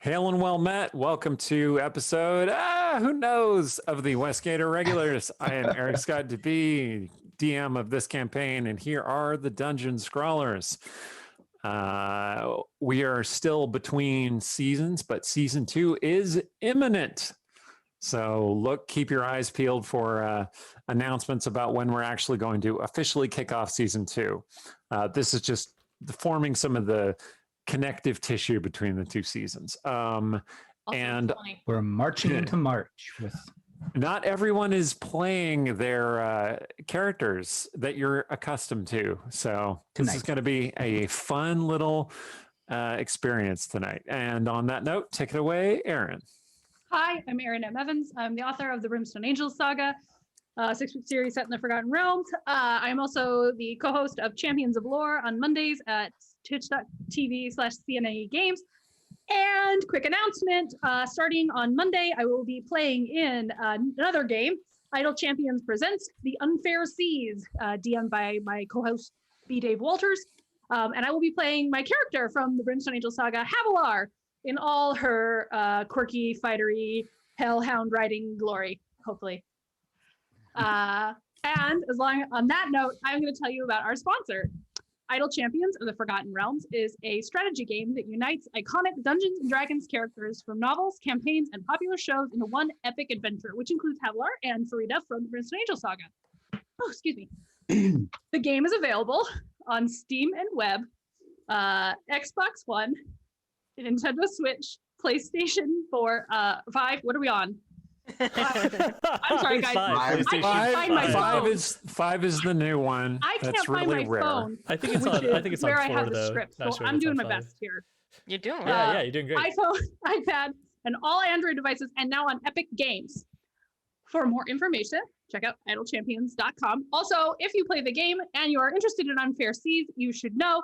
Hail and well met. Welcome to episode, who knows, of the Westgate Irregulars. I am Eric Scott DeB, DM of this campaign, and here are the Dungeon Scrawlers. We are still between seasons, but season 2 is imminent. So keep your eyes peeled for announcements about when we're actually going to officially kick off season 2. This is just forming some of the connective tissue between the two seasons. And we're marching into March with. Not everyone is playing their characters that you're accustomed to. So this is going to be a fun little experience tonight. And on that note, take it away, Erin. Hi, I'm Erin M. Evans. I'm the author of the Brimstone Angels saga, 6-book series set in the Forgotten Realms. I'm also the co-host of Champions of Lore on Mondays at twitch.tv/CNA Games. And quick announcement, starting on Monday, I will be playing in another game, Idle Champions Presents The Unfair Seas, DM'd by my co-host B. Dave Walters. And I will be playing my character from the Brimstone Angel saga, Havilar, in all her quirky, fightery, hellhound riding glory, hopefully. And on that note, I'm going to tell you about our sponsor. Idle Champions of the Forgotten Realms is a strategy game that unites iconic Dungeons & Dragons characters from novels, campaigns, and popular shows into one epic adventure, which includes Havilar and Faerie from the Brimstone Angel saga. Oh, excuse me. The game is available on Steam and web, Xbox One, Nintendo Switch, PlayStation 4, 5. What are we on? I'm sorry, guys. I can't find my phone. Five is the new one. I can't That's find really my rare. phone. I think it's on. I think it's on where 4, I have the though. script. Not So sure I'm it's doing on my 5. best here. You're doing well. Yeah, you're doing great. iPhone, iPad, and all Android devices, and now on Epic Games. For more information, check out idlechampions.com. Also, if you play the game and you are interested in Unfair Seas, you should know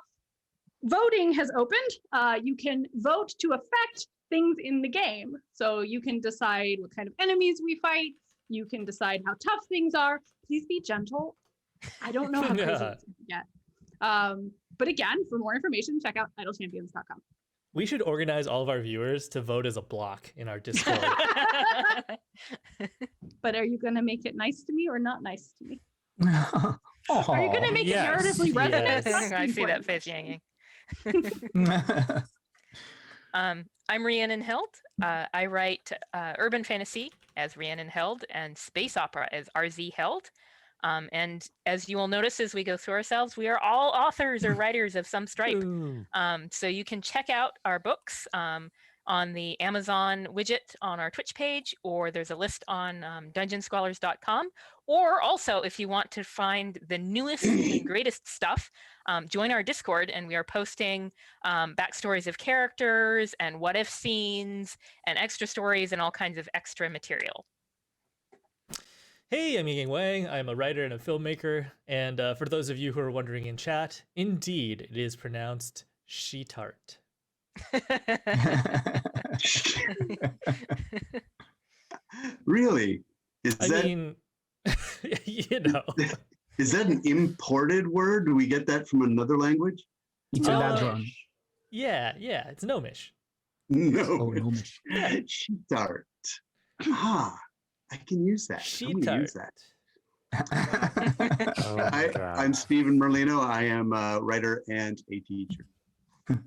voting has opened. You can vote to affect things in the game. So you can decide what kind of enemies we fight. You can decide how tough things are. Please be gentle. I don't know how crazy it's going to get. But again, for more information, check out idlechampions.com. We should organize all of our viewers to vote as a block in our Discord. But are you going to make it nice to me or not nice to me? Oh. Are you going to make it narratively resonant? Yes. I see that face yanking. I'm Rhiannon Held. I write urban fantasy as Rhiannon Held and space opera as RZ Held. And as you will notice as we go through ourselves, we are all authors or writers of some stripe. So you can check out our books on the Amazon widget on our Twitch page, or there's a list on dungeonscholars.com. Or also, if you want to find the newest and greatest stuff, join our Discord, and we are posting backstories of characters and what-if scenes and extra stories and all kinds of extra material. Hey, I'm Ying Wang. I'm a writer and a filmmaker. And for those of you who are wondering in chat, indeed, it is pronounced she-tart. Really? I mean, you know. Is that an imported word? Do we get that from another language? It's eladrin. Yeah, it's Gnomish. No. Oh, Gnomish. She-tart. Ah, I can use that. I'm gonna use that. I'm Stephen Merlino. I am a writer and a teacher.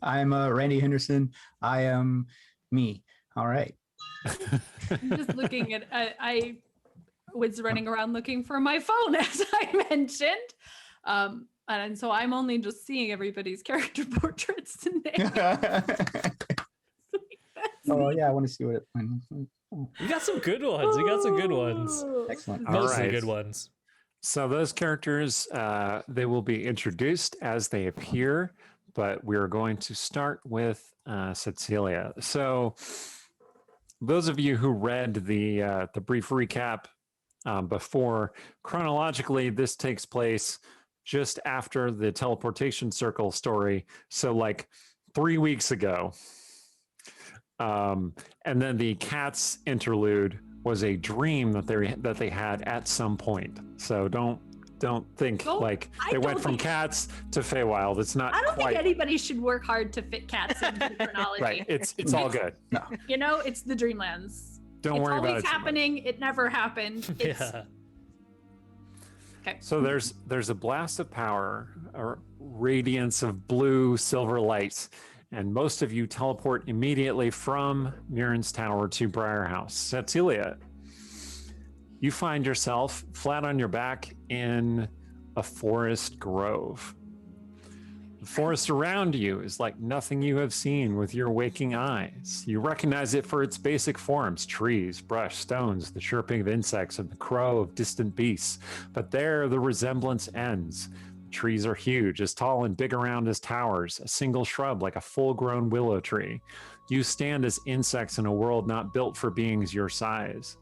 I'm Randy Henderson. I am me. All right. I'm just looking at, I was running around looking for my phone, as I mentioned. And so I'm only just seeing everybody's character portraits today. Oh, yeah, I want to see what it You got some good ones. Excellent. Mostly good ones. So those characters, they will be introduced as they appear, but we're going to start with Tsetseliya. So those of you who read the brief recap before, chronologically, this takes place just after the teleportation circle story. So like 3 weeks ago. And then the cat's interlude was a dream that they had at some point. So don't Don't think Don't- like I they went don't from think- cats to Feywild. It's not I don't quite think anybody should work hard to fit cats into the chronology. right. It's all good. You know, it's the Dreamlands. Don't it's worry about always it. too much. happening. It never happened. It's Yeah. So there's a blast of power, a radiance of blue silver light, and most of you teleport immediately from Mirren's Tower to Briarhouse. Tsetseliya, you find yourself flat on your back in a forest grove. The forest around you is like nothing you have seen with your waking eyes. You recognize it for its basic forms: trees, brush, stones, the chirping of insects, and the crow of distant beasts. But there the resemblance ends. Trees are huge, as tall and big around as towers, a single shrub like a full-grown willow tree. You stand as insects in a world not built for beings your size.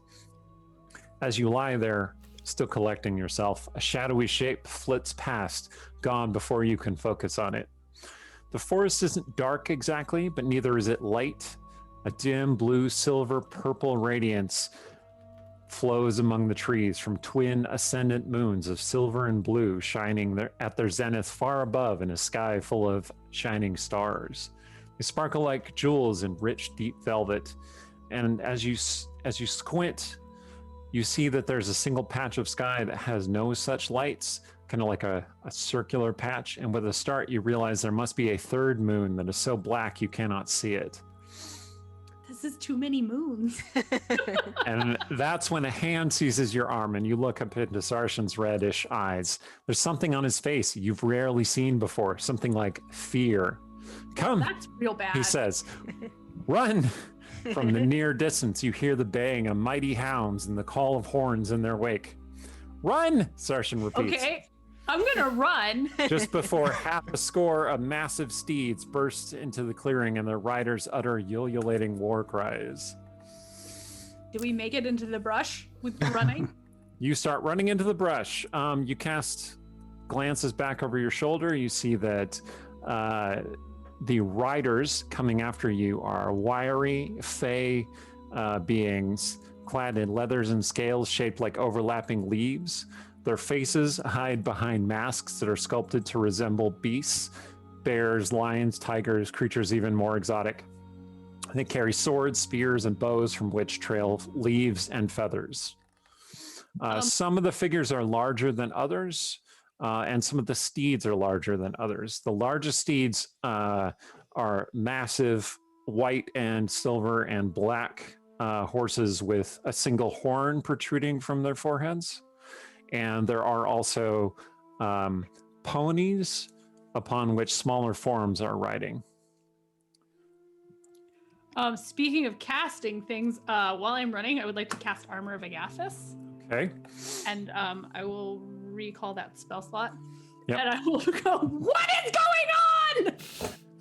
As you lie there, still collecting yourself, a shadowy shape flits past, gone before you can focus on it. The forest isn't dark exactly, but neither is it light. A dim blue, silver, purple radiance flows among the trees from twin ascendant moons of silver and blue shining at their zenith far above in a sky full of shining stars. They sparkle like jewels in rich, deep velvet, and as you squint, you see that there's a single patch of sky that has no such lights, kind of like a circular patch. And with a start, you realize there must be a third moon that is so black you cannot see it. this is too many moons. And that's when a hand seizes your arm and you look up into Sarshan's reddish eyes. There's something on his face you've rarely seen before, something like fear. Come, That's real bad. he says. Run! From the near distance, you hear the baying of mighty hounds and the call of horns in their wake. Run! Sarshan repeats. Okay, I'm gonna run. Just before half a score of massive steeds burst into the clearing and their riders utter ululating war cries. Do we make it into the brush with the running? You start running into the brush. You cast glances back over your shoulder. You see that the riders coming after you are wiry, fey beings clad in leathers and scales shaped like overlapping leaves. Their faces hide behind masks that are sculpted to resemble beasts, bears, lions, tigers, creatures even more exotic. They carry swords, spears, and bows from which trail leaves and feathers. Some of the figures are larger than others. And some of the steeds are larger than others. The largest steeds are massive white and silver and black horses with a single horn protruding from their foreheads. And there are also ponies upon which smaller forms are riding. Speaking of casting things, while I'm running, I would like to cast Armor of Agathis. Okay. And I will recall that spell slot. Yep. And I will go, what is going on?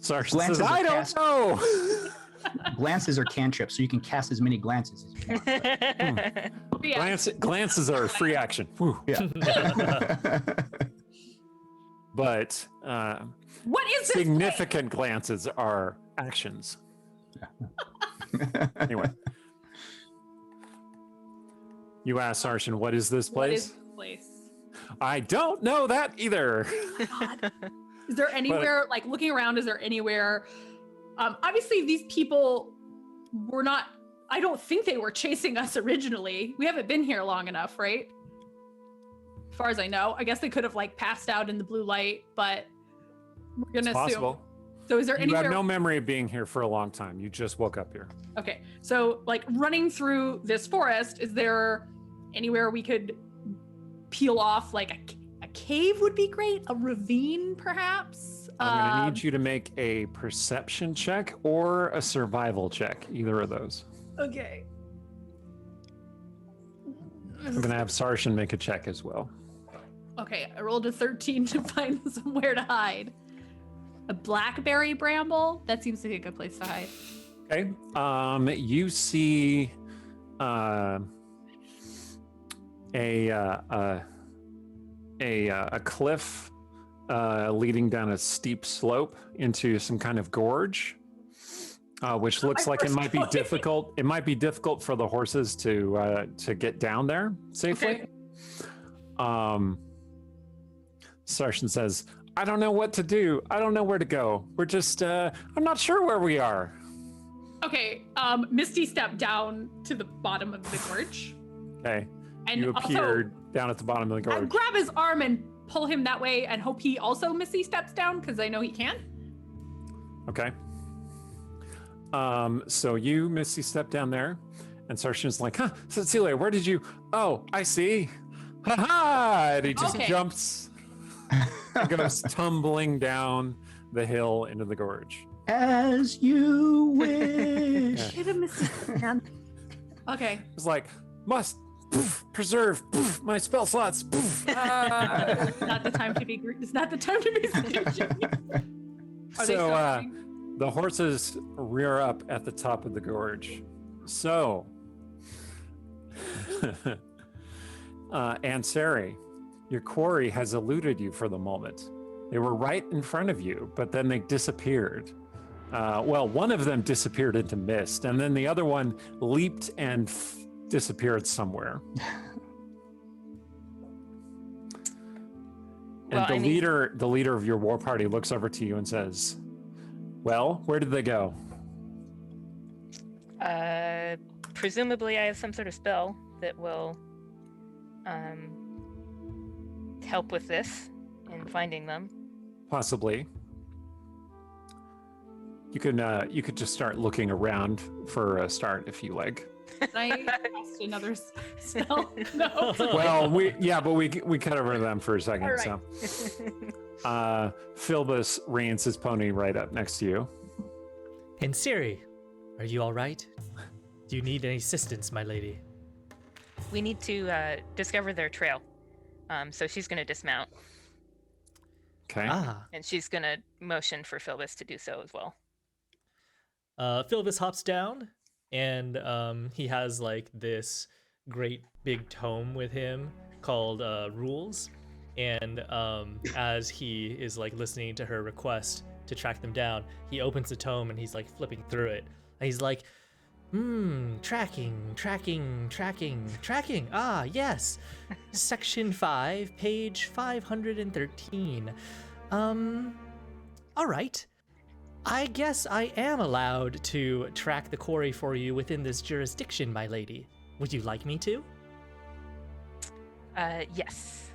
Sarshan Glances says, are I don't cast. know. Glances are cantrips, so you can cast as many glances as you want. Yeah. Glances are free action. Whew. Yeah. But What is this? significant glances are actions. Anyway. You asked Sarshan, what is this What is place? this place? I don't know that either. God. Is there anywhere, like looking around, is there anywhere? Obviously, these people were not, I don't think they were chasing us originally. We haven't been here long enough, right? As far as I know. I guess they could have like passed out in the blue light, but we're going to assume. Possible. So is there You anywhere? have no memory of being here for a long time. You just woke up here. Okay, so like running through this forest, is there anywhere we could peel off? Like a cave would be great, a ravine perhaps. I'm going to need you to make a perception check or a survival check, either of those. Okay. I'm going to have Sarshan make a check as well. Okay, I rolled a 13 to find somewhere to hide. A blackberry bramble? That seems to be a good place to hide. Okay. You see a cliff leading down a steep slope into some kind of gorge, which looks like it might be difficult. It might be difficult for the horses to get down there safely. Okay. Saorisen says, I don't know what to do. I don't know where to go. We're just, I'm not sure where we are. Okay, Misty stepped down to the bottom of the gorge. Okay. And You also, appeared down at the bottom of the I gorge. grab his arm and pull him that way and hope he also Misty steps down because I know he can. Okay. So you, Misty, step down there, and Sarsian's like, huh, Tsetseliya, where did you? Oh, I see. Ha ha! And he just Okay. jumps and goes tumbling down the hill into the gorge. As you wish. Get him, Misty. Man. Okay. It's like, must preserve my spell slots. Ah. Not the time to be. It's not the time to be stingy. Are they So starting? the horses rear up at the top of the gorge. So, Ansari, your quarry has eluded you for the moment. They were right in front of you, but then they disappeared. Well, one of them disappeared into mist, and then the other one leaped and disappeared somewhere. And Well, the I mean- leader of your war party looks over to you and says, well, where did they go? Presumably, I have some sort of spell that will help with this in finding them. Possibly. You could just start looking around for a start if you like. Can I cast another spell? No. Well, we cut over them for a second. All right. So, Philbus reins his pony right up next to you. And Siri, are you all right? Do you need any assistance, my lady? We need to discover their trail. So she's going to dismount, Okay. and she's going to motion for Philbus to do so as well. Philbus hops down, and he has like this great big tome with him called Rules. And as he is like listening to her request to track them down, he opens the tome and he's like flipping through it. And he's like, tracking. Ah, yes. Section 5, page 513. All right. I guess I am allowed to track the quarry for you within this jurisdiction, my lady. Would you like me to? Yes.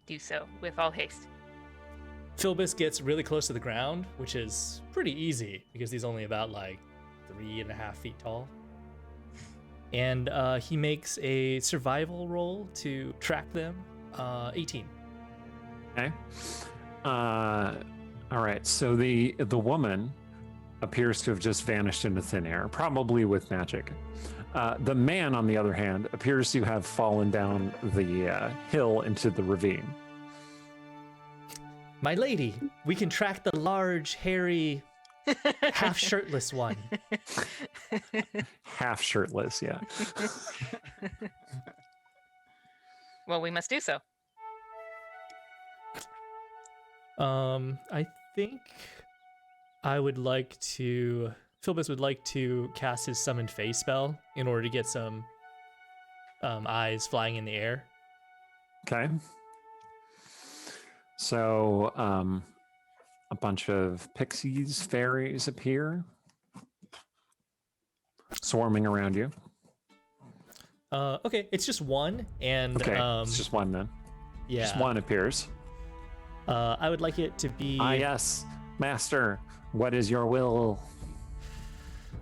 Do so with all haste. Philbus gets really close to the ground, which is pretty easy because he's only about like 3.5 feet tall. And he makes a survival roll to track them. 18. Okay. All right. So the woman appears to have just vanished into thin air, probably with magic. The man, on the other hand, appears to have fallen down the hill into the ravine. My lady, we can track the large, hairy, half shirtless one. Half shirtless, yeah. Well, we must do so. I think I would like to. Philbus would like to cast his summoned face spell in order to get some eyes flying in the air. Okay. So, a bunch of pixies, fairies appear, swarming around you. Okay, it's just one, and Okay, it's just one then. yeah, Just one appears. I would like it to be. Ah, yes, master. What is your will?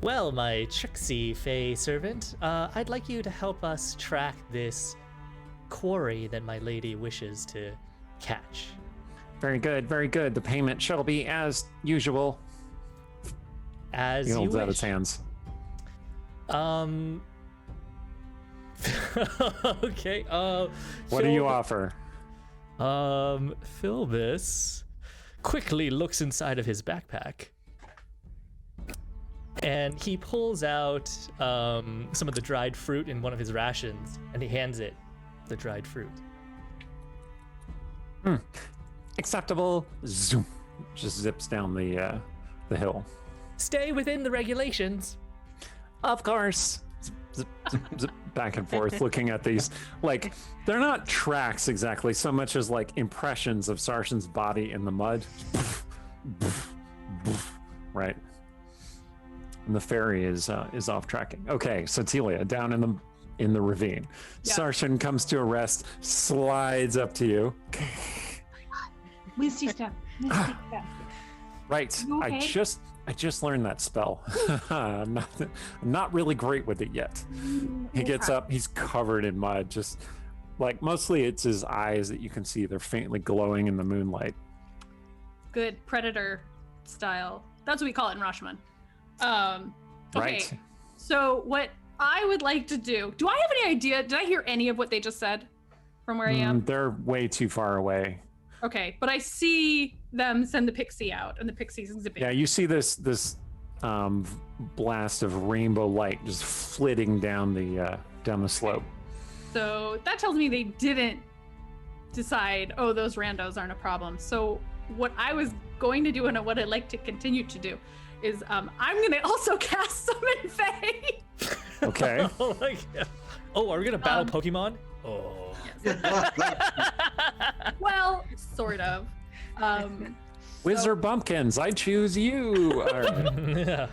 Well, my tricksy fey servant, I'd like you to help us track this quarry that my lady wishes to catch. Very good, very good. The payment shall be as usual. As He you holds wish. out his hands. Okay. What do you offer? Philbus quickly looks inside of his backpack, and he pulls out some of the dried fruit in one of his rations, and he hands it the dried fruit. Acceptable. Zoom. Just zips down the hill. Stay within the regulations. Of course. zip, zip, zip, back and forth, looking at these. Like, they're not tracks exactly, so much as like impressions of Saorisen's body in the mud. Right. And the Faerie is off tracking. Okay, so Tsetseliya down in the ravine. Yeah. Saorisen comes to a rest, slides up to you. Misty step. Misty step. Right. You okay? I just learned that spell. I'm not really great with it yet. He gets up, he's covered in mud, just like mostly it's his eyes that you can see. They're faintly glowing in the moonlight. Good predator style. That's what we call it in Rashomon. Okay. Right. So what I would like to do I have any idea? Did I hear any of what they just said from where I am? They're way too far away. Okay, but I see them send the pixie out, and the pixie's zipping. Yeah, you see this blast of rainbow light just flitting down the slope. So that tells me they didn't decide, oh, those randos aren't a problem. So what I was going to do and what I'd like to continue to do is I'm going to also cast Summon Fae. Okay. Oh my god. Oh, are we gonna battle Pokemon? Oh. Well, sort of. Wizard Bumpkins, I choose you. All right. Yeah.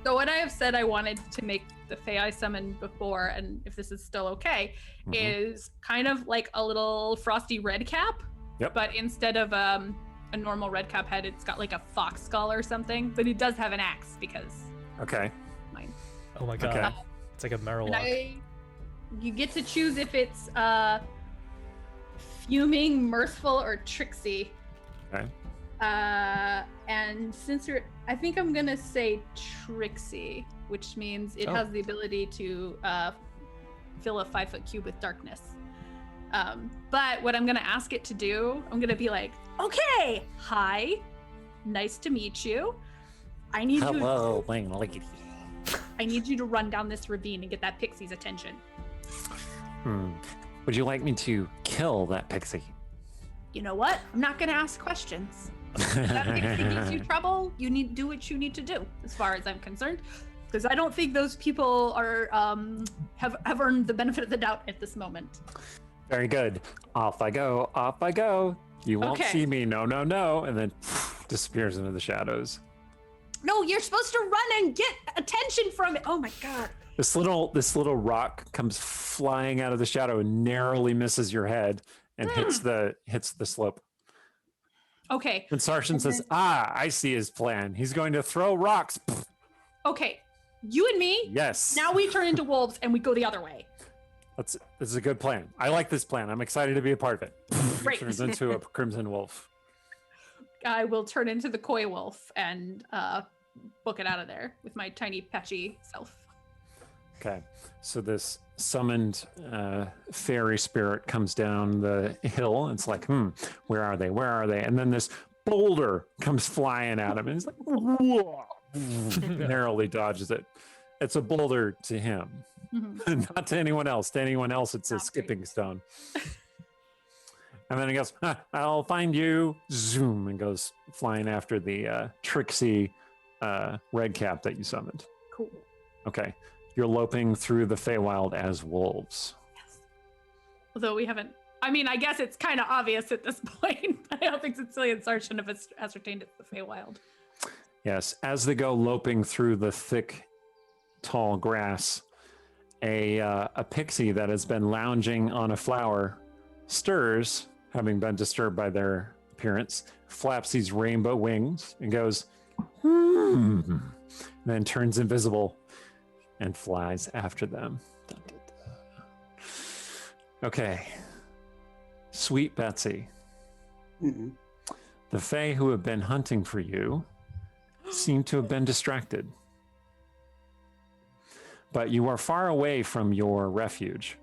So what I have said I wanted to make the Fae I summoned before, and if this is still okay, is kind of like a little frosty red cap. Yep. But instead of a normal red cap head, it's got like a fox skull or something. But it does have an axe because Okay. mine. Oh my god. Okay. It's like a And Marowak. you get to choose if it's fuming, mirthful, or tricksy. Okay. And since I think I'm gonna say tricksy, which means it Oh. has the ability to fill a 5-foot cube with darkness. But what I'm gonna ask it to do, I'm gonna be like, okay, hi, nice to meet you. I need Hello, lady. I need you to run down this ravine and get that pixie's attention. Would you like me to kill that pixie? You know what? I'm not gonna ask questions. If that pixie gives you trouble, you need to do what you need to do, as far as I'm concerned. Because I don't think those people are have earned the benefit of the doubt at this moment. Very good. Off I go. Off I go. You won't Okay. see me. No, no, no. And then disappears into the shadows. No, you're supposed to run and get attention from it. Oh my god. This little rock comes flying out of the shadow and narrowly misses your head and hits the slope. Okay. And Saorisen says, I see his plan. He's going to throw rocks. Okay. You and me. Yes. Now we turn into wolves and we go the other way. This is a good plan. I like this plan. I'm excited to be a part of it. He Great. turns into a crimson wolf. I will turn into the koi wolf and book it out of there with my tiny patchy self. Okay, so this summoned fairy spirit comes down the hill. And it's like, where are they? Where are they? And then this boulder comes flying at him, and he's like, whoa, narrowly dodges it. It's a boulder to him, not to anyone else. To anyone else, it's a skipping stone. And then he goes, I'll find you. Zoom, and goes flying after the tricksy red cap that you summoned. Cool. Okay. You're loping through the Feywild as wolves. Yes. Although we haven't, I mean, I guess it's kind of obvious at this point. I don't think Tsetseliya and Saorisen have ascertained it's the Feywild. Yes. As they go loping through the thick, tall grass, a pixie that has been lounging on a flower stirs, having been disturbed by their appearance, flaps these rainbow wings and goes, and then turns invisible and flies after them. Dun, dun, dun. Okay. Sweet Betsy, the Fae who have been hunting for you seem to have been distracted. But you are far away from your refuge.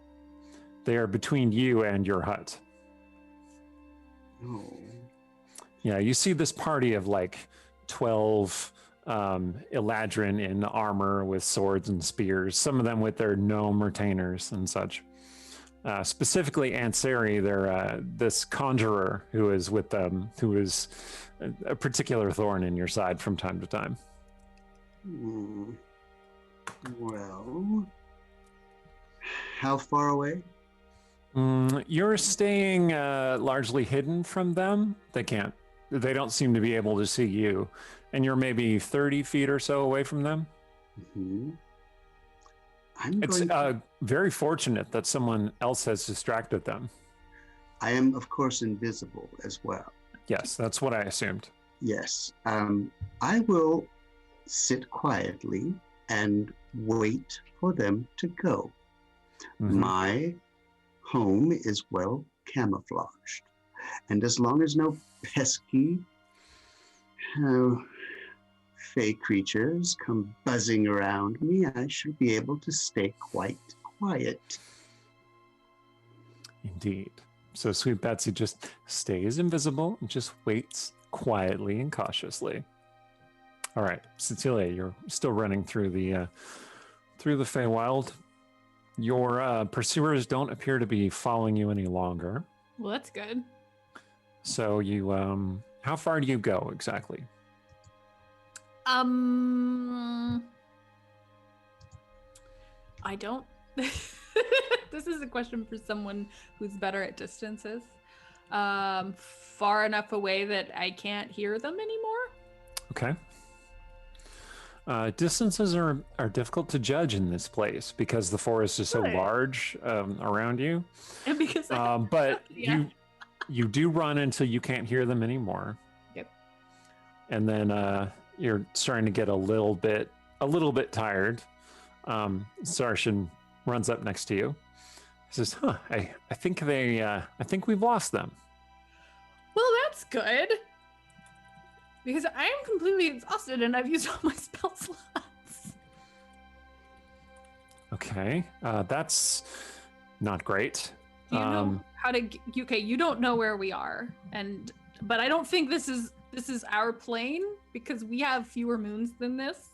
They are between you and your hut. Oh. Yeah, you see this party of like 12 eladrin in armor with swords and spears, some of them with their gnome retainers and such. Specifically Ansari, they're this conjurer who is with them, who is a particular thorn in your side from time to time. Well, How far away? You're staying largely hidden from them. They don't seem to be able to see you. And you're maybe 30 feet or so away from them. Mhm. I'm It's going to, very fortunate that someone else has distracted them. I am, of course, invisible as well. Yes, that's what I assumed. Yes. I will sit quietly and wait for them to go. Mhm. My home is well camouflaged. And as long as no pesky fey creatures come buzzing around me, I should be able to stay quite quiet. Indeed. So Sweet Betsy just stays invisible and just waits quietly and cautiously. All right, Tsetseliya, you're still running through the Feywild. Your pursuers don't appear to be following you any longer. Well, that's good. So you, how far do you go exactly? I don't. This is a question for someone who's better at distances. Far enough away that I can't hear them anymore. Okay. Distances are difficult to judge in this place because the forest is so Good. large around you. And because But Yeah. you do run until you can't hear them anymore. Yep. And then you're starting to get a little bit tired. Sarshan runs up next to you. He says, "Huh, I think we've lost them." Well, that's good. Because I am completely exhausted and I've used all my spell slots. Okay, that's not great. Do you know how to? Okay, you don't know where we are, but I don't think this is our plane because we have fewer moons than this,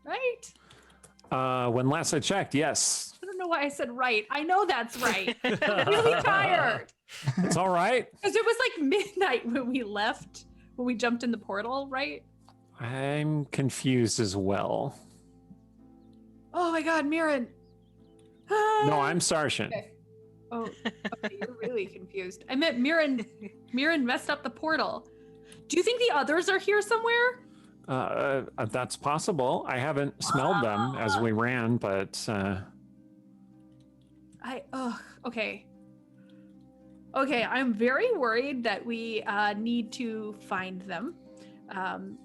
right? When last I checked, yes. I don't know why I said right. I know that's right. I'm really tired It's all right. because it was like midnight when we left, when we jumped in the portal, right? I'm confused as well. Oh my God, Mirren. No, I'm Sarshan. Okay. Oh, okay, you're really confused. I meant Mirren. Mirren messed up the portal. Do you think the others are here somewhere? That's possible. I haven't smelled them as we ran, but Okay. Okay, I'm very worried that we need to find them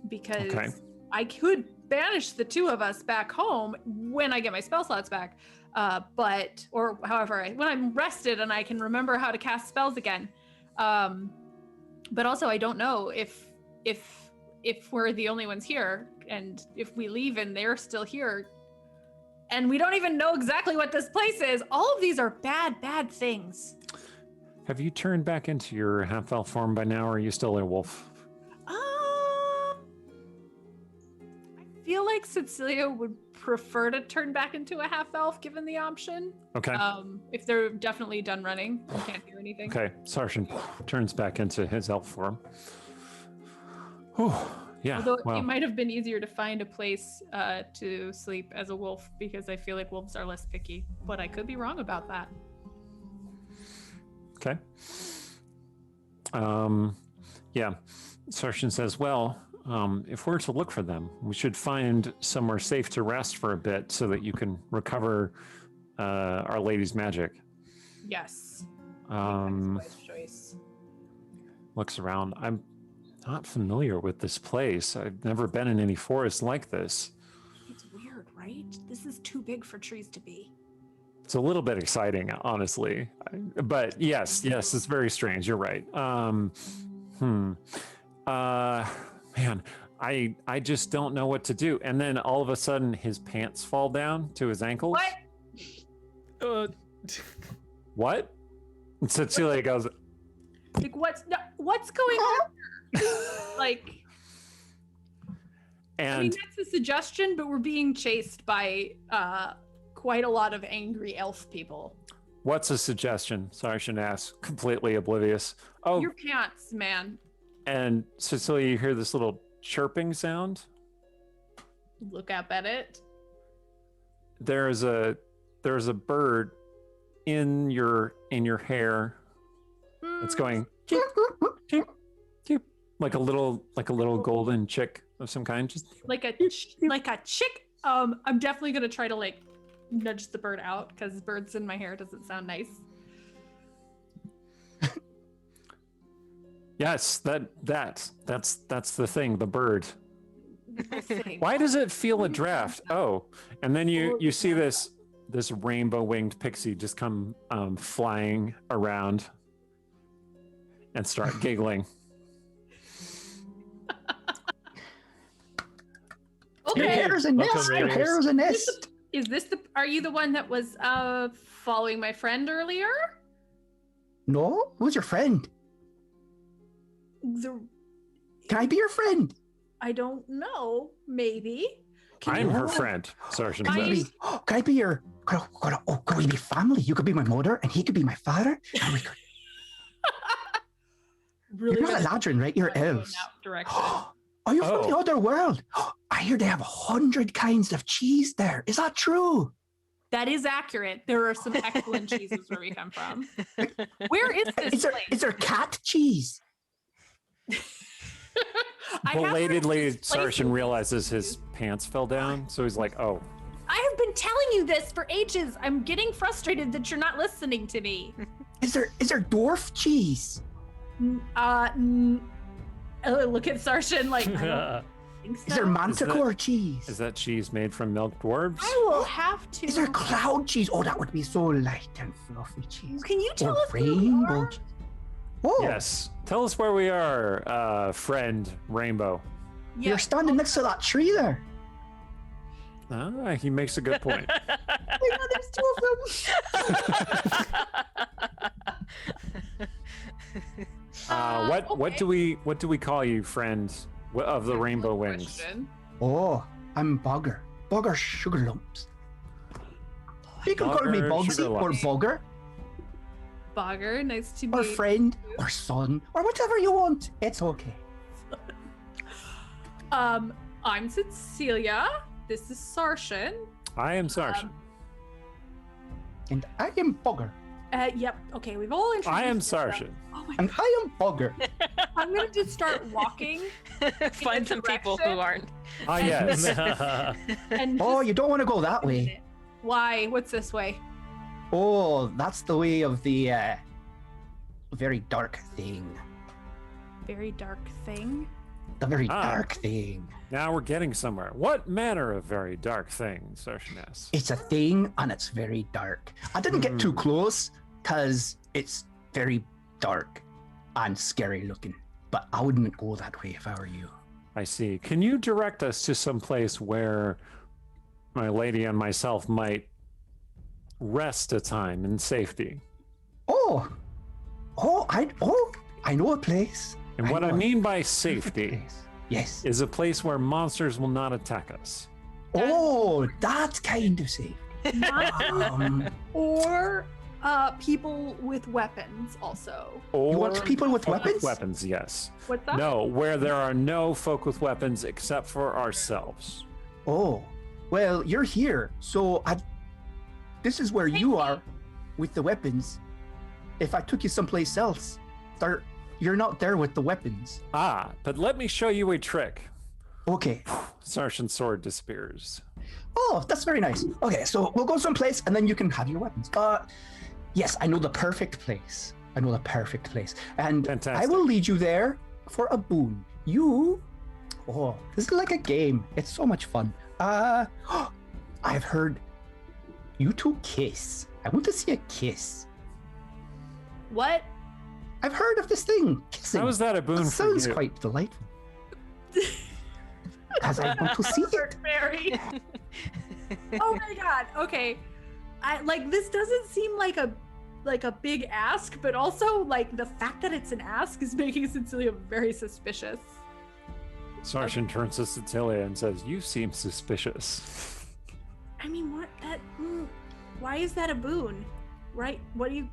because Okay. I could banish the two of us back home when I get my spell slots back, when I'm rested and I can remember how to cast spells again. But also, I don't know if we're the only ones here, and if we leave and they're still here, and we don't even know exactly what this place is. All of these are bad things. have you turned back into your half-elf form by now, or are you still a wolf? I feel like Tsetseliya would prefer to turn back into a half-elf given the option. Okay. If they're definitely done running, I can't hear anything. Okay. Sarshan turns back into his elf form. Whew. Yeah. Although Wow. it might have been easier to find a place to sleep as a wolf because I feel like wolves are less picky, but I could be wrong about that. Okay. Yeah. Sarshan says, well, if we're to look for them, we should find somewhere safe to rest for a bit so that you can recover Our Lady's magic. Yes. Wise choice. Looks around. I'm not familiar with this place. I've never been in any forest like this. It's weird, right? This is too big for trees to be. It's a little bit exciting, honestly. But yes, it's very strange. You're right. Man, I just don't know what to do. And then all of a sudden, his pants fall down to his ankles. What? What? And Tsetseliya goes, Like what's going on here? Like, and I mean, that's a suggestion, but we're being chased by quite a lot of angry elf people. what's a suggestion? Sarshan asks, completely oblivious. Oh, Your pants, man. and Tsetseliya, you hear this little chirping sound. Look up at it. There's a there's a bird in your hair. It's going cheep, cheep, cheep, like a little golden chick of some kind. Just like a chick. I'm definitely gonna try to like nudge the bird out because birds in my hair doesn't sound nice. yes, that's the thing. The bird. Thing. Why does it feel a draft? Oh, and then you see this rainbow winged pixie just come flying around and start giggling. Your Okay. hair is a nest. Your hair is a nest. Is this the? Are you the one that was following my friend earlier? No, who's your friend? The Can I be your friend? I don't know. Maybe. I'm her friend, Saorisen Can says. Can I be your? Could we be family? You could be my mother, and he could be my father. And we could. Really You're not eladrin, right? You're go in elves. that direction. Are you from the Oh. other world? I hear they have 100 kinds of cheese there. Is that true? That is accurate. There are some excellent cheeses where we come from. Where is this place? Is there cat cheese? I have heard Belatedly, this place Saorisen is- realizes his pants fell down, so he's like, "Oh, I have been telling you this for ages. I'm getting frustrated that you're not listening to me. Is there dwarf cheese? Look at Sarshan like, I don't think so. Is there manticore cheese? is that cheese made from milk dwarves?" I will have to. Is there cloud cheese? Oh, that would be so light and fluffy cheese. Can you tell Or us where we rainbow are? cheese. Oh, Yes. Tell us where we are, friend Rainbow. you're standing next to that tree there. Ah, he makes a good point. Oh my God, there's two of them. What do we call you, friend of the rainbow wings? Question. Oh, I'm Bugger. Bugger Sugar Lumps. You can call me Bugger Bugsy Sugar or Lumps. Bugger Bogger, nice to meet or you. friend or son or whatever you want. It's okay. I'm Tsetseliya. This is Sarshan. I am Sarshan. And I am Bugger. Yep. Okay, we've all introduced I am ourselves. Sarshan. Oh my And I am Bugger. I'm gonna just start walking Find some people who direction. aren't. Ah, yes. and Oh, just you don't want to go that way. Why? What's this way? Oh, that's the way of the very dark thing. Very dark thing. The very Ah. dark thing. Now we're getting somewhere. What manner of very dark thing, Sarshan asks? It's a thing and it's very dark. I didn't get too close because it's very dark and scary looking. But I wouldn't go that way if I were you. I see. Can you direct us to some place where my lady and myself might rest a time in safety? I know a place. And what I know a mean by perfect safety place. Yes. is a place where monsters will not attack us. Oh, that's kind of safe. Or people with weapons also. Or want people with folk weapons? Weapons, yes. What's that? No, where there are no folk with weapons except for ourselves. Oh, well, you're here, so this is where you are with the weapons. If I took you someplace else, you're not there with the weapons. Ah, but let me show you a trick. Okay. Sarshan's sword disappears. Oh, that's very nice. Okay, so we'll go someplace and then you can have your weapons. Yes, I know the perfect place. And Fantastic. I will lead you there for a boon. This is like a game. It's so much fun. I've heard you two kiss. I want to see a kiss. What? I've heard of this thing, kissing. How is that a boon That for sounds you? quite delightful. Because I want to see it. Fairy. Oh my God. Okay. This doesn't seem like a big ask, but also like the fact that it's an ask is making Tsetseliya very suspicious. Sarshan turns to Tsetseliya and says, "You seem suspicious." I mean, what that? Why is that a boon? Right? What are you?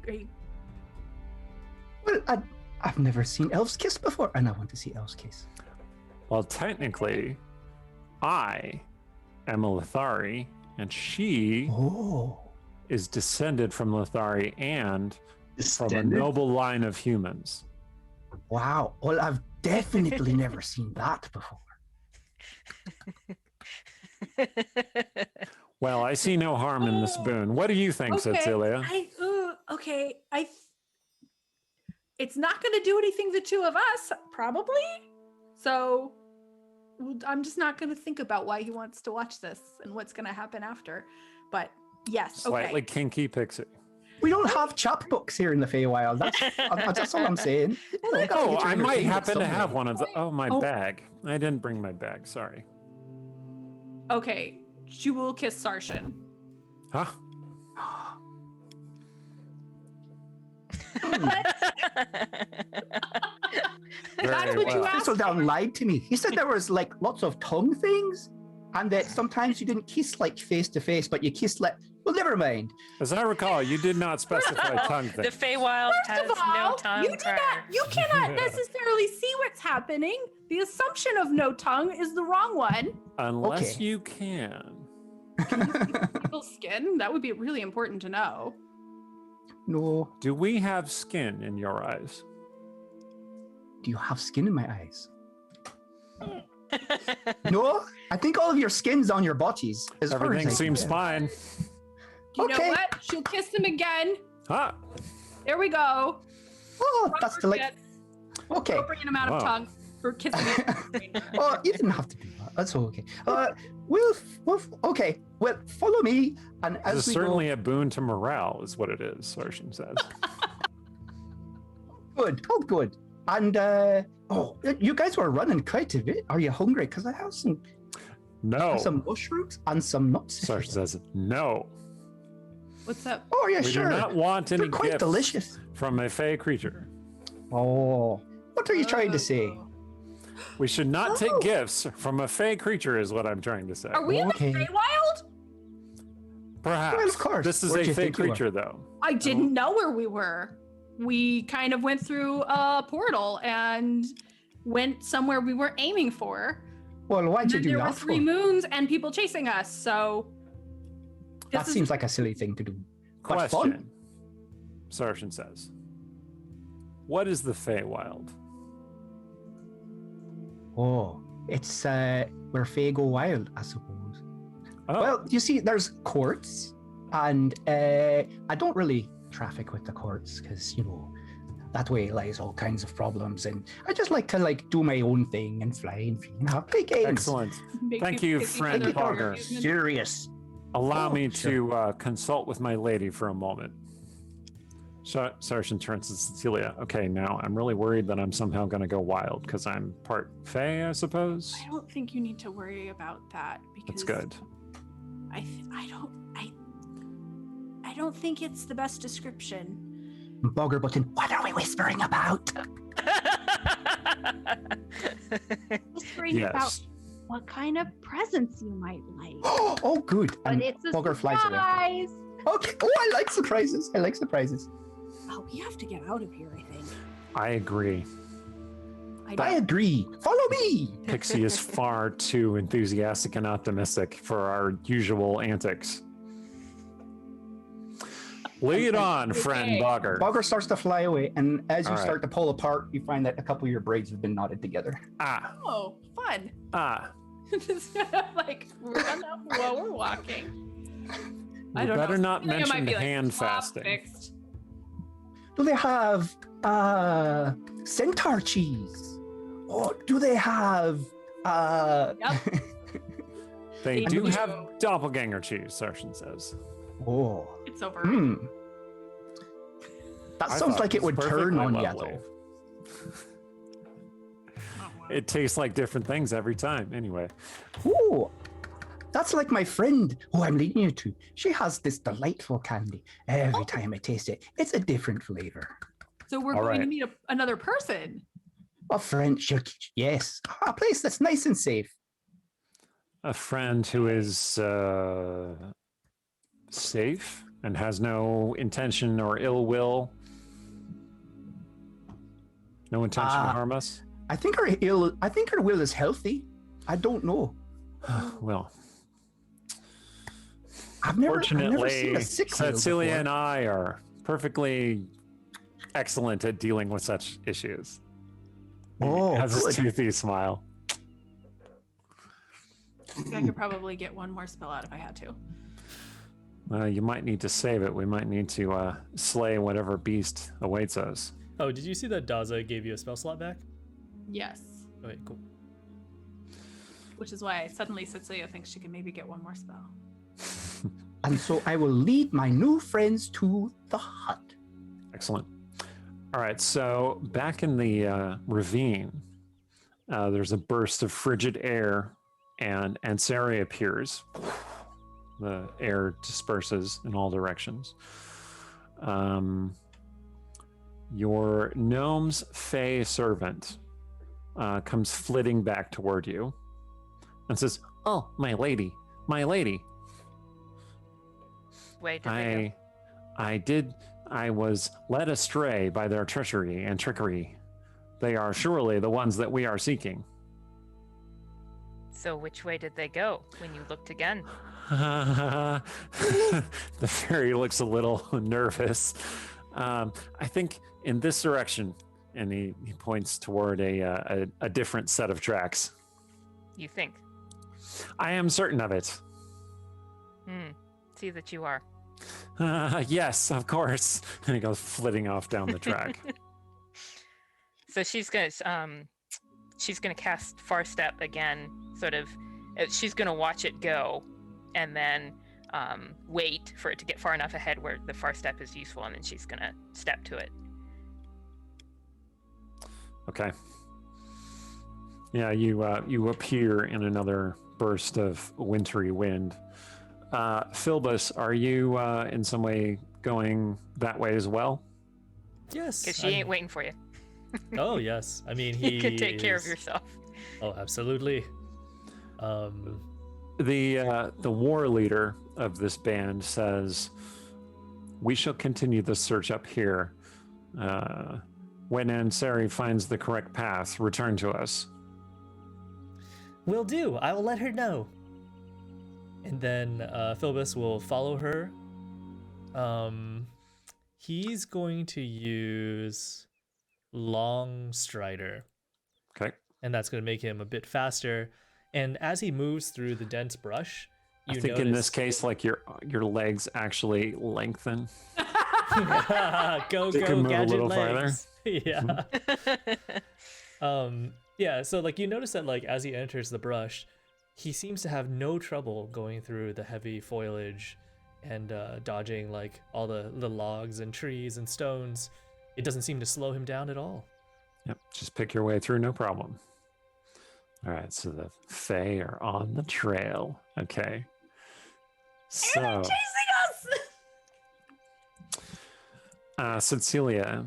Well, I've never seen elves kiss before, and I want to see elves kiss. Well, technically, I am a Lithari, and she Oh. is descended from Lothari and from a Descended? noble line of humans. Wow. Well, I've definitely never seen that before. Well, I see no harm in this boon. What do you think, Tsetseliya? It's not going to do anything to the two of us, probably. So I'm just not going to think about why he wants to watch this and what's going to happen after. But yes, Slightly okay. kinky pixie. We don't have chapbooks here in the Feywild. That's all I'm saying. Well, Gotta Oh, get your I might entertainment happen to somewhere. have one of the. Oh, my Oh. bag. I didn't bring my bag. Sorry. Okay, she will kiss Sarshan. Huh? That's Very what you well. asked. Thistledown lied to me. He said there was like lots of tongue things, and that sometimes you didn't kiss like face to face, but you kissed like. Well, never mind. As I recall, you did not specify tongue The thing. Feywild has First of all, no tongue. you cannot necessarily see what's happening. The assumption of no tongue is the wrong one. Unless Okay. you can. People's skin, that would be really important to know. No. Do we have skin in your eyes? Do you have skin in my eyes? No. I think all of your skin's on your bodies. As far Everything as I can seems tell. fine. You know Okay. what? She'll kiss him again. Ah, There we go. Oh, that's Robert delightful. gets Okay. appropriate amount of Wow. tongue for kissing him. Oh, you didn't have to do that. That's okay. Okay. Well, follow me, and this as is we certainly a boon to morale, is what it is, Sarshan says. go, good. Oh, good. And you guys were running quite a bit. Are you hungry? Because I have No. some mushrooms and some nuts. Sarshan says, no. What's up? Oh, yeah, We sure. do not want any They're quite gifts delicious. from a fey creature. Oh, what are you trying to say? We should not take Oh. gifts from a fey creature, is what I'm trying to say. Are we Okay. in the Feywild? Perhaps. Well, of course. This is Where'd a you fey think you were? creature, though. I didn't know where we were. We kind of went through a portal and went somewhere we weren't aiming for. Well, why'd And you then do there were that 3 for? moons and people chasing us. So That this seems like a silly thing to do. But Question. fun. Sarshan says, what is the Feywild? Oh, it's where Fae go wild, I suppose. Oh, Well, you see, there's courts, and I don't really traffic with the courts because that way lies all kinds of problems, and I just like to do my own thing and fly and have big games. excellent. make Thank people you, kiss each friend other for Bogger. amusement. Serious. Allow Oh, me sure. to consult with my lady for a moment. Sarshan turns to Tsetseliya. Okay, now I'm really worried that I'm somehow going to go wild because I'm part Fey, I suppose. I don't think you need to worry about that because That's good. I don't think it's the best description. Bogger button. What are we whispering about? Whispering about Yes. what kind of presents you might like. Oh, good. But And it's a Bogger flies away. surprise. Okay. Oh, I like surprises. Oh, we have to get out of here, I think. I agree. I agree. Follow me. Pixie is far too enthusiastic and optimistic for our usual antics. Lead on, friend Okay. Bogger. Bogger starts to fly away, and as you All right. start to pull apart, you find that a couple of your braids have been knotted together. Ah, Oh, fun. ah. Just like run up while we're walking. You better not I think I might mention be, like, hand flop fasting. fixed. Do they have centaur cheese? Or do they have Yep. They They do do. have doppelganger cheese, Sarshan says. Oh, It's over. That I sounds thought like it was would turn perfectly on you lovely. though. It tastes like different things every time. Anyway, Oh, that's like my friend who I'm leading you to. She has this delightful candy. Every time I taste it, it's a different flavor. So we're All going to right. meet another person. A friend, yes, a place that's nice and safe. a friend who is safe and has no intention or ill will. No intention to Ah. harm us. I think her will is healthy. I don't know. Well, I've never Fortunately, seen a sick whale Tsetseliya before. and I are perfectly excellent at dealing with such issues. Oh, He has his good. toothy smile. I could probably get one more spell out if I had to. You might need to save it. We might need to slay whatever beast awaits us. Oh, did you see that Daza gave you a spell slot back? Yes. Okay, cool. Which is why suddenly Tsetseliya thinks she can maybe get one more spell. And so I will lead my new friends to the hut. Excellent. All right, so back in the ravine, there's a burst of frigid air, and Ansari appears. The air disperses in all directions. Your gnome's fey servant comes flitting back toward you and says, "Oh, my lady, my lady. Wait, did they go? I was led astray by their treachery and trickery. They are surely the ones that we are seeking." So which way did they go when you looked again? The fairy looks a little nervous. I think in this direction, and he points toward a different set of tracks. You think? I am certain of it. See that you are. Yes, of course. And he goes flitting off down the track. So she's gonna cast Far Step again. Sort of, she's gonna watch it go, and then wait for it to get far enough ahead where the Far Step is useful, and then she's gonna step to it. Okay. Yeah, you appear in another burst of wintry wind. Philbus, are you in some way going that way as well? Yes. Because she ain't waiting for you. Oh, yes. I mean, he You can take care of is- yourself. Oh, absolutely. The war leader of this band says, "We shall continue the search up here. When Ansari finds the correct path, return to us." Will do. I will let her know. And then Philbus will follow her. He's going to use Long Strider, Okay. and that's going to make him a bit faster. And as he moves through the dense brush, I you think notice... in this case, like your legs actually lengthen. go You can move a gadget little legs. Yeah. Yeah, so like you notice that like as he enters the brush, he seems to have no trouble going through the heavy foliage and dodging like all the logs and trees and stones. It doesn't seem to slow him down at all. Yep, just pick your way through, no problem. All right, so the Fae are on the trail. Okay. So, Tsetseliya,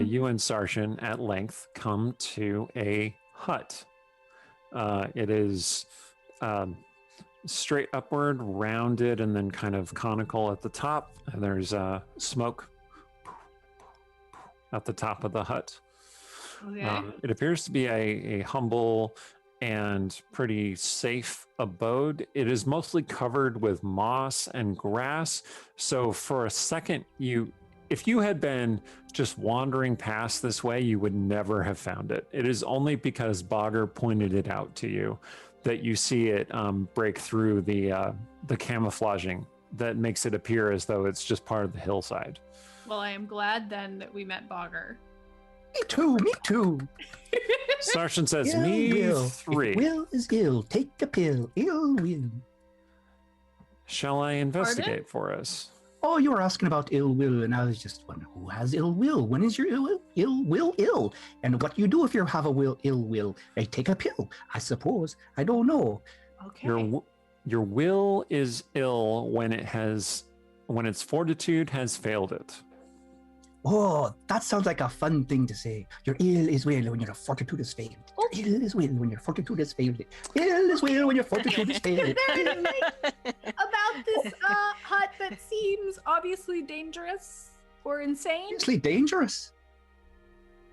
you and Sarshan at length come to a hut. It is straight upward, rounded, and then kind of conical at the top. And there's smoke at the top of the hut. Okay. It appears to be a humble and pretty safe abode. It is mostly covered with moss and grass. So for a second, if you had been just wandering past this way, you would never have found it. It is only because Bogger pointed it out to you that you see it break through the camouflaging that makes it appear as though it's just part of the hillside. Well, I am glad then that we met Bogger. Me too, me too. Sarshan says, Ill me will. three. If will is ill, take a pill. Ill will. Shall I investigate for us? Oh, you were asking about ill will, and I was just wondering, who has ill will? When is your ill will ill? And what do you do if you have a ill will? I take a pill, I suppose. I don't know. Okay. Your will is ill when its fortitude has failed it. Oh, that sounds like a fun thing to say. Your ill is will when your fortitude is failed. Your ill is will when your fortitude has failed it. Ill is will when your fortitude has failed it. About this hut that seems obviously dangerous or insane. Seriously dangerous.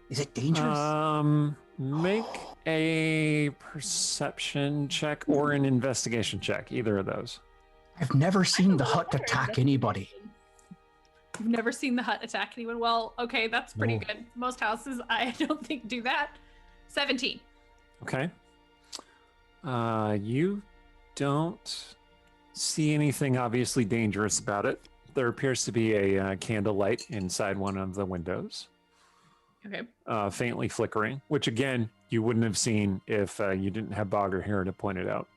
Is it dangerous? Make a perception check or an investigation check, either of those. I've never seen the hut attack anybody. You've never seen the hut attack anyone? Well, okay, that's pretty No. good. Most houses, I don't think, do that. 17. Okay. You don't see anything obviously dangerous about it. There appears to be a candlelight inside one of the windows, Okay. faintly flickering, which again, you wouldn't have seen if you didn't have Bogger here to point it out.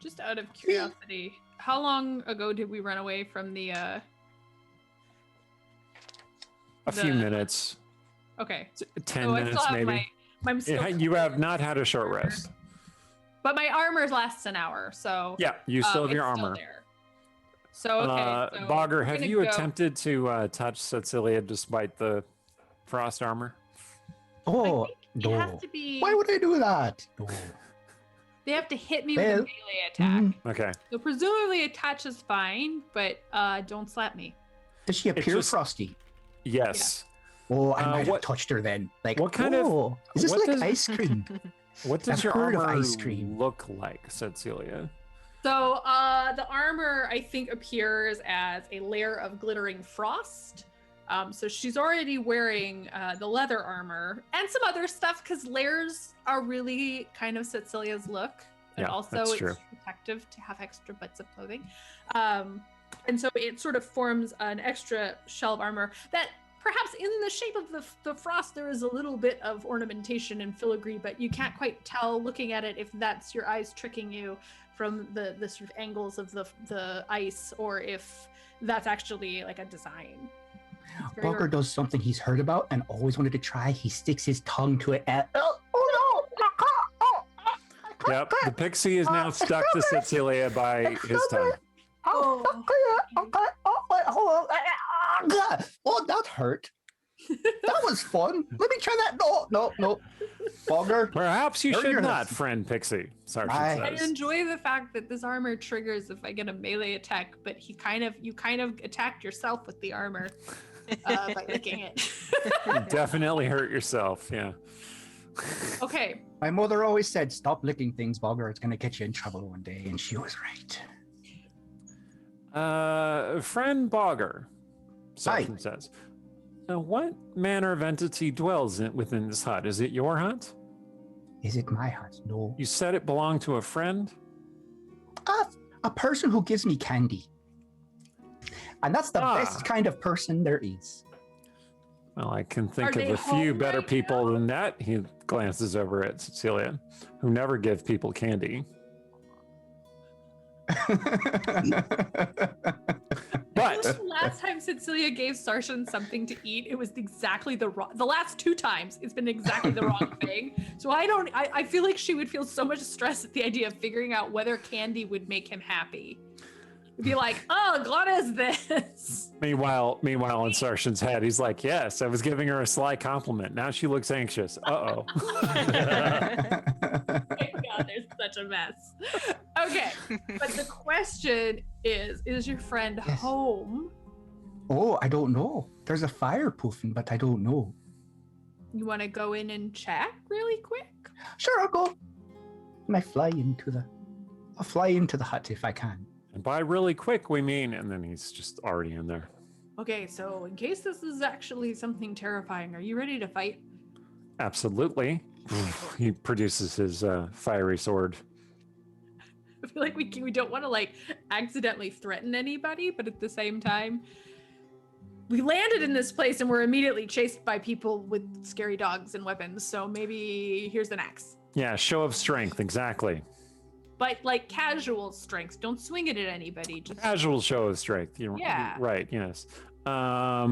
Just out of curiosity, how long ago did we run away from the A few The- minutes, Okay. 10 So I minutes still have maybe. I'm still You have not had a short rest. But my armor lasts an hour, so Yeah, you still have it's your still armor. there. So okay. So Bogger, we're have gonna you go- attempted to touch Tsetseliya despite the frost armor? Oh, I think it no. has to be. Why would I do that? No. They have to hit me with a Well, melee attack. Okay. So presumably a touch is fine, but don't slap me. Does she appear just- frosty? Yes. Oh, I might have what- touched her then. Like, what kind of- oh, is this what like does- ice cream? What does I've your heard of armor ice cream. look like, Tsetseliya? So the armor, I think, appears as a layer of glittering frost. So she's already wearing the leather armor and some other stuff because layers are really kind of Tsetseliya's look. And Yeah, also that's it's true. protective to have extra bits of clothing. And so it sort of forms an extra shell of armor that perhaps in the shape of the frost, there is a little bit of ornamentation and filigree, but you can't quite tell looking at it if that's your eyes tricking you from the sort of angles of the ice or if that's actually like a design. It's very Bogger does something he's heard about and always wanted to try. He sticks his tongue to it and oh no! Yep, the pixie is now stuck to Tsetseliya by his tongue. Oh. Oh, that hurt. That was fun. Let me try that. No. Bogger. Perhaps you Hurry should your not, head. friend Pixie. Sargent I I says. enjoy the fact that this armor triggers if I get a melee attack, but you kind of attacked yourself with the armor by licking it. You definitely hurt yourself, yeah. Okay, My mother always said, "Stop licking things, Bogger. It's gonna get you in trouble one day," and she was right. Friend Bogger, Sargent says. What manner of entity dwells within this hut? Is it your hut? Is it my hut? No. You said it belonged to a friend? A person who gives me candy. And that's the Ah. best kind of person there is. Well, I can think Are of they a few home better right people than that. He glances over at Tsetseliya, who never give people candy. But the last time Tsetseliya gave Sarshan something to eat, it was exactly the wrong. The last 2 times, it's been exactly the wrong thing. So I feel like she would feel so much stress at the idea of figuring out whether candy would make him happy. It'd be like, oh, what is this? meanwhile, in Sarshan's head, he's like, yes, I was giving her a sly compliment. Now she looks anxious. Uh-oh. Oh my God, there's such a mess. Okay, but the question is your friend Yes. home? Oh, I don't know. There's a fire poofing, but I don't know. You want to go in and check really quick? Sure, I'll go. And I'll fly into the hut if I can. And by really quick, we mean, and then he's just already in there. Okay, so in case this is actually something terrifying, are you ready to fight? Absolutely. He produces his fiery sword. I feel like we don't want to like accidentally threaten anybody, but at the same time, we landed in this place and we're immediately chased by people with scary dogs and weapons. So maybe here's an axe, Yeah, show of strength, exactly. but like casual strength. Don't swing it at anybody. Just Casual show of strength. Yeah. Right, yes. A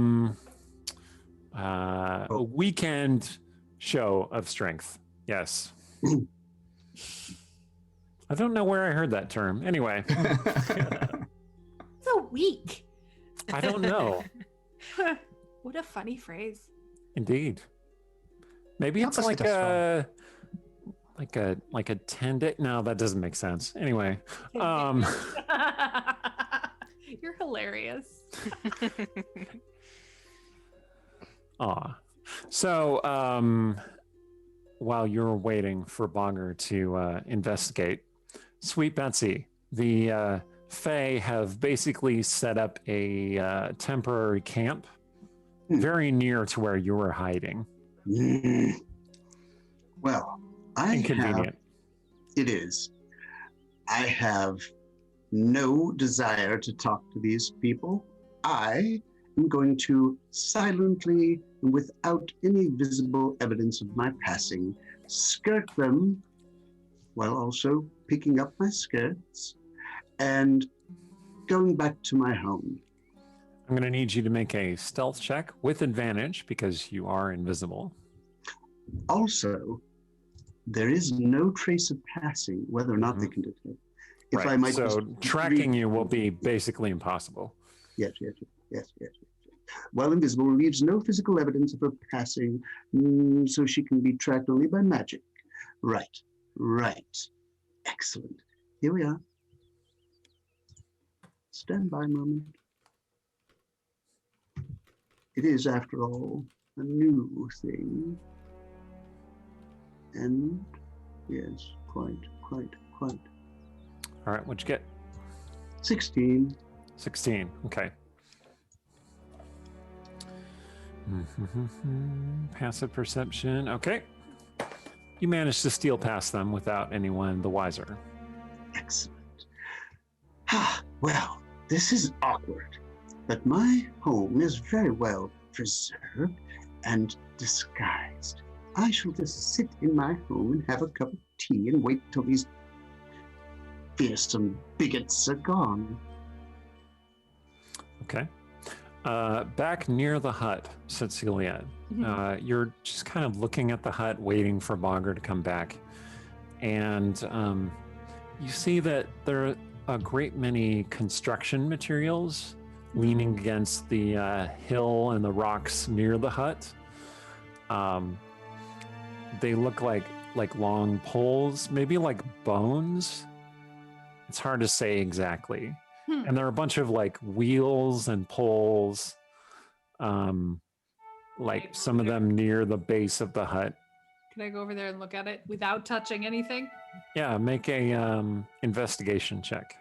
weekend show of strength. Yes. I don't know where I heard that term. Anyway, so weak. I don't know. What a funny phrase. Indeed. Maybe Help it's us like get us a 10-day. No, that doesn't make sense. Anyway, You're hilarious. So, while you're waiting for Bogger to investigate, Sweet Betsy, the Fae have basically set up a temporary camp very near to where you were hiding. Well, I have... Inconvenient. It is. I have no desire to talk to these people. I am going to silently, and without any visible evidence of my passing, skirt them while also picking up my skirts and going back to my home. I'm going to need you to make a stealth check with advantage because you are invisible. Also, there is no trace of passing, whether or not they can detect. If I might so just tracking you will be basically impossible. Yes. While invisible, leaves no physical evidence of her passing, so she can be tracked only by magic. Right. Excellent. Here we are. Stand by a moment. It is, after all, a new thing. And, yes, quite. All right, what'd you get? 16. 16, okay. Passive perception, okay. You managed to steal past them without anyone the wiser. Excellent. Well, this is awkward, but my home is very well preserved and disguised. I shall just sit in my home and have a cup of tea and wait till these fearsome bigots are gone. Okay. Back near the hut, Tsetseliya, you're just kind of looking at the hut, waiting for Bogger to come back. And you see that there are a great many construction materials leaning against the hill and the rocks near the hut. They look like long poles, maybe like bones. It's hard to say exactly. And there are a bunch of like wheels and poles, like some of them near the base of the hut. Can I go over there and look at it without touching anything? Yeah, make a investigation check.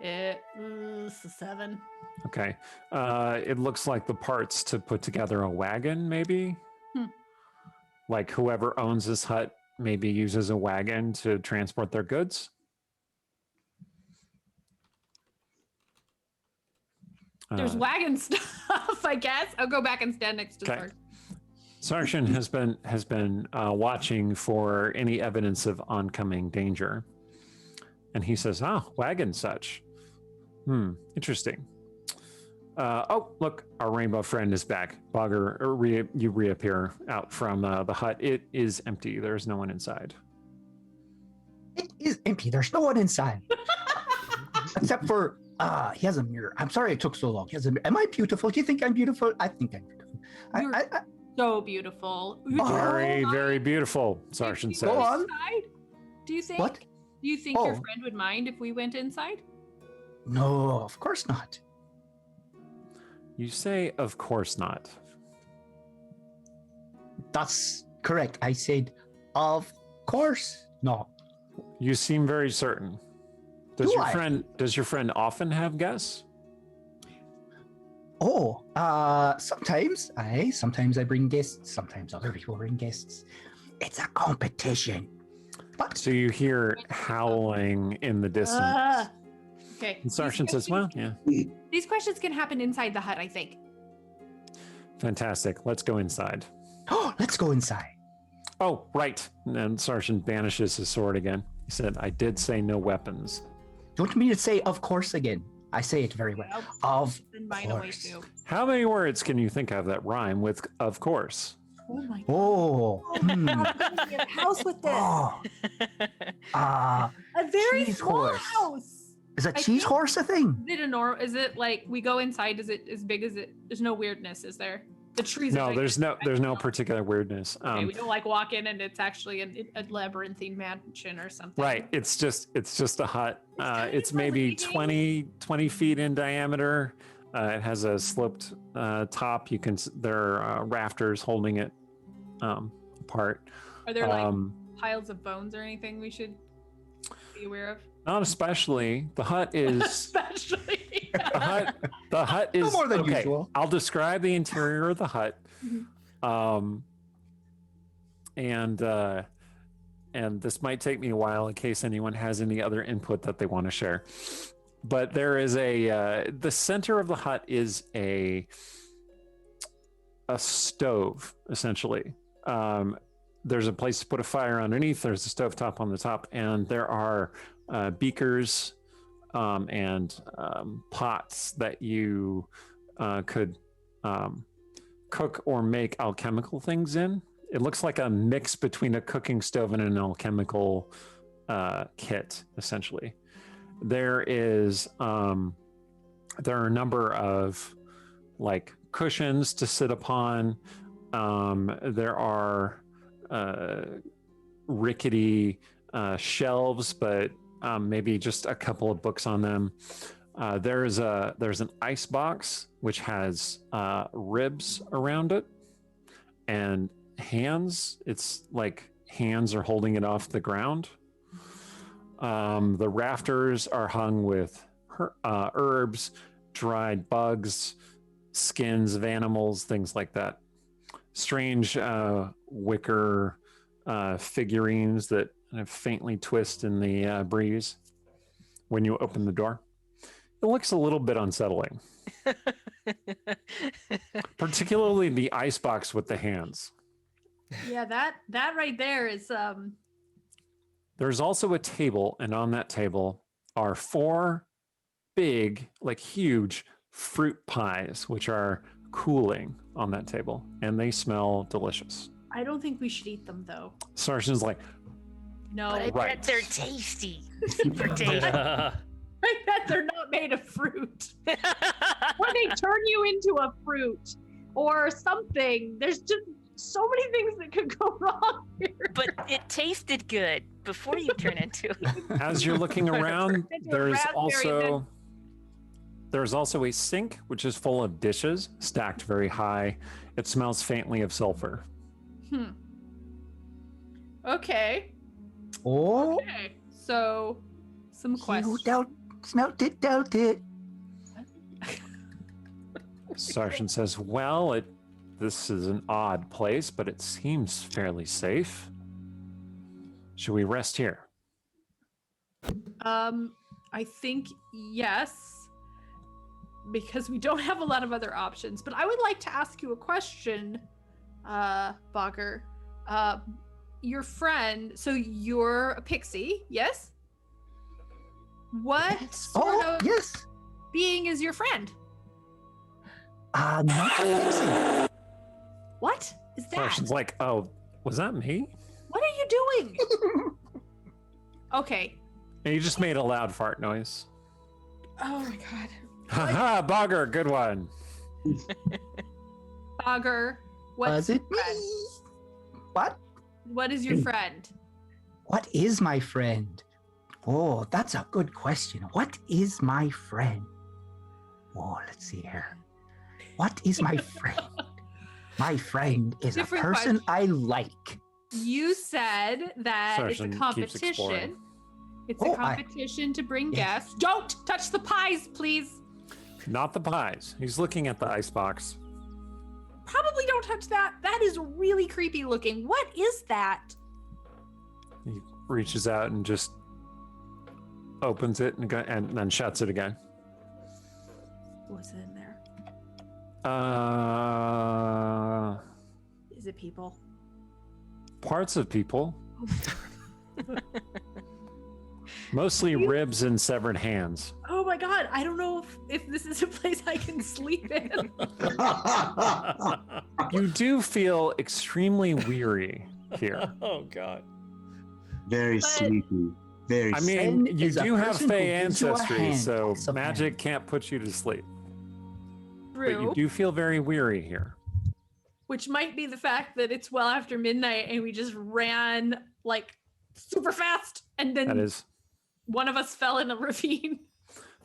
It's a 7. Okay. It looks like the parts to put together a wagon, maybe. Like whoever owns this hut maybe uses a wagon to transport their goods. There's wagon stuff, I guess. I'll go back and stand next to Sarge. Sarshan has been watching for any evidence of oncoming danger, and he says, wagon such. Interesting. Oh, look, our rainbow friend is back. Bogger, you reappear out from the hut. It is empty. There's no one inside. It is empty. There's no one inside. Except for, he has a mirror. I'm sorry it took so long. He has a mirror. Am I beautiful? Do you think I'm beautiful? I think I'm beautiful. You're so beautiful. Very, very beautiful, Sarshan says. Go on. Do you think? What? Do you think your friend would mind if we went inside? No, of course not. You say, of course not. That's correct. I said, of course not. You seem very certain. Does your friend often have guests? Sometimes I bring guests. Sometimes other people bring guests. It's a competition. But So you hear howling in the distance. Okay. And Sarshan says, well, yeah. These questions can happen inside the hut, I think. Fantastic. Let's go inside. let's go inside. Oh, right. And Sarshan banishes his sword again. He said, I did say no weapons. You want me to say of course again? I say it very well. Of Send mine away course. too. How many words can you think of that rhyme with of course? Oh my god. Oh. How can we get a house with this? Oh. A very cheese small horse. house. Is a I cheese think- horse a thing? Is it like we go inside? Is it as big as it? There's no weirdness, is there? The trees. No, are there's no particular weirdness. Okay, we don't like walk in and it's actually a labyrinthine mansion or something. Right. It's just a hut. It's maybe intimidating. 20 feet in diameter. It has a sloped top. There are rafters holding it apart. Are there like piles of bones or anything we should be aware of? Not especially. The hut is Especially. the hut is No more than okay. usual. I'll describe the interior of the hut. And this might take me a while in case anyone has any other input that they want to share. But there is the center of the hut is a stove, essentially. There's a place to put a fire underneath. There's a stovetop on the top, and there are beakers and pots that you could cook or make alchemical things in. It looks like a mix between a cooking stove and an alchemical kit, essentially. There are a number of like cushions to sit upon. There are rickety shelves, but maybe just a couple of books on them. There's an ice box which has ribs around it and hands. It's like hands are holding it off the ground. The rafters are hung with herbs, dried bugs, skins of animals, things like that. Strange wicker figurines that kind of faintly twist in the breeze when you open the door. It looks a little bit unsettling. Particularly the icebox with the hands. Yeah, that right there is There's also a table, and on that table are 4 big, like huge fruit pies, which are cooling on that table, and they smell delicious. I don't think we should eat them though. Sarson's like, No. But I right. bet they're tasty. Super tasty. I bet they're not made of fruit. Or they turn you into a fruit or something. There's just so many things that could go wrong here. But it tasted good before you turn into it. as you're looking around, Into there's raspberry also a sink which is full of dishes stacked very high. It smells faintly of sulfur. Okay. Oh, Okay. So some who questions. smelt it, dealt it. Sargent says, well, this is an odd place, but it seems fairly safe. Should we rest here? I think yes, because we don't have a lot of other options. But I would like to ask you a question, Bogger. Your friend, so you're a pixie, yes? What sort of Yes. being is your friend? Not a pixie. What is that? Sargent's like, oh, was that me? What are you doing? Okay. And you just made a loud fart noise. Oh my god. Haha, Bogger, good one. Bogger, what's Was it your friend? me? What? What is your friend? What is my friend? Oh, that's a good question. What is my friend? Oh, let's see here. What is my friend? My friend is a Different person question. I like. You said that Sargent it's a keeps exploring. competition. It's Oh, a competition to bring Yeah. guests. Don't touch the pies, please. Not the pies. He's looking at the icebox. Probably don't touch that. That is really creepy looking. What is that? He reaches out and just opens it and then shuts it again. What's in there? Is it people? Parts of people. Mostly ribs and severed hands. Oh my god, I don't know if this is a place I can sleep in. You do feel extremely weary here. Oh god. Very But- sleepy. Very I sleepy. mean, Zen you is a do have person who Fey gives you a ancestry, hand so of magic can't put you to sleep. But you True. do feel very weary here. Which might be the fact that it's well after midnight and we just ran like super fast and That then is. one of us fell in a ravine.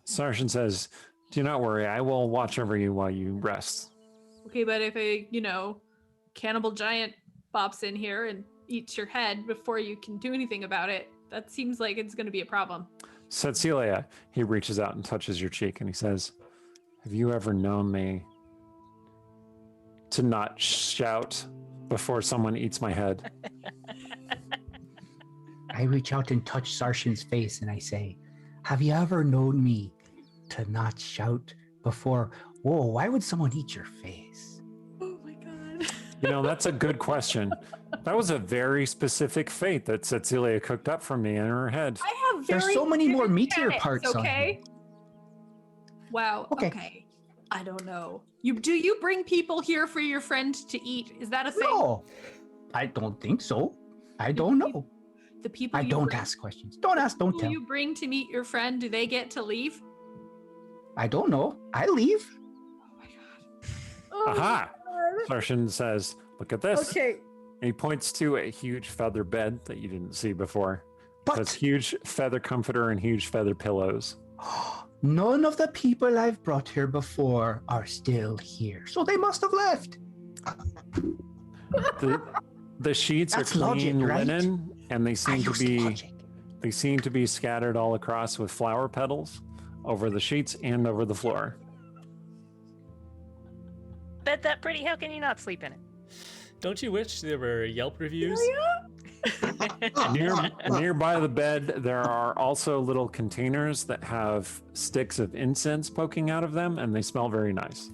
Sargent says, do not worry, I will watch over you while you rest. Okay, but if a, cannibal giant pops in here and eats your head before you can do anything about it, that seems like it's going to be a problem. Tsetseliya, he reaches out and touches your cheek and he says, have you ever known me to not shout before someone eats my head? I reach out and touch Sarshan's face and I say, have you ever known me to not shout before? Whoa, why would someone eat your face? Oh my god. You know, that's a good question. That was a very specific fate that Tsetseliya cooked up for me in her head. I have very There's so many more vivid meteor planets, parts on okay? Wow. Okay. Okay. I don't know. Do you bring people here for your friend to eat? Is that a thing? No, I don't think so. I don't know. The people I you don't bring, ask questions. Don't ask, don't people tell. you bring to meet your friend, do they get to leave? I don't know. I leave. Oh my god. Oh my Aha! God. Sarshan says, look at this. Okay. And he points to a huge feather bed that you didn't see before. That's But huge feather comforter and huge feather pillows. none of the people I've brought here before are still here. So they must have left. The sheets That's are logic, clean right? linen, and they I seem to used be logic. they seem to be scattered all across with flower petals over the sheets and over the floor. Bed that pretty, how can you not sleep in it? Don't you wish there were Yelp reviews? Nearby the bed, there are also little containers that have sticks of incense poking out of them, and they smell very nice.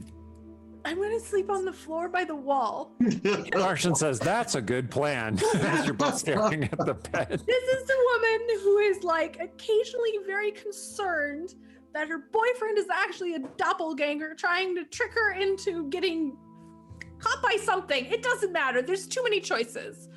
I'm gonna sleep on the floor by the wall. Sarshan says, that's a good plan, as you're both staring at the bed. This is the woman who is like occasionally very concerned that her boyfriend is actually a doppelganger trying to trick her into getting caught by something. It doesn't matter. There's too many choices,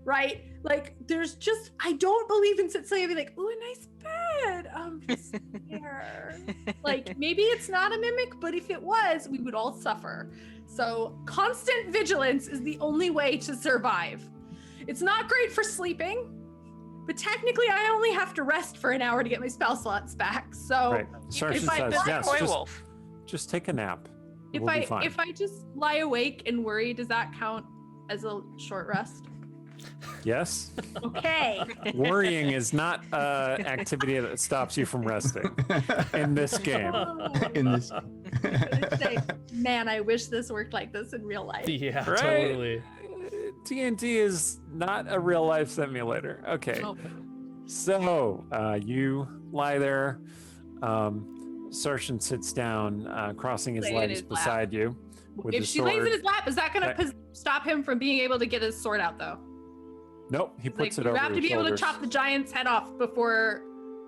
right? Like, there's just, I don't believe in Tsetseliya being like, ooh, a nice bed. Just here. Like, maybe it's not a mimic, but if it was, we would all suffer. So constant vigilance is the only way to survive. It's not great for sleeping, but technically I only have to rest for an hour to get my spell slots back. So Right. Sarshan If I says, build a yes, toy wolf. just take a nap. if We'll be fine. if I just lie awake and worry, does that count as a short rest? Yes? Okay. Worrying is not activity that stops you from resting in this game. In this. Say, man, I wish this worked like this in real life. Yeah, Right? totally. TNT is not a real life simulator. Okay. Oh, So you lie there. Sarshan sits down, crossing his Lay in legs his lap. beside you. With if the she lays in sword. his lap, is that going to That- stop him from being able to get his sword out, though? Nope, he Like, puts it you over have to his be able to shoulders. chop the giant's head off before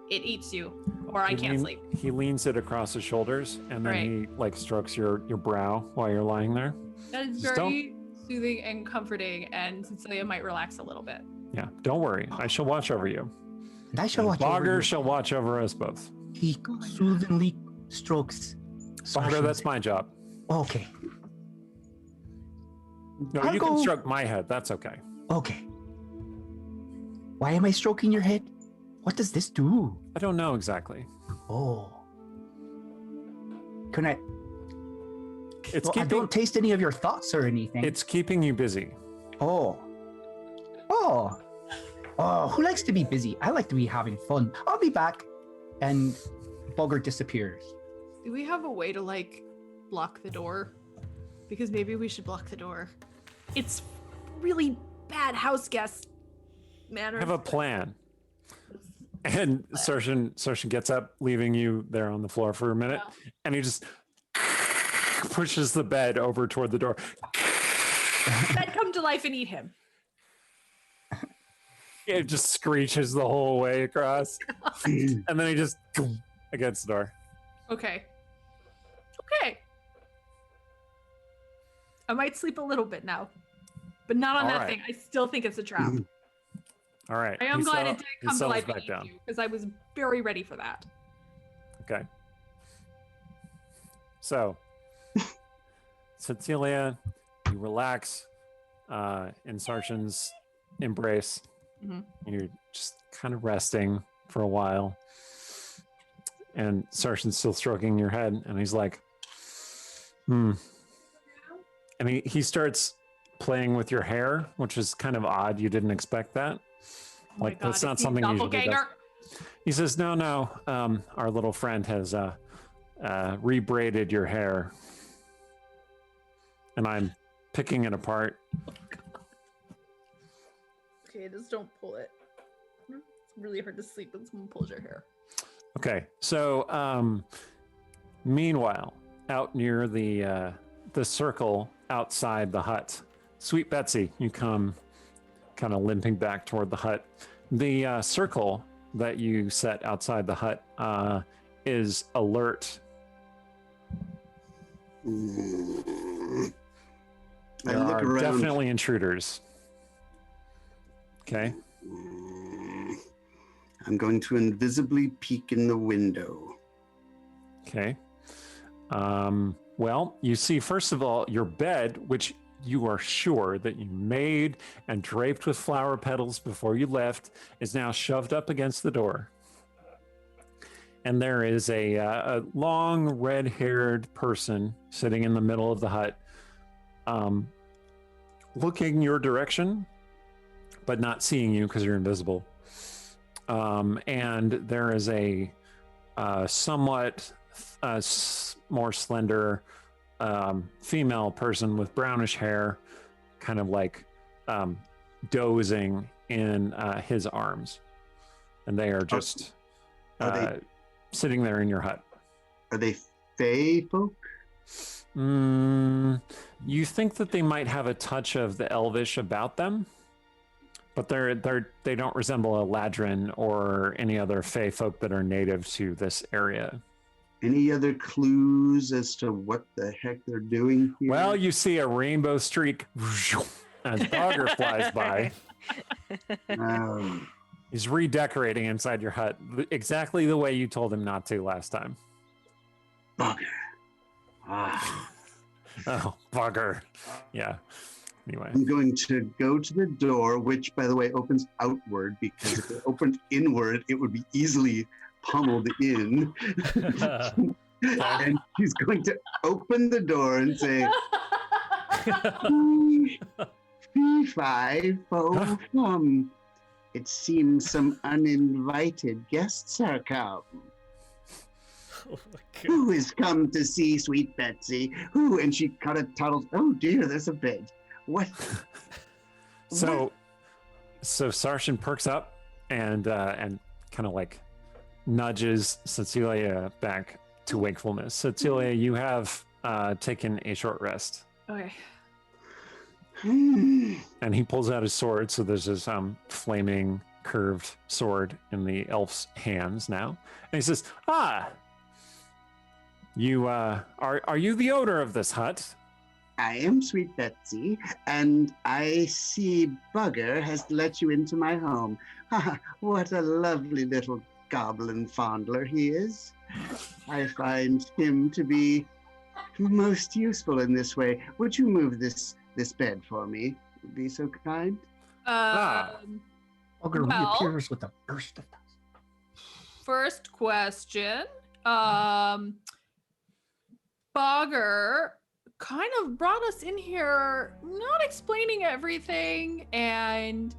it eats you, or I He can't sleep. He leans it across his shoulders, and then Right. he like strokes your brow while you're lying there. That is Just very soothing and comforting, and Tsetseliya might relax a little bit. Yeah, don't worry. I shall watch over you. And I shall watch over Bogger you. shall watch over us both. He soothingly strokes Bogger, Sarshan's that's my job. Okay. No, I'll you can go- stroke my head. That's okay. Okay. Why am I stroking your head? What does this do? I don't know exactly. Oh. Can I? It's Well, I keeping don't taste any of your thoughts or anything. it's keeping you busy. Oh. Oh. Oh, who likes to be busy? I like to be having fun. I'll be back. And Bogger disappears. Do we have a way to like block the door? Because maybe we should block the door. It's really bad house guest I manners. have a plan. And Sarshan gets up, leaving you there on the floor for a minute, and he just pushes the bed over toward the door. Bed come to life and eat him. It just screeches the whole way across, and then he just against the door. Okay. Okay. I might sleep a little bit now, but not on All that right. thing. I still think it's a trap. All right. I am glad it did he come to settles life back down. because I was very ready for that. Okay. So, Tsetseliya, you relax in Sarshan's embrace. Mhm. You're just kind of resting for a while. And Sarshan's still stroking your head, and he's like, And he starts playing with your hair, which is kind of odd. You didn't expect that. Oh my Like, that's God, not it's the something usually does. doppelganger. He says, no, our little friend has rebraided your hair. And I'm picking it apart. Okay, just don't pull it. It's really hard to sleep when someone pulls your hair. Okay, so meanwhile, out near the circle outside the hut, Sweet Betsy, you come kind of limping back toward the hut. The circle that you set outside the hut is alert. I There look are around. definitely intruders. Okay. I'm going to invisibly peek in the window. Okay. Well, you see, first of all, your bed, which you are sure that you made and draped with flower petals before you left, is now shoved up against the door. And there is a long red-haired person sitting in the middle of the hut, looking your direction, but not seeing you because you're invisible. And there is a somewhat more slender female person with brownish hair, kind of like dozing in his arms. And they are just sitting there in your hut. Are they Fey folk? You think that they might have a touch of the Elvish about them, but they don't resemble eladrin or any other Fey folk that are native to this area. Any other clues as to what the heck they're doing here? Well, you see a rainbow streak as Dogger flies by. He's redecorating inside your hut exactly the way you told him not to last time. Bugger. Ah. Oh, bugger. Yeah. Anyway. I'm going to go to the door, which, by the way, opens outward, because if it opened inward, it would be easily pummeled in. And he's going to open the door and say, fee, fi, fo, fum. It seems some uninvited guests are come. Oh my God. Who is come to see Sweet Betsy? Who? And she kind of toddles, oh dear, there's a bed. What? So Sarshan perks up and kind of like nudges Tsetseliya back to wakefulness. Tsetseliya, you have taken a short rest. Okay. And he pulls out his sword, so there's this flaming curved sword in the elf's hands now. And he says, you are you the owner of this hut? I am Sweet Betsy, and I see Bugger has let you into my home. What a lovely little goblin fondler he is. I find him to be most useful in this way. Would you move this bed for me? Would be so kind. Bugger Well- reappears with a burst of dust. First question. Bogger kind of brought us in here not explaining everything, and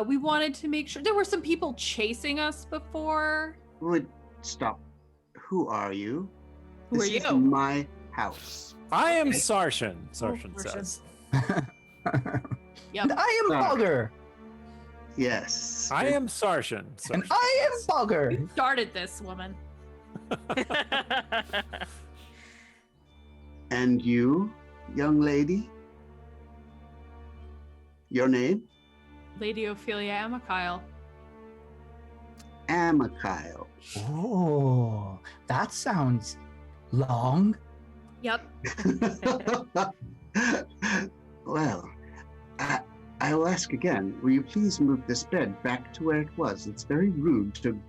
we wanted to make sure there were some people chasing us before. Would stop. Who are you? Who This are is you? my house. I am Sarshan, Sarshan Sarshan. says. Yep. And I am Bugger. Yes. I am Sarshan. And Sarshan. I am Bugger. Started this woman. And you, young lady? Your name? Lady Ophelia Amakyle. Amakyle. Oh, that sounds long. Yep. Well, I will ask again. Will you please move this bed back to where it was? It's very rude to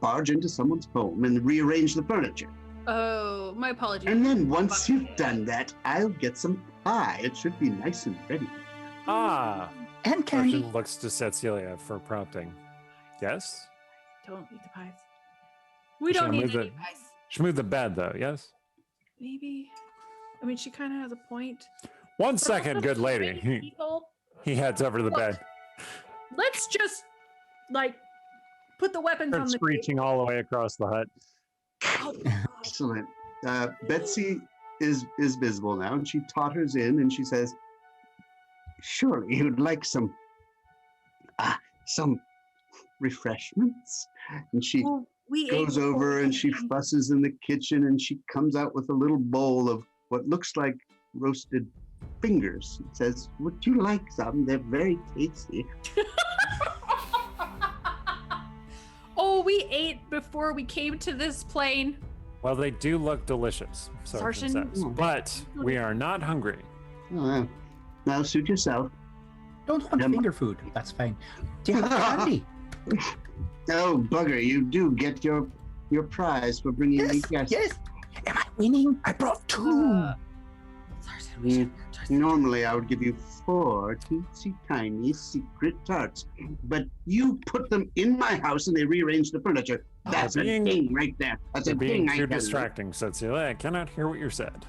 barge into someone's home and rearrange the furniture. Oh, my apologies. And then once you've done that, I'll get some pie. It should be nice and ready. And candy. Sarshan looks to Tsetseliya for prompting. Yes? Don't eat the pies. We Should I don't need move any the- pies. She moved the bed though, yes? Maybe. I mean, she kind of has a point. 1 second, good lady. People, He heads over to the bed. let's just like put the weapons on Starts the screeching all the way across the hut. Excellent. Betsy is visible now, and she totters in and she says, "Surely you'd like some refreshments?" And she Well, we goes ate over and she before. fusses in the kitchen, and she comes out with a little bowl of what looks like roasted fingers. It says, "Would you like some? They're very tasty." Oh, we ate before we came to this plane. Well, they do look delicious, Sergeant Sergeant? says, but we are not hungry. Oh, now suit yourself. Don't want finger food. That's fine. Do you have candy? Oh, bugger, you do get your prize for bringing me Yes, guests. yes. Am I winning? I brought 2. Sergeant, we should- Normally, I would give you 4 teensy tiny secret tarts, but you put them in my house and they rearranged the furniture. That's a ding right there. That's a You're being ding. I too tell you. distracting, Tsetseliya. I cannot hear what you said.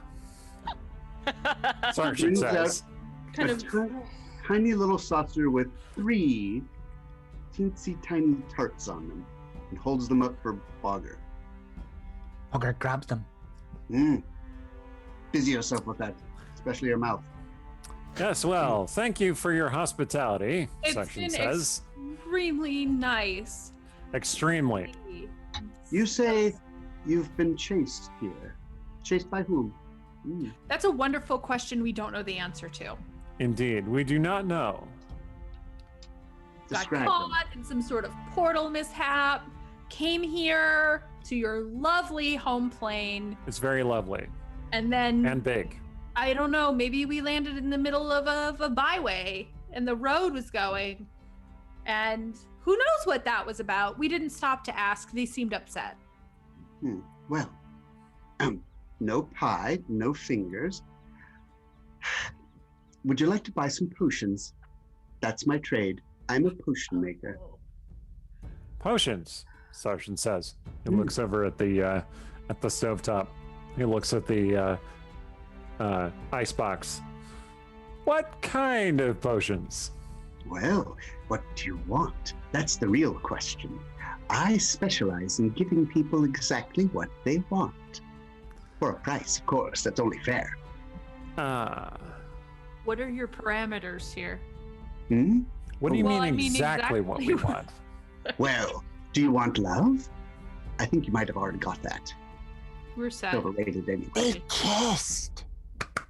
Sergeant Brings out says, kind a of tiny little saucer with 3 teensy tiny tarts on them and holds them up for Bogger. Bugger grabs them. Busy yourself with that, especially your mouth. yes, well, thank you for your hospitality, It's Section been says. extremely nice. Extremely. You say you've been chased here. Chased by whom? That's a wonderful question we don't know the answer to. Indeed, we do not know. Got Describe them. caught in some sort of portal mishap, came here to your lovely home plane, It's very lovely and then and big. I don't know, maybe we landed in the middle of a byway and the road was going. And who knows what that was about? We didn't stop to ask. They seemed upset. Well, no pie, no fingers. Would you like to buy some potions? That's my trade. I'm a potion maker. Potions, Sergeant says. He looks over at the stovetop. He looks at the icebox. What kind of potions? Well, what do you want? That's the real question. I specialize in giving people exactly what they want. For a price, of course. That's only fair. What are your parameters here? What do you Well, mean I mean exactly what we exactly want? Well, do you want love? I think you might have already got that. We're sad. Overrated anyway. They kissed.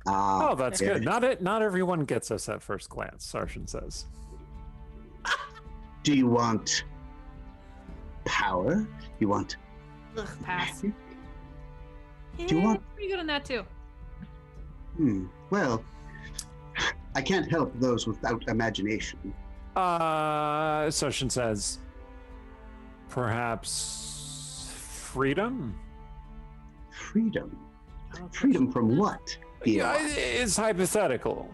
Oh, that's there good. it is. Not everyone gets us at first glance, Sergeant says. Do you want power? You want Ugh, pass. magic? Do you want- Pretty good on that too. Well, I can't help those without imagination. Sergeant says, perhaps freedom? Freedom? Freedom from what? Yeah, it's hypothetical.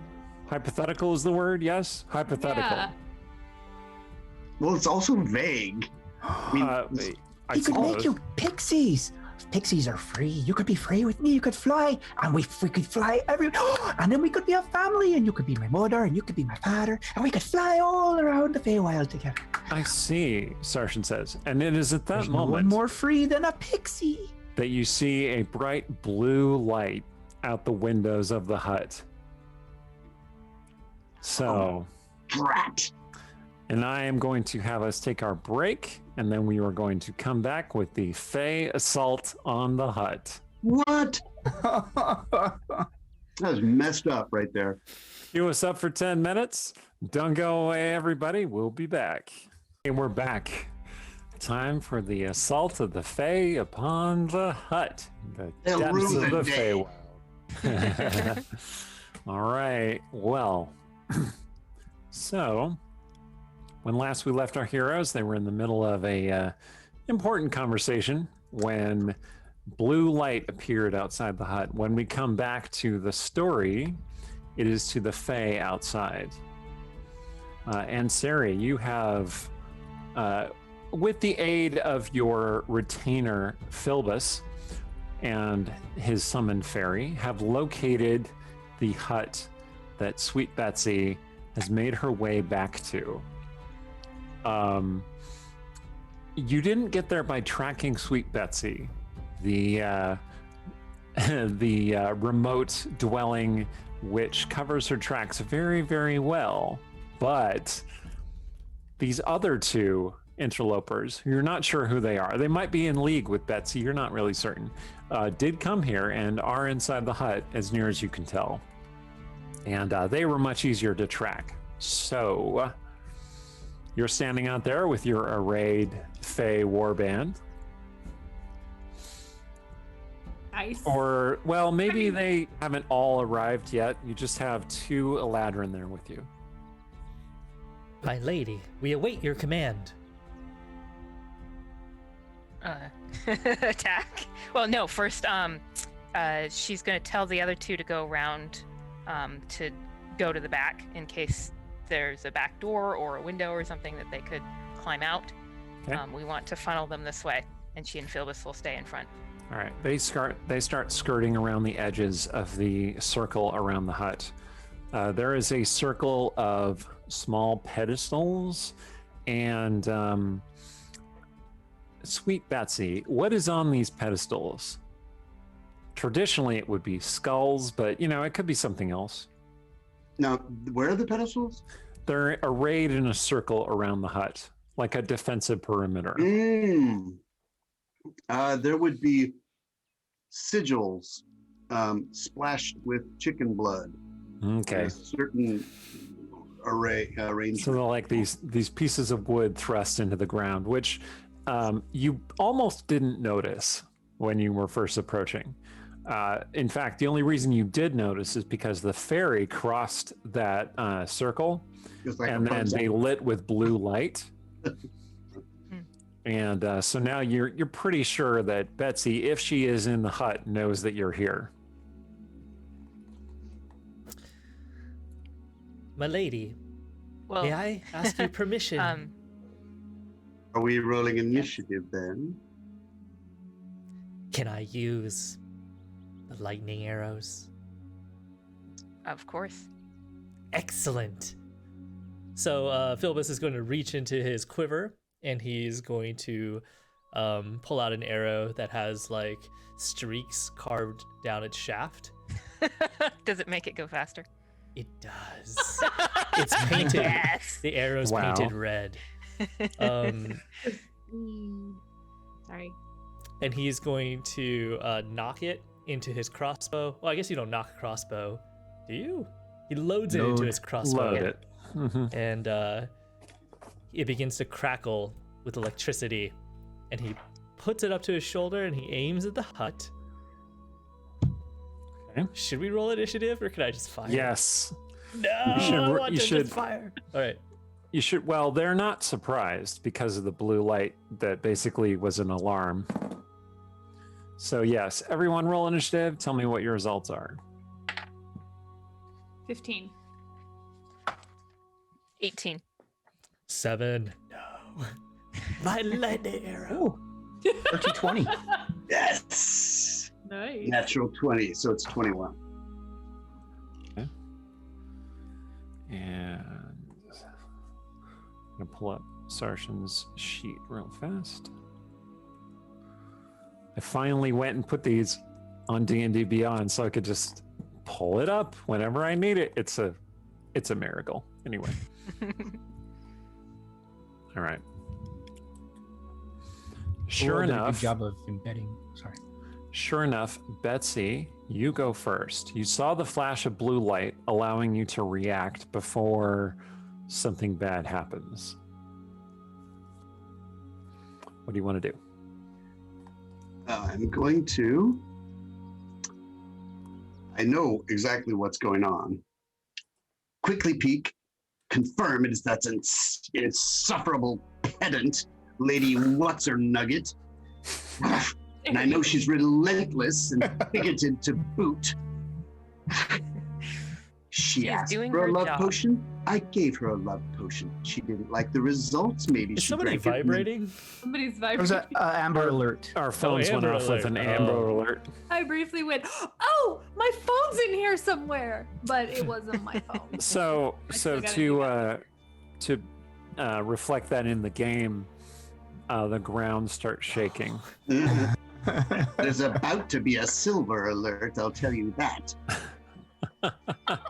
Hypothetical is the word, yes? Hypothetical. Yeah. Well, it's also vague. I mean, I He could make suppose. you pixies. Pixies are free. You could be free with me. You could fly, and we could fly every. And then we could be a family, and you could be my mother, and you could be my father, and we could fly all around the Feywild together. I see, Sergeant says. And it is at that There's no one moment more free than a pixie. that you see a bright blue light out the windows of the hut. So, brat. and I am going to have us take our break, and then we are going to come back with the Fey assault on the hut. What? That was messed up right there. Cue us up for 10 minutes. Don't go away, everybody. We'll be back. And we're back. Time for the assault of the Fey upon the hut. The They'll depths ruin of the the day. Feywild. All right. Well, so when last we left our heroes, they were in the middle of a important conversation when blue light appeared outside the hut. When we come back to the story, it is to the Fey outside. And Sari, you have, with the aid of your retainer Philbus and his summoned fairy, have located the hut that Sweet Betsy has made her way back to. You didn't get there by tracking Sweet Betsy, the remote dwelling which covers her tracks very, very well. But these other two interlopers, you're not sure who they are. They might be in league with Betsy, you're not really certain. Did come here and are inside the hut as near as you can tell. And they were much easier to track. So you're standing out there with your arrayed Fey warband. Nice. Or, well, maybe they haven't all arrived yet. You just have 2 eladrin there with you. My lady, we await your command. Attack? Well, no. First, she's going to tell the other 2 to go around, to go to the back in case there's a back door or a window or something that they could climb out. Okay. We want to funnel them this way, and she and Philbus will stay in front. All right, they start skirting around the edges of the circle around the hut. There is a circle of small pedestals, and Sweet Betsy, what is on these pedestals? Traditionally, it would be skulls, but it could be something else. Now, where are the pedestals? They're arrayed in a circle around the hut, like a defensive perimeter. There would be sigils splashed with chicken blood. Okay. A certain arrangement. So they're like these pieces of wood thrust into the ground, which you almost didn't notice when you were first approaching. In fact, the only reason you did notice is because the Faerie crossed that circle, Like and then they lit with blue light. And so now you're pretty sure that Betsy, if she is in the hut, knows that you're here. My lady, Well, may I ask you permission? Are we rolling initiative then? Can I use the lightning arrows? Of course. Excellent. So Philbus is going to reach into his quiver, and he's going to pull out an arrow that has like streaks carved down its shaft. Does it make it go faster? It does. It's painted. Yes. The arrow's Wow. painted red. Sorry. And he's going to knock it into his crossbow. Well, I guess you don't knock a crossbow, do you? He loads it into Load. his crossbow. Load it. Mhm. And it begins to crackle with electricity. And he puts it up to his shoulder and he aims at the hut. Okay. Should we roll initiative or can I just fire? Yes. No, You should- I want you to should- just fire. All right. You should. Well, they're not surprised because of the blue light that basically was an alarm. So yes, everyone roll initiative. Tell me what your results are. 15. 18. 7. No. My lightning arrow. Ooh, 30-20. Yes! Nice. Natural 20, so it's 21. And I'm gonna pull up Sarshan's sheet real fast. I finally went and put these on D&D Beyond so I could just pull it up whenever I need it. It's a miracle. Anyway. All right. Sure Did a enough. good job of embedding. Sorry. Sure enough, Betsy, you go first. You saw the flash of blue light allowing you to react before something bad happens. What do you want to do? I'm going to. I know exactly what's going on. Quickly peek, confirm it is that insufferable pedant, Lady What's Her Nugget. And I know she's relentless and bigoted to boot. She She's asked doing for a her love job. potion. I gave her a love potion. She didn't like the results. Maybe Is she somebody drank it and then- vibrating? Somebody's There's an vibrating. amber alert. Our phones went Amber off with an alert. Amber Oh. alert. I briefly went, "Oh, my phone's in here somewhere," but it wasn't my phone. So I still so gotta do to reflect that in the game, the ground starts shaking. There's about to be a silver alert, I'll tell you that.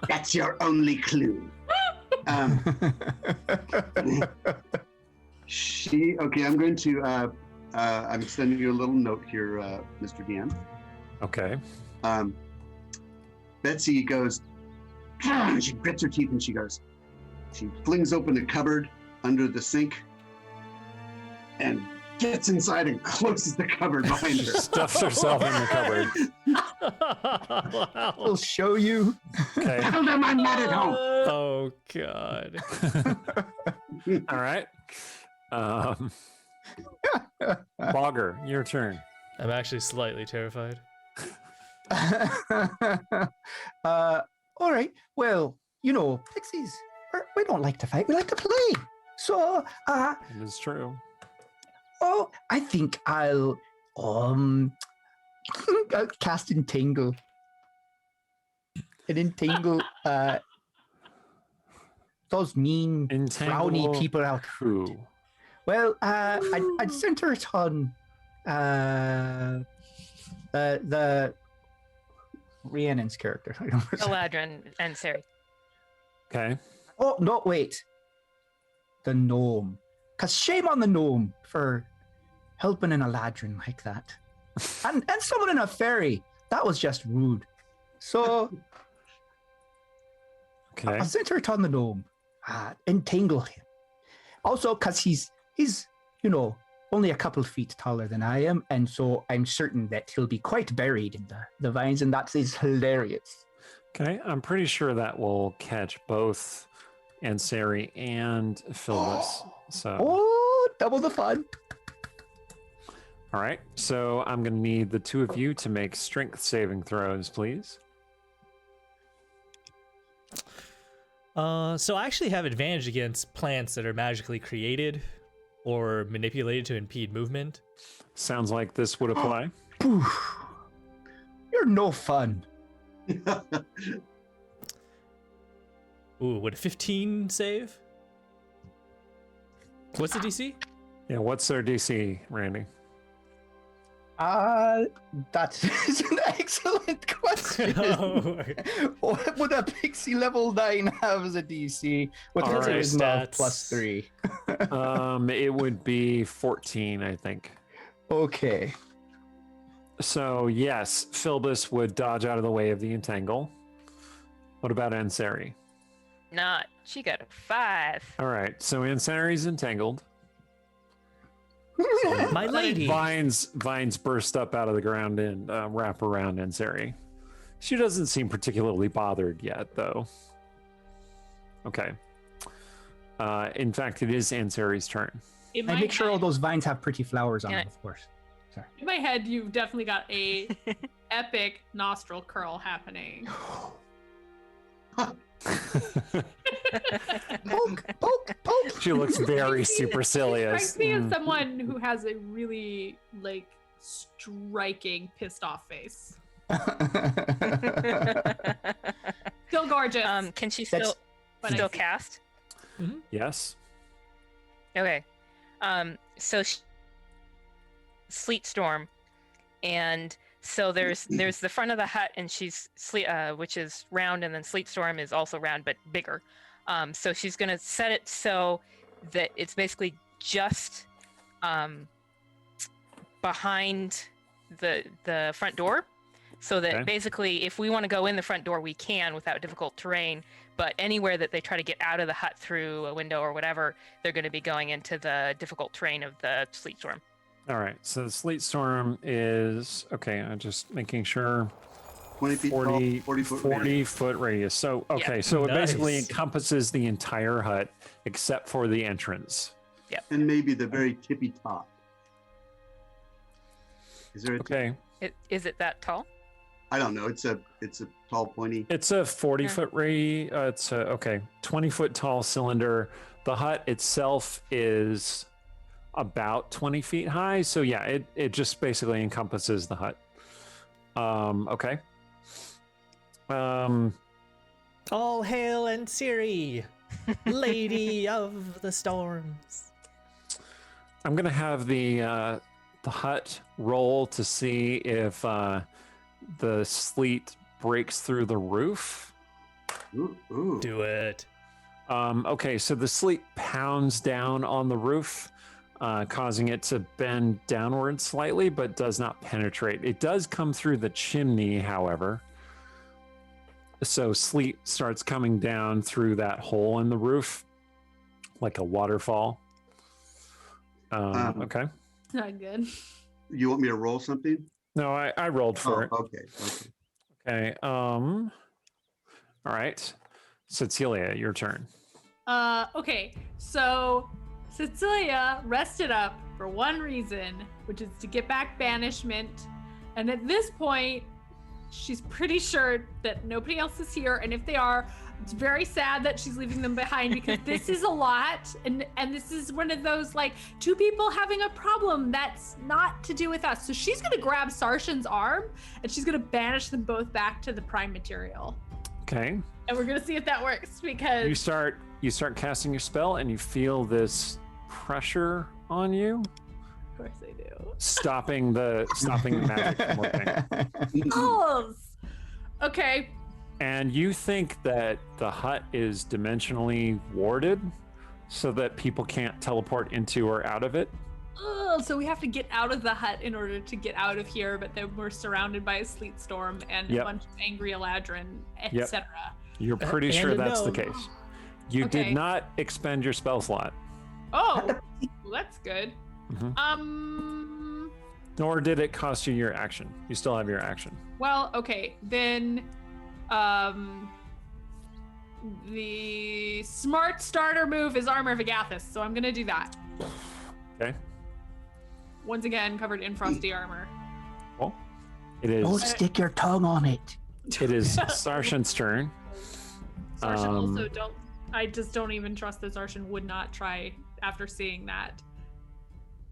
That's your only clue. Okay, I'm going to, I'm sending you a little note here, Mr. DM. Okay. Betsy goes, she grits her teeth and she flings open a cupboard under the sink and gets inside and closes the cupboard behind her. Stuffs herself in the cupboard. We'll Wow. show you. Okay. Tell them I'm not at home. Oh god. All right. Bogger, your turn. I'm actually slightly terrified. All right. Well, pixies, we don't like to fight. We like to play. So, It is true. I think I'll cast entangle. And entangle those mean frowny Entangle people out. Who? Well, I'd center it on the Rhiannon's character. I don't know. Eladrin and Faerie. Okay. Oh no, wait. The gnome. Cause shame on the gnome for helping an eladrin like that. and summoning a fairy. That was just rude. So Okay. I'll center it on the gnome. Entangle him. Also, cause he's only a couple feet taller than I am, and so I'm certain that he'll be quite buried in the vines, and that is hilarious. Okay. I'm pretty sure that will catch both Ansari and Phyllis. So, Oh, double the fun. all right. So I'm going to need the two of you to make strength saving throws, please. So I actually have advantage against plants that are magically created or manipulated to impede movement. Sounds like this would apply. Poof. You're no fun. Ooh, would a 15 save? What's the DC? Yeah. What's their DC, Randy? That is an excellent question. What would a pixie level 9 have as a DC with All right, charisma stats. +3? It would be 14, I think. Okay. So yes, Phyllis would dodge out of the way of the entangle. What about Ansari? Not. She got a 5. All right. So Ansari's entangled. My lady. Vines burst up out of the ground and wrap around Ansari. She doesn't seem particularly bothered yet, though. Okay. In fact, it is Ansari's turn. In And my make sure all head- those vines have pretty flowers on Can them, of course. Sorry. In my head, you've definitely got a epic nostril curl happening. Poke, poke, poke. She looks very Strikes supercilious. me as Mm. someone who has a really striking pissed off face. Still gorgeous. Can she That's- still but still I- cast? Yes. Okay. So Sleet Storm, and so there's the front of the hut, and she's which is round, and then Sleet Storm is also round but bigger. So she's gonna set it so that it's basically just behind the front door, so that Okay. basically if we want to go in the front door, we can without difficult terrain. But anywhere that they try to get out of the hut through a window or whatever, they're going to be going into the difficult terrain of the Sleet Storm. All right. So the Sleet Storm is okay. I'm just making sure. 20 feet tall, 40, 40 foot 40 radius. foot radius. So, okay. So it basically Nice. encompasses the entire hut except for the entrance. And maybe the very tippy top. Is there a Okay. Is it that tall? I don't know. It's a tall, pointy. It's a 40-foot it's a 20-foot tall cylinder. The hut itself is about 20 feet high. So yeah, it just basically encompasses the hut. Okay. All hail and Siri, Lady of the Storms. I'm gonna have the hut roll to see if the sleet breaks through the roof. Ooh. Do it. Okay, so the sleet pounds down on the roof, causing it to bend downward slightly, but does not penetrate. It does come through the chimney, however. So sleet starts coming down through that hole in the roof, like a waterfall. Okay. It's not good. You want me to roll something? No, I rolled for it. Okay. Okay. All right. Tsetseliya, your turn. Okay, so Tsetseliya rested up for one reason, which is to get back banishment. And at this point, she's pretty sure that nobody else is here. And if they are, it's very sad that she's leaving them behind because this is a lot. And this is one of those like two people having a problem that's not to do with us. So she's going to grab Sarshan's arm and she's going to banish them both back to the prime material. Okay. And we're going to see if that works because You start casting your spell and you feel this pressure on you, of course I do. stopping the magic from working. Oh, okay. And you think that the hut is dimensionally warded so that people can't teleport into or out of it. Oh, so we have to get out of the hut in order to get out of here, but then we're surrounded by a sleet storm and a Yep. bunch of angry eladrin, Yep. etc. You're pretty And sure a that's the gnome. case. You Okay. did not expend your spell slot, Oh, well, that's good. Mhm. nor did it cost you your action. You still have your action. Well, okay, then the smart starter move is Armor of Agathis, so I'm gonna do that. Okay. Once again, covered in frosty armor. Well, it is. Don't stick your tongue on it. It is Sarshan's turn. Sarshan also I just don't even trust that Sarshan would not try after seeing that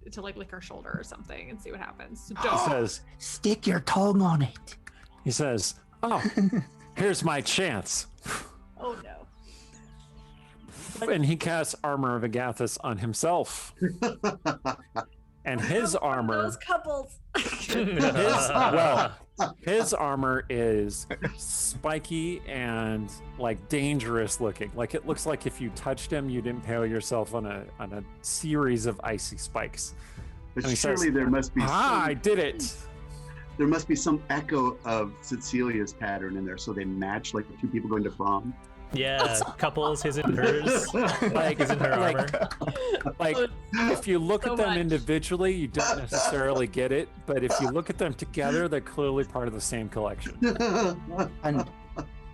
to like lick her shoulder or something and see what happens. So He don't. says. Stick your tongue on it. He says, "Oh, here's my chance." Oh no. And he casts Armor of Agathis on himself. And his armor, Those couples. his armor is spiky and like dangerous looking. Like it looks like if you touched him, you'd impale yourself on a series of icy spikes. But And he surely says, there must be I did it. there must be some echo of Tsetseliya's pattern in there, so they match like two people going to prom. Yeah, couples, his and hers. Like, His and her armor. like if you look So at them much. individually, you don't necessarily get it. But if you look at them together, they're clearly part of the same collection. And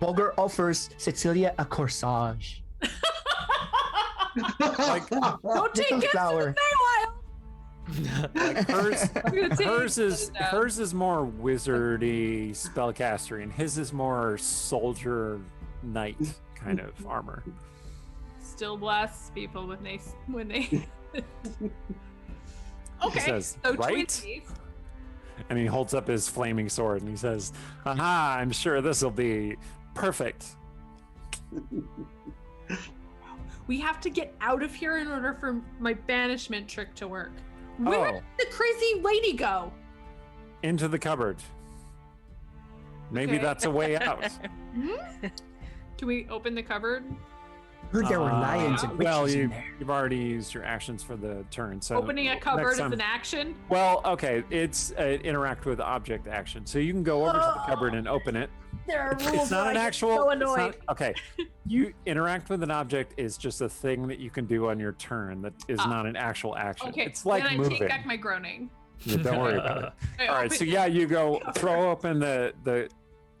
Bulger offers Tsetseliya a corsage. Like Don't take Little gifts to flower. the Feywild. hers, I'm gonna take hers is more wizardy spellcastery, and his is more soldier knight kind of armor. Still bless people when they He Okay, says, so right? twinsies. And he holds up his flaming sword and he says, "Aha! I'm sure this will be perfect." We have to get out of here in order for my banishment trick to work. Where Oh. did the crazy lady go? Into the cupboard. Maybe Okay. that's a way out. Can we open the cupboard? Heard there were lions and witches well, in there. you've already used your actions for the turn. So Opening a cupboard next is time- an action. Well, okay, it's interact with object action. So you can go over to the cupboard and open it. There are rules. It's not where an I get actual. So it's not- annoyed. okay, you interact with an object is just a thing that you can do on your turn. That is not an actual action. Okay, It's like then I moving. take back my groaning. Yeah, don't worry about it. I All right, open so it. yeah, you go throw open the I'm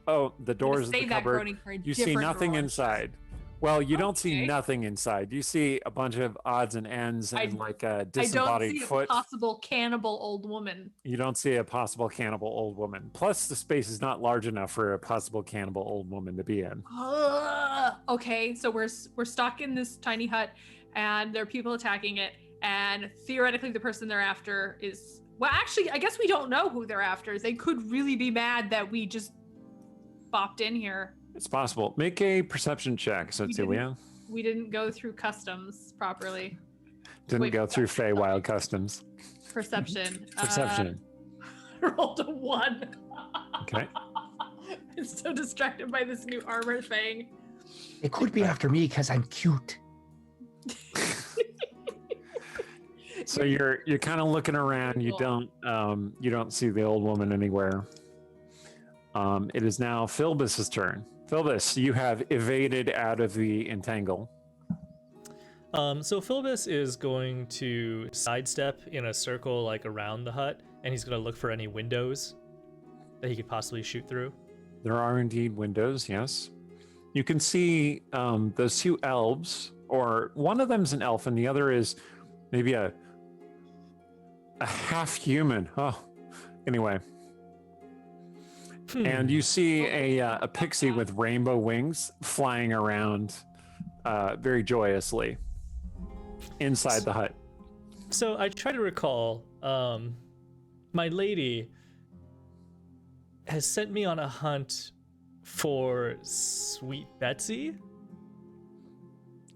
gonna doors of the save that cupboard. groaning for a You see different nothing drawer. inside. Well, you don't see Okay. nothing inside. You see a bunch of odds and ends and like a I don't disembodied see a foot. possible cannibal old woman. You don't see a possible cannibal old woman. Plus, the space is not large enough for a possible cannibal old woman to be in. Okay, so we're stuck in this tiny hut, and there are people attacking it, and theoretically the person they're after is, well, actually, I guess we don't know who they're after. They could really be mad that we just bopped in here. It's possible. Make a perception check, Tsetseliya. We didn't go through customs properly. Didn't Wait, go through Feywild customs. Perception. Perception. Rolled a 1. Okay. I'm so distracted by this new armor thing. It could be after me because I'm cute. So you're kind of looking around. You don't see the old woman anywhere. It is now Philbus's turn. Philbus, you have evaded out of the entangle. So Philbus is going to sidestep in a circle like around the hut, and he's going to look for any windows that he could possibly shoot through. There are indeed windows, yes. You can see those two elves, or one of them's an elf and the other is maybe a half human. Oh, anyway. And you see a pixie with rainbow wings flying around very joyously inside the hut. So I try to recall, my lady has sent me on a hunt for Sweet Betsy.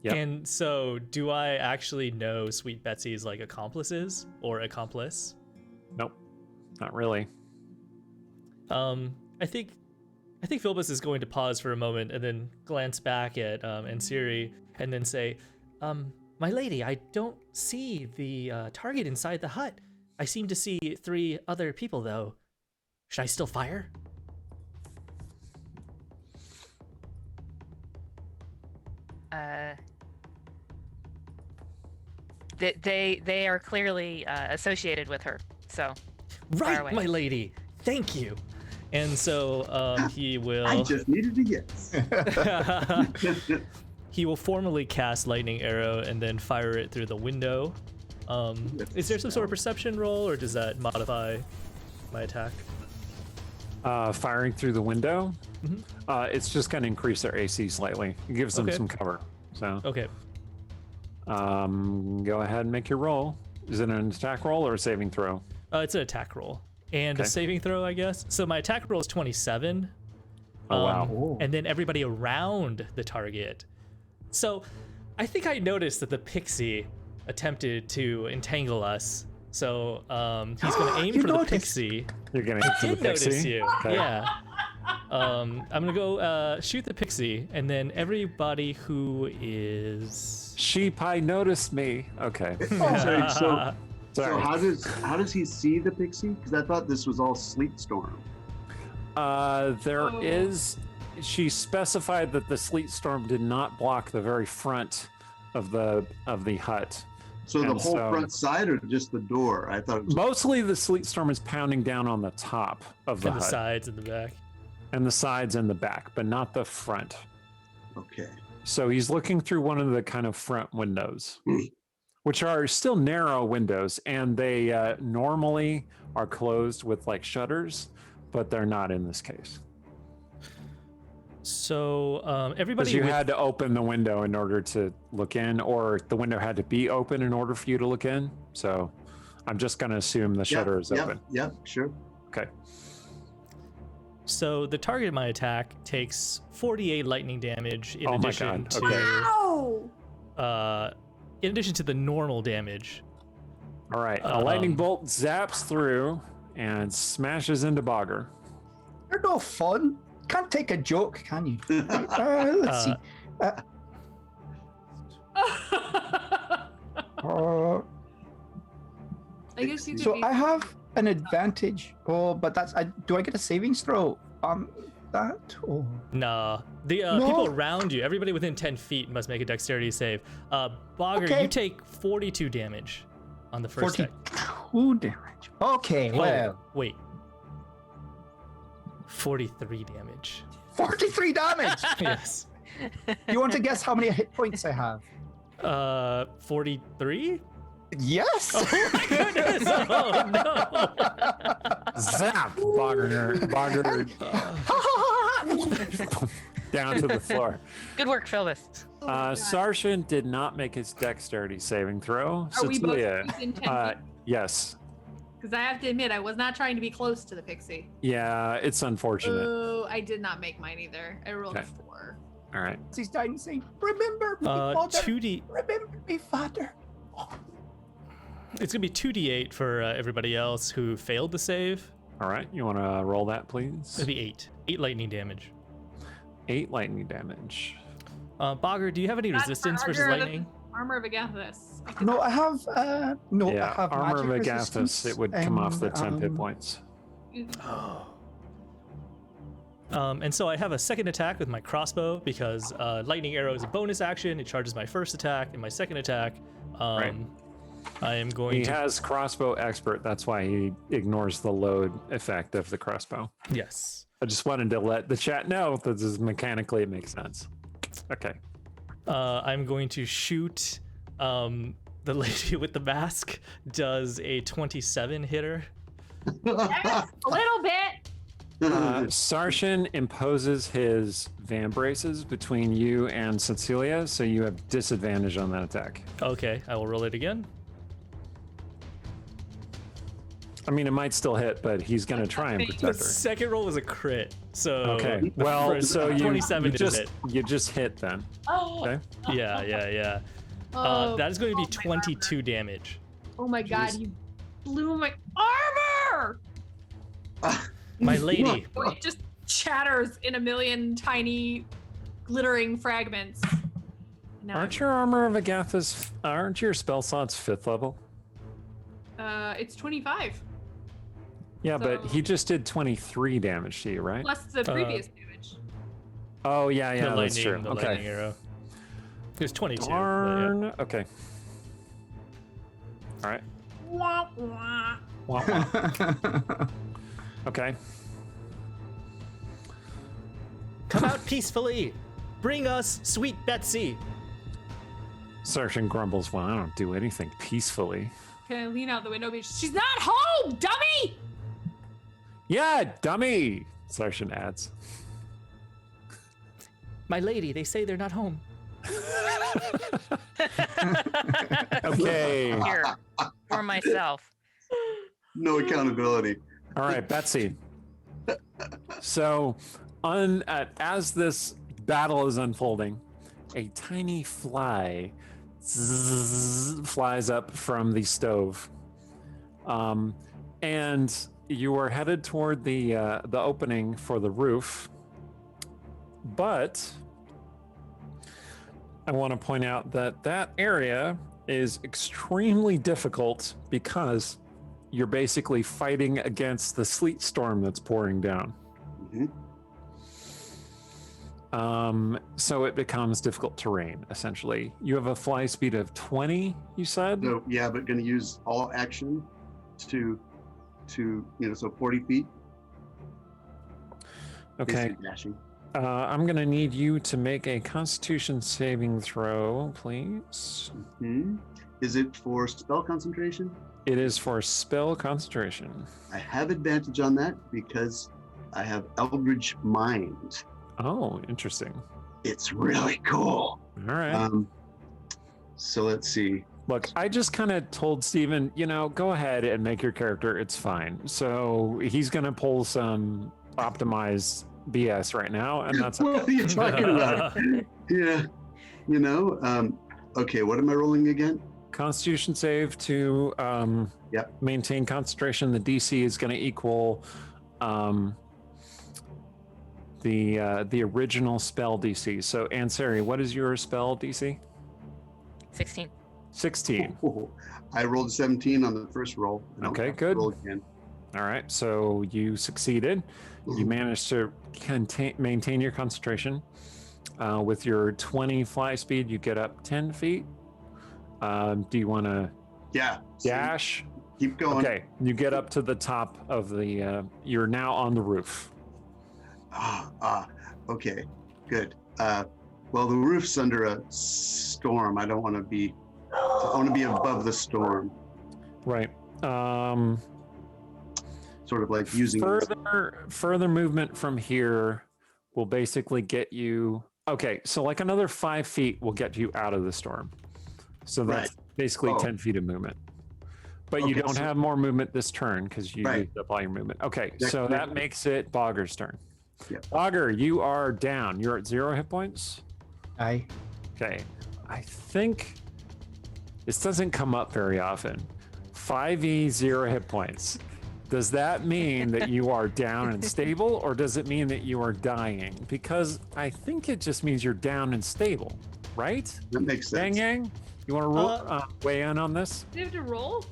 Yep. And so do I actually know Sweet Betsy's like accomplices or accomplice? Nope, not really. I think Philbus is going to pause for a moment and then glance back at Ansiri and then say, my lady, I don't see the target inside the hut. I seem to see 3 other people though. Should I still fire? They are clearly associated with her. So fire away. Right, my lady. Thank you. And so he will. I just needed a yes. He will formally cast lightning arrow and then fire it through the window. Is there some sort of perception roll, or does that modify my attack? Firing through the window. It's just going to increase their AC slightly. It gives them Okay. some cover. So Okay. go ahead and make your roll. Is it an attack roll or a saving throw? It's an attack roll and a Okay. saving throw, I guess. So my attack roll is 27. Oh, wow. And then everybody around the target. So I think I noticed that the pixie attempted to entangle us. So he's going to aim for the noticed. pixie. You're going to hit I the did notice pixie. you. Okay. Yeah. I'm going to go shoot the pixie, and then everybody who is... Sheep, I noticed me. Okay. So Sorry. how does he see the pixie? Because I thought this was all sleet storm. There is. She specified that the sleet storm did not block the very front of the hut. So the And whole so- front side or just the door? I thought it was Mostly the sleet storm is pounding down on the top of the and the hut sides and the back. and the sides and the back, but not the front. okay. So he's looking through one of the kind of front windows, which are still narrow windows, and they normally are closed with like shutters, but they're not in this case. So everybody Because you with- had to open the window in order to look in, or the window had to be open in order for you to look in. So I'm just going to assume the shutter is open. Yep, sure. Okay. So the target of my attack takes 48 lightning damage in Oh my addition God, to okay. Ow! in addition to the normal damage. All right. A lightning bolt zaps through and smashes into Bogger. You're no fun. Can't take a joke, can you? Let's see. I guess you could So be. I have an advantage. Oh, but do I get a savings throw? That or Nah, the No. people around you, everybody within 10 feet must make a dexterity save. Bogger, Okay. you take 42 damage on the first attack. 42 damage. Okay, well, Wait. 43 damage. 43 damage. Yes. You want to guess how many hit points I have? 43? Yes. Oh my goodness! Oh no! Zap! Bogger down to the floor. Good work, Philvis. Saorisen did not make his dexterity saving throw. Are we both Tsetseliya, within 10 feet? yes. Because I have to admit, I was not trying to be close to the pixie. Yeah, it's unfortunate. Oh, I did not make mine either. I rolled Okay. a 4. All right. He's dying saying, "Remember me, father. 2d. Remember me, father." It's gonna be 2d8 for everybody else who failed the save. All right. You want to roll that, please? It'll be 8. 8 lightning damage. 8 lightning damage. Bogger, do you have any Not resistance versus Armor of- lightning? Armor of Agathis. No, I have no. I Yeah, have armor of magic Agathis. resistance It would come off the and, 10 hit points. And so I have a second attack with my crossbow because lightning arrow is a bonus action. It charges my first attack and my second attack. Right. I am going He to. has crossbow expert. That's why he ignores the load effect of the crossbow. Yes. I just wanted to let the chat know that this is mechanically it makes sense. Okay. I'm going to shoot. The lady with the mask does a 27 hitter. Yes, a little bit. Sarshan imposes his van braces between you and Tsetseliya, so you have disadvantage on that attack. Okay, I will roll it again. I mean, it might still hit, but he's going to try and The protect her. second roll was a crit. So Okay. the Well, first- so you 27 you is just hit. you just hit then. Oh, Okay. Yeah. oh, That is going to be oh, my 22 damage. Oh my god, Jeez. you blew my armor! My lady. It just chatters in a million tiny glittering fragments. Now Aren't your armor of Agathis? Aren't your spell slots 5th level? it's 25 Yeah, but So- he just did 23 damage to you, right? plus the previous damage. Oh yeah, The that's true. lightning Okay. arrow. It was 22. but yeah. Darn. Okay. All right. Wah, wah. Wah, wah. Okay. Come out peacefully. Bring us sweet Betsy. Sarshan grumbles, well, I don't do anything peacefully. Can I lean out the window? She's not home, dummy! Yeah, dummy! Sarshan adds. My lady, they say they're not home. Okay. Here, for myself. No accountability. All right, Betsy. So, as this battle is unfolding, a tiny fly flies up from the stove, and you are headed toward the opening for the roof. But I want to point out that that area is extremely difficult because you're basically fighting against the sleet storm that's pouring down. So it becomes difficult terrain, essentially. You have a fly speed of 20, you said? So yeah, but going to use all action to so 40 feet. Okay. Basically dashing. I'm going to need you to make a constitution saving throw, please. Is it for spell concentration? It is for spell concentration. I have advantage on that because I have Eldritch Mind. Oh, interesting. It's really cool. All right. So let's see. Look, I just kind of told Steven, go ahead and make your character. It's fine. So he's going to pull some optimized BS right now, and that's What are you talking about? Yeah. Okay, what am I rolling again? Constitution save to Yep. maintain concentration. The DC is going to equal the original spell DC. So, Ansari, what is your spell DC? 16. 16. Oh, I rolled a 17 on the first roll. I don't Okay, have to good. roll again. All right, so you succeeded. You managed to maintain your concentration. With your 20 fly speed, you get up 10 feet. Do you want to Yeah. so dash? keep going. Okay, you get up to the top of the. You're now on the roof. Okay, good. Well, the roof's under a storm. I don't want to be. I want to be above the storm. Right. Sort of like using further movement from here will basically get you. Okay, so like another 5 feet will get you out of the storm. So that's basically 10 feet of movement. But you don't have more movement this turn because you used up all your movement. Okay, so that makes it Bogger's turn. Yep. Bogger, you are down. You're at 0 hit points. Aye. Okay, I think this doesn't come up very often. 5e, 0 hit points. Does that mean that you are down and stable, or does it mean that you are dying? Because I think it just means you're down and stable, right? That makes sense. Yang, you want to weigh in on this? Do you have to roll?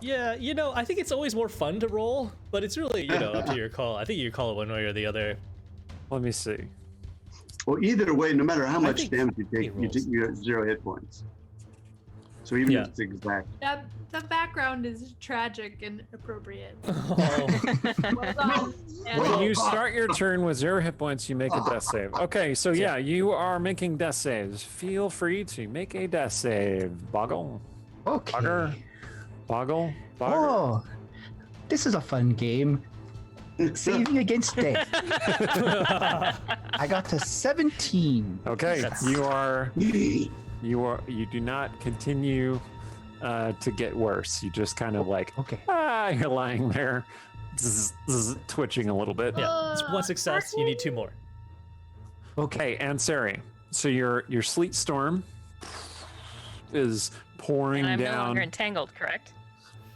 Yeah, I think it's always more fun to roll, but it's really, up to your call. I think you call it one way or the other. Let me see. Well, either way, no matter how much damage you take, you have 0 hit points. So even if it's exact. The background is tragic and appropriate. Well done. When you start your turn with 0 hit points, you make a death save. Okay, so yeah, you are making death saves. Feel free to make a death save. Boggle. Okay. Boggle. Oh, this is a fun game. Saving against death. I got to 17. Okay, you do not continue to get worse. You just kind of you're lying there, twitching a little bit. Yeah, it's one success. You need 2 more. Okay, and Sari, so your sleet storm is pouring and I'm down. no longer entangled, correct?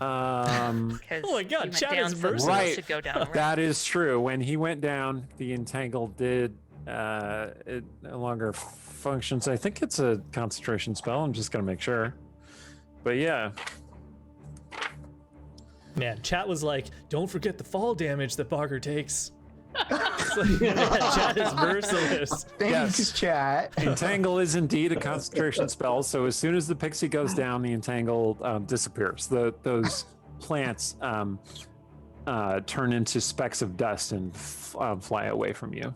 Oh my God, Chad is merciless. Right, should go down. that is true. When he went down, the entangle did it no longer functions. I think it's a concentration spell. I'm just gonna make sure. But yeah. Man, chat was like, don't forget the fall damage that Bogger takes. Chat is merciless. Thanks, chat. Entangle is indeed a concentration spell, so as soon as the pixie goes down, the entangle disappears. Those plants turn into specks of dust and fly away from you.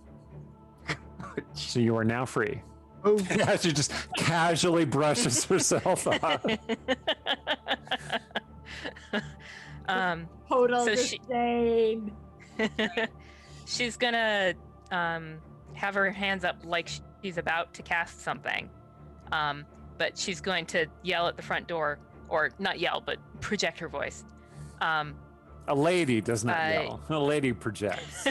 So you are now free. Oh, She just casually brushes herself off. Total So disdain. She's gonna have her hands up like she's about to cast something, but she's going to yell at the front door, or not yell, but project her voice. A lady does not yell. A lady projects.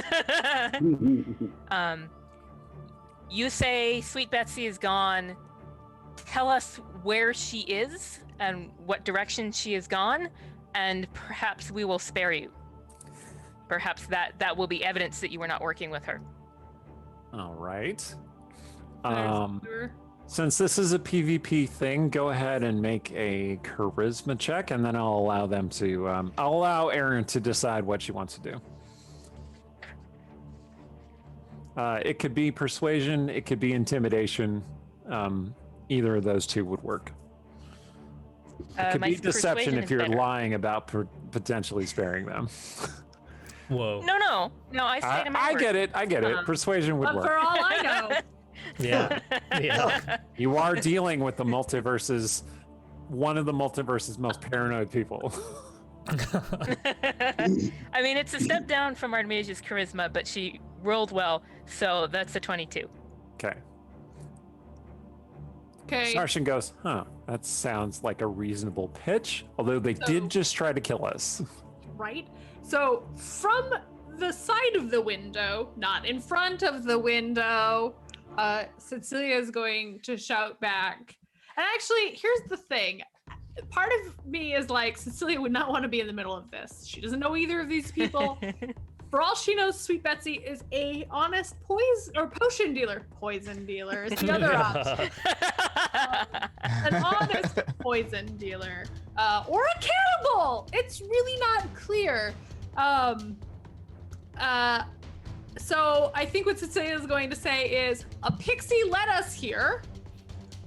You say Sweet Betsy is gone. Tell us where she is and what direction she is gone, and perhaps we will spare you. Perhaps that will be evidence that you were not working with her. All right. Since this is a PvP thing, go ahead and make a charisma check, and then I'll allow them to. I'll allow Erin to decide what she wants to do. It could be persuasion, it could be intimidation. Either of those two would work. It could be deception if you're lying about potentially sparing them. Whoa. No. I say to my I get it. Persuasion would But work. for all I know, Yeah. You are dealing with the multiverse's one of the multiverse's most paranoid people. I mean, it's a step down from Artemia's charisma, but she rolled well, so that's a 22. Okay. okay. Sarshan goes, that sounds like a reasonable pitch, although they did just try to kill us. Right? So from the side of the window, not in front of the window, Tsetseliya is going to shout back. And actually, here's the thing. Part of me is like, Tsetseliya would not want to be in the middle of this. She doesn't know either of these people. For all she knows, Sweet Betsy is a honest potion dealer. Poison dealer is the other option. An honest poison dealer. Or a cannibal! It's really not clear. So I think what Tsetseliya is going to say is, a pixie led us here.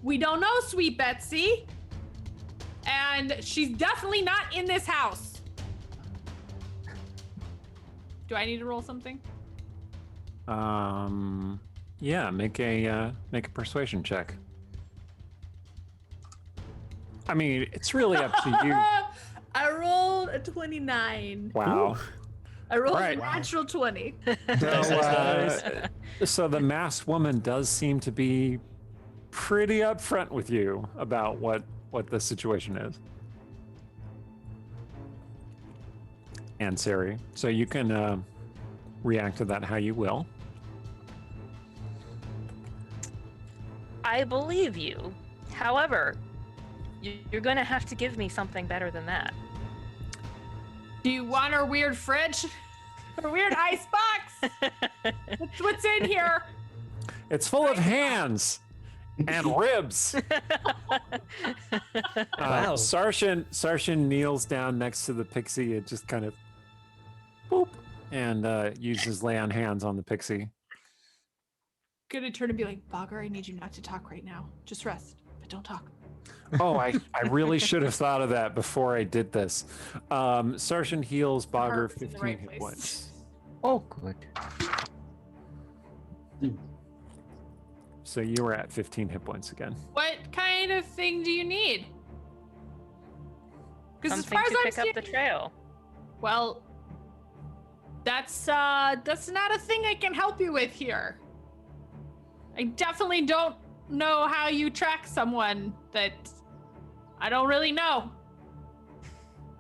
We don't know Sweet Betsy. And she's definitely not in this house. Do I need to roll something? Yeah, make a persuasion check. I mean, it's really up to you. I rolled a 29. Wow. I rolled Right. a natural 20. So the masked woman does seem to be pretty upfront with you about what the situation is. And Sari, so you can react to that how you will. I believe you. However, you're going to have to give me something better than that. Do you want our weird fridge? Our weird ice box? What's in here? It's full of hands and ribs. Wow. Sarshan kneels down next to the pixie and just kind of boop and uses lay on hands on the pixie. Gonna turn and be like, Bogger, I need you not to talk right now. Just rest, but don't talk. Oh, I really should have thought of that before I did this. Sarshan heals Bogger Heart is in the 15 right hit place. points. Oh, good. So you were at 15 hit points again. What kind of thing do you need? Because as Something far as to I'm pick up seeing, the trail. well, that's not a thing I can help you with here. I definitely don't know how you track someone that I don't really know.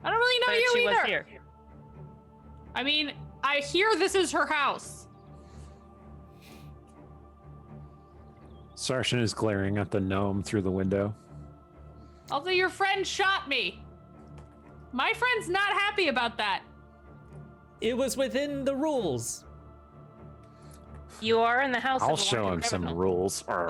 I don't really know But you she either. was here. I mean, I hear this is her house. Sarshan is glaring at the gnome through the window. Although your friend shot me. My friend's not happy about that. It was within the rules. You are in the house I'll of a show wanted him some criminal. rules. Fun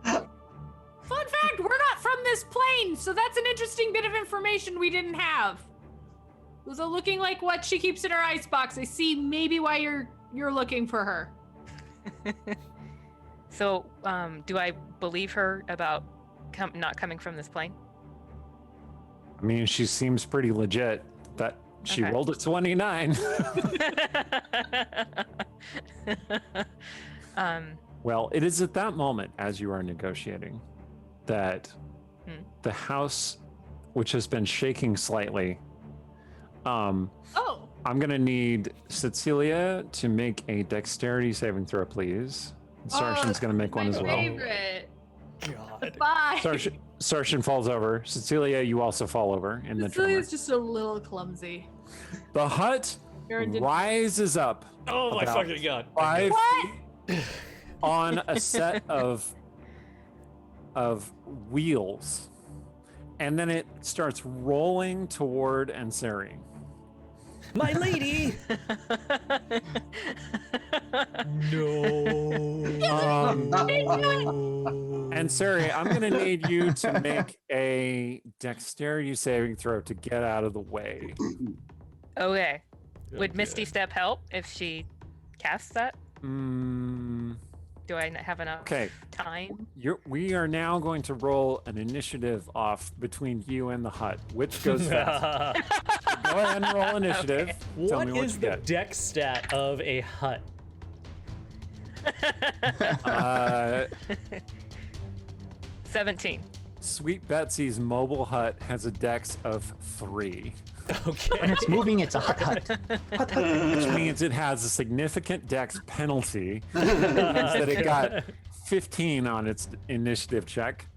fact, we're not from this plane, so that's an interesting bit of information we didn't have. So looking like what she keeps in her icebox, I see maybe why you're looking for her. So, do I believe her about not coming from this plane? I mean, she seems pretty legit. That she Okay. rolled a 29. Well, it is at that moment, as you are negotiating, that the house, which has been shaking slightly, Oh, I'm gonna need Tsetseliya to make a dexterity saving throw, please. Sarshan's gonna make one my as well. favorite. God. Bye. Sarshan falls over. Tsetseliya, you also fall over in the tremor. Cecilia's just a little clumsy. The hut Aaron did- rises up Oh my About fucking god. 5 What? feet on a set of wheels, and then it starts rolling toward Ansari. My lady! No. Ansari, I'm gonna need you to make a dexterity saving throw to get out of the way. Okay. Would Misty Step help if she casts that? Do I not have enough Okay. time? We are now going to roll an initiative off between you and the hut. Which goes fast? Go ahead and roll initiative. Tell What me what is you the get. dex stat of a hut? 17. Sweet Betsy's mobile hut has a dex of 3, When Okay. it's moving, it's a hut hut. Hut hut. which means it has a significant dex penalty. It means that it got 15 on its initiative check.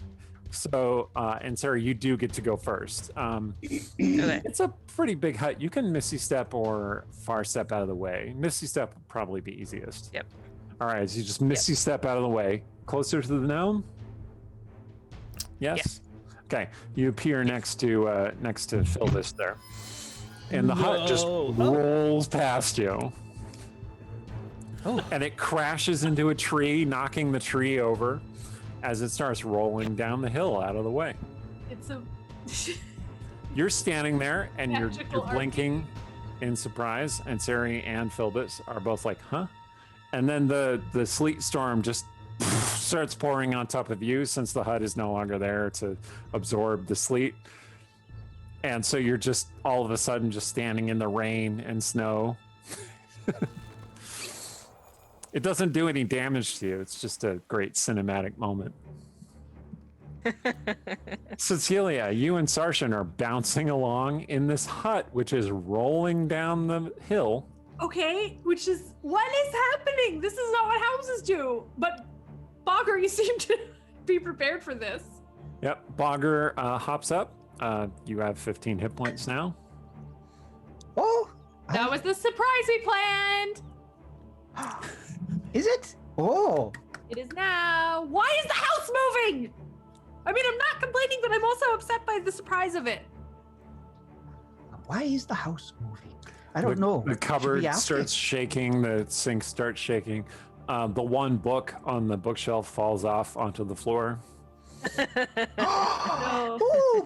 So, and Sarah, you do get to go first. Okay. It's a pretty big hut. You can Misty Step or Far Step out of the way. Misty Step would probably be easiest. Yep. All right, so you just Misty Step out of the way. Closer to the gnome? Yes? Okay, you appear next to Philvis there. And the hut just No. rolls past you. Oh. And it crashes into a tree, knocking the tree over as it starts rolling down the hill out of the way. It's a. You're standing there and you're Magical art. blinking in surprise, and Sari and Philbis are both like, huh? And then the sleet storm just starts pouring on top of you since the hut is no longer there to absorb the sleet. And so you're just all of a sudden just standing in the rain and snow. It doesn't do any damage to you. It's just a great cinematic moment. Tsetseliya, you and Saorisen are bouncing along in this hut, which is rolling down the hill. Okay, which is what is happening? This is not what houses do. But Bogger, you seem to be prepared for this. Yep, Bogger hops up. You have 15 hit points now. Oh, That was the surprise we planned. is it? Oh, It is now. Why is the house moving? I mean, I'm not complaining, but I'm also upset by the surprise of it. why is the house moving? I don't know. The Should cupboard we ask starts it? shaking. The sink starts shaking. The one book on the bookshelf falls off onto the floor. Ooh,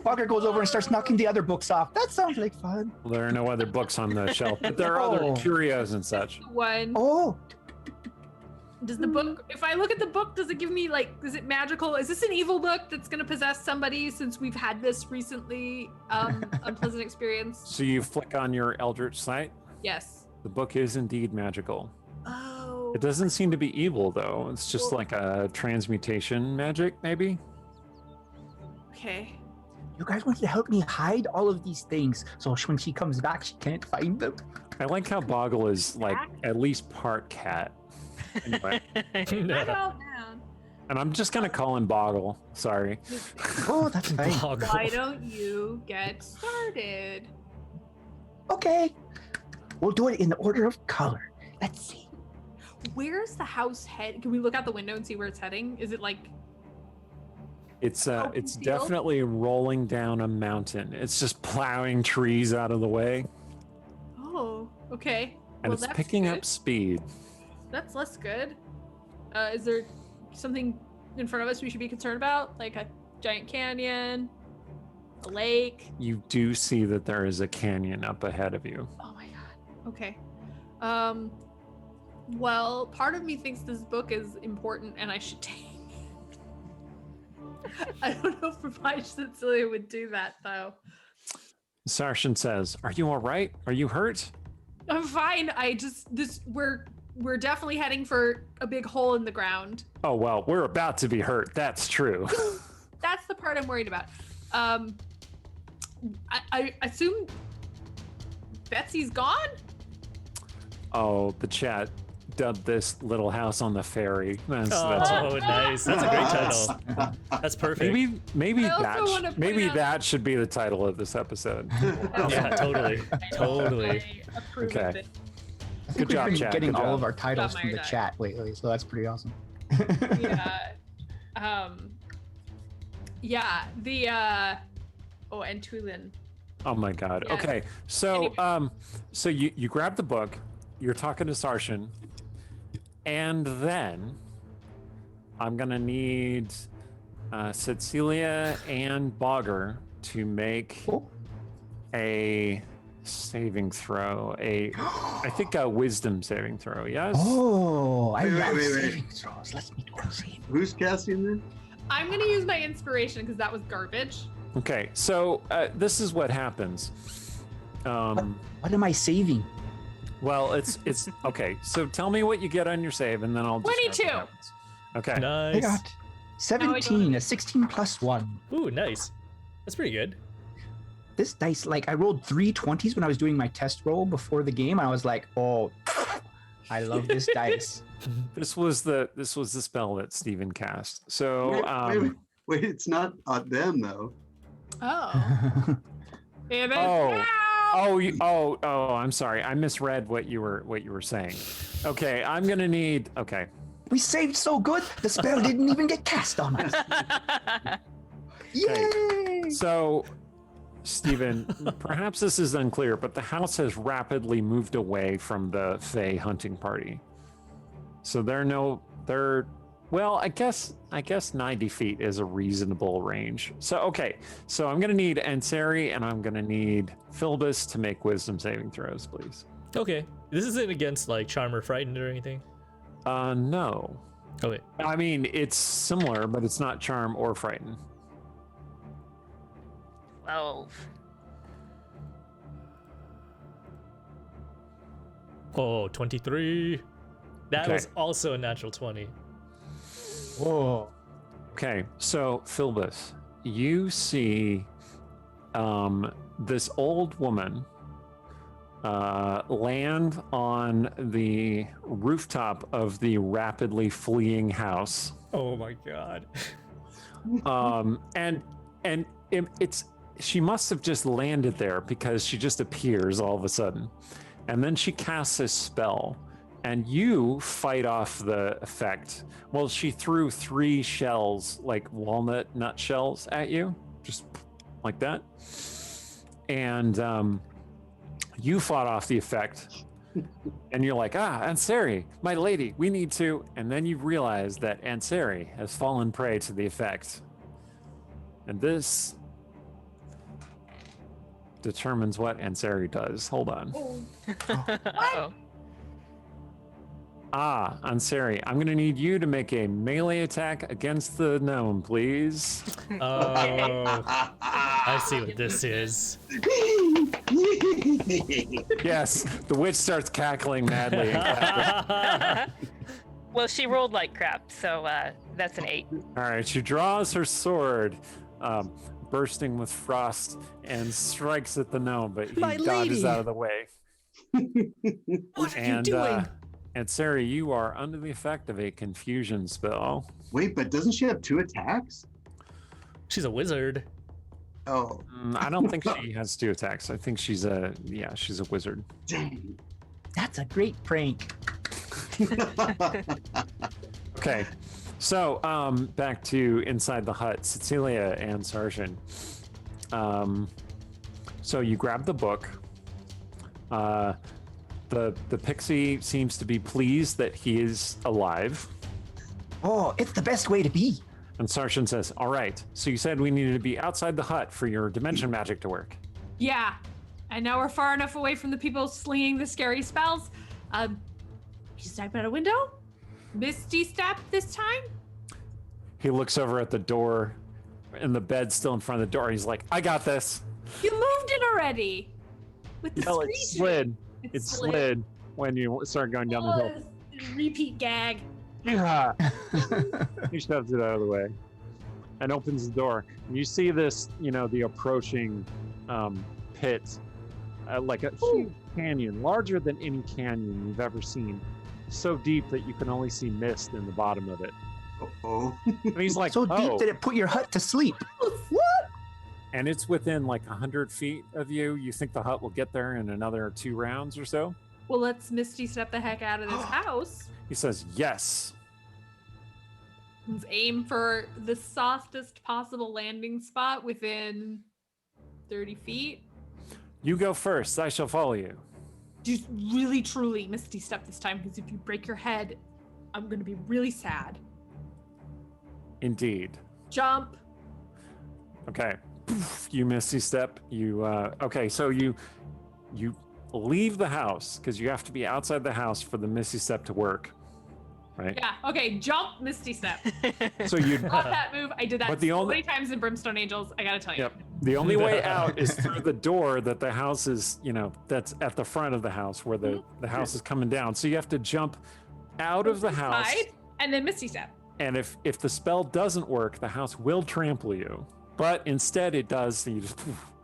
Bogger goes over and starts knocking the other books off. That sounds like fun. There are no other books on the shelf, but there are other Oh. curios and such. One. Oh, Does the book, if I look at the book, does it give me like, is it magical? Is this an evil book that's going to possess somebody since we've had this recently unpleasant experience? So you flick on your Eldritch sight. Yes. The book is indeed magical. Oh. It doesn't seem to be evil, though. It's just Well- like a transmutation magic, maybe? Okay. you guys wanted to help me hide all of these things, so when she comes back, she can't find them. I like how Boggle is like at least part cat. Anyway, I'm out now. and I'm just gonna call him Boggle. Sorry. Oh, that's fine. Boggle. Why don't you get started? Okay, we'll do it in the order of color. Let's see. Where's the house head? Can we look out the window and see where it's heading? Is it like, It's Open it's field? definitely rolling down a mountain. It's just plowing trees out of the way, oh, okay. and Well, it's that's picking good. up speed. That's less good. Is there something in front of us we should be concerned about? Like a giant canyon? A lake? You do see that there is a canyon up ahead of you. Oh my god. Okay. Well, part of me thinks this book is important and I should take it. I don't know if Tsetseliya would do that though. Sarshan says, "Are you all right? Are you hurt?" I'm fine. We're definitely heading for a big hole in the ground. Oh well, we're about to be hurt. That's true. That's the part I'm worried about. I assume Betsy's gone? Oh, the chat dubbed this little house on the ferry. That's Oh, nice. That's a great title. That's perfect. maybe I also that wanna point maybe out- that should be the title of this episode. Yeah, totally. Totally. I approve of Okay. it. I think Good job, we've been chat. getting Good all job. of our titles Got from the my chat lately, so that's pretty awesome. Yeah. Yeah. The oh, and Tulin. Oh my god. Yes. Okay. So Anyway. so you grab the book, you're talking to Sarshan, and then I'm gonna need Tsetseliya and Bogger to make Oh. a saving throw. I think a wisdom saving throw, yes? Oh, I Wait, love wait. saving throws. Let's make one save. Who's casting this? I'm gonna use my inspiration because that was garbage. Okay, so this is what happens. What am I saving? Well, it's okay. So tell me what you get on your save, and then I'll. describe what 22. happens. Okay. I Nice. got 17, a 16 plus 1. Ooh, nice. That's pretty good. This dice, like, I rolled 3 20s when I was doing my test roll before the game. I was like, oh, I love this dice. This was the spell that Steven cast. So Wait, it's not on them though. Oh. Damn it. Oh. Ow! I'm sorry. I misread what you were saying. Okay, I'm gonna need. Okay, We saved so good, the spell didn't even get cast on us. Yay! so Steven, perhaps this is unclear, but the house has rapidly moved away from the Fey hunting party. So well, I guess 90 feet is a reasonable range. So okay, so I'm gonna need Ansari and I'm gonna need Philbus to make wisdom saving throws, please. Okay. This isn't against like charm or frightened or anything. No. Okay. I mean, it's similar, but it's not charm or frighten. 12. Oh, 23. That Okay. was also a natural 20. Whoa. Okay, so Philbus, you see this old woman land on the rooftop of the rapidly fleeing house. Oh my god. And it's she must have just landed there because she just appears all of a sudden, and then she casts a spell, and you fight off the effect. Well, she threw 3 shells, like walnut nut shells, at you, just like that, and you fought off the effect. And you're like, Ansari, my lady, we need to. And then you realize that Ansari has fallen prey to the effect. And this determines what Ansari does. Hold on. Uh-oh. Ansari, I'm going to need you to make a melee attack against the gnome, please. Oh, I see what this is. Yes, the witch starts cackling madly. Well, she rolled like crap, so that's an 8. All right, she draws her sword, bursting with frost, and strikes at the gnome, but he My dodges lady! out of the way. What are you And doing? and Sari, you are under the effect of a confusion spell. Wait, but doesn't she have 2 attacks? She's a wizard. Oh, I don't think she has 2 attacks. I think she's a wizard. dang. That's a great prank. Okay, so back to inside the hut, Tsetseliya and Saorisen. So you grab the book. The pixie seems to be pleased that he is alive. Oh, it's the best way to be. And Sarshan says, all right, so you said we needed to be outside the hut for your dimension magic to work. Yeah. And now we're far enough away from the people slinging the scary spells. You step out a window? Misty step this time? He looks over at the door, and the bed's still in front of the door. He's like, I got this. You moved it already. With the No, it screeching. slid. It slid when you start going down the hill. Repeat gag. Yeah. He shoves it out of the way and opens the door. And you see this, the approaching pit, like a huge canyon, larger than any canyon you've ever seen. So deep that you can only see mist in the bottom of it. Oh. And he's like, So deep that it put your hut to sleep. What? And it's within like 100 feet of you. You think the hut will get there in another 2 rounds or so? Well, let's Misty step the heck out of this house. He says, yes. Let's aim for the softest possible landing spot within 30 feet. You go first. I shall follow you. Just really, truly Misty step this time, because if you break your head, I'm going to be really sad. Indeed. Jump. Okay. You misty step. You okay, so you leave the house because you have to be outside the house for the misty step to work. Right? Yeah. Okay. Jump, Misty step. So you Love that move. I did that But the so only- many times in Brimstone Angels. I gotta tell you. Yep. The only way out is through the door that the house is, that's at the front of the house where the house is coming down. So you have to jump out of the house. Side, and then Misty step. And if the spell doesn't work, the house will trample you. But instead it does, so you just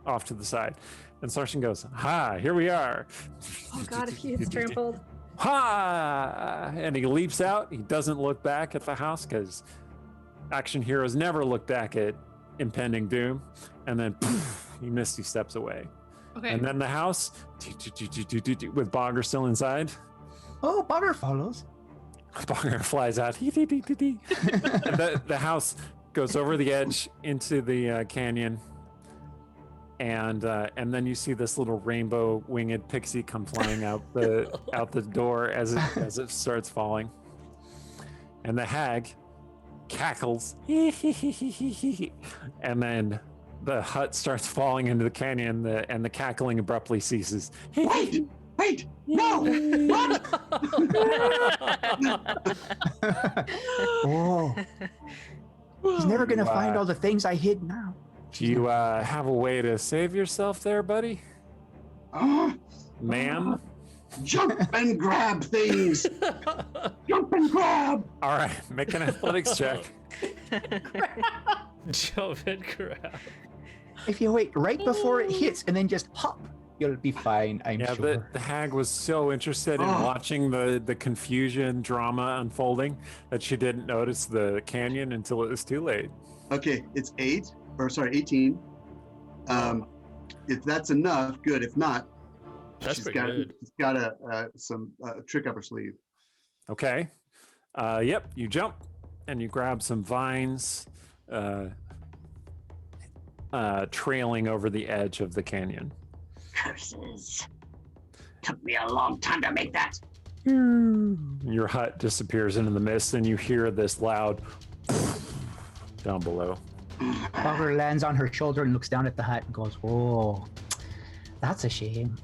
off to the side. And Sarshan goes, ha, here we are. Oh god, if he gets trampled. Ha! And he leaps out. He doesn't look back at the house because action heroes never look back at impending doom. And then he misty steps away. Okay. And then the house, with Bogger still inside, Oh, Bogger follows. Bogger flies out. And the house goes over the edge into the canyon. And then you see this little rainbow winged pixie come flying out the door as it starts falling. And the hag cackles. And then the hut starts falling into the canyon and the cackling abruptly ceases. Wait, no, run! Oh. He's never gonna find all the things I hid now. Do you have a way to save yourself there, buddy? Ma'am? Jump and grab things. Jump and grab. All right, make an athletics check. Jump and grab. If you wait right before it hits and then just hop, you'll be fine, I'm Yeah, sure. the hag was so interested in watching the confusion drama unfolding that she didn't notice the canyon until it was too late. Okay, it's 18. If that's enough, good. If not, That's she's pretty got good. she's got some trick up her sleeve. Okay. Yep, you jump and you grab some vines trailing over the edge of the canyon. Curses! Took me a long time to make that. Your hut disappears into the mist and you hear this loud down below. Bugger lands on her shoulder and looks down at the hut and goes, "Oh, that's a shame.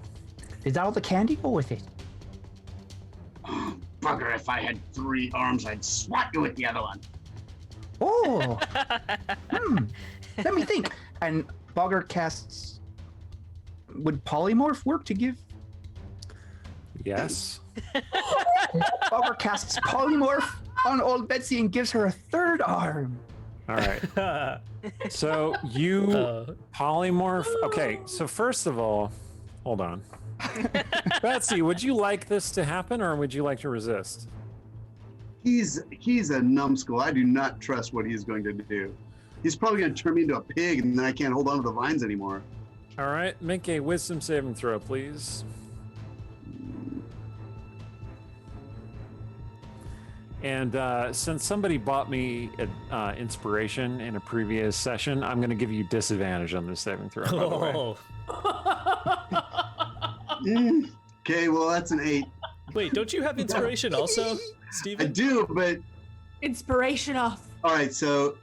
Did all the candy go with it?" Bugger, if I had 3 arms, I'd swat you with the other one. Oh, let me think. And Bugger casts. Would polymorph work to give? Yes. Bugger casts polymorph on old Betsy and gives her a 3rd arm. All right. So you polymorph. Okay, so first of all, hold on. Betsy, would you like this to happen or would you like to resist? He's a numbskull. I do not trust what he's going to do. He's probably going to turn me into a pig, and then I can't hold on to the vines anymore. All right, make a wisdom saving throw, please. And since somebody bought me inspiration in a previous session, I'm going to give you disadvantage on this saving throw, by the way. Oh. Okay, well, that's an 8. Wait, don't you have inspiration also, I Steven? do, but Inspiration off. all right, so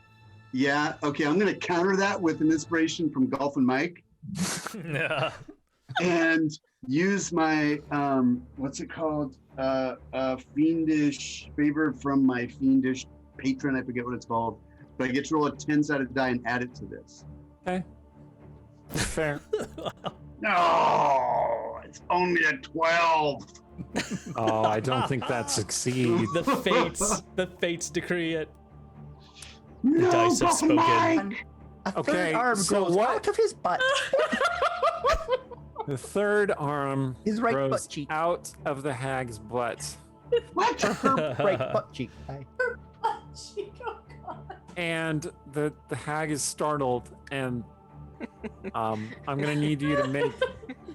yeah, okay, I'm going to counter that with an inspiration from Golf and Mike Nah. and use my, what's it called? Fiendish favor from my fiendish patron. I forget what it's called, but I get to roll a 10-sided die and add it to this. Okay. Fair. No, it's only a 12. Oh, I don't think that succeeds. The fates decree it. The No, dice have Golf and spoken. Mike! A 3rd Okay, arm so grows what- out of his butt. The 3rd arm His right grows butt cheek. out of the hag's butt. What? Her right butt cheek. Oh, God. And the hag is startled, and I'm gonna need you to make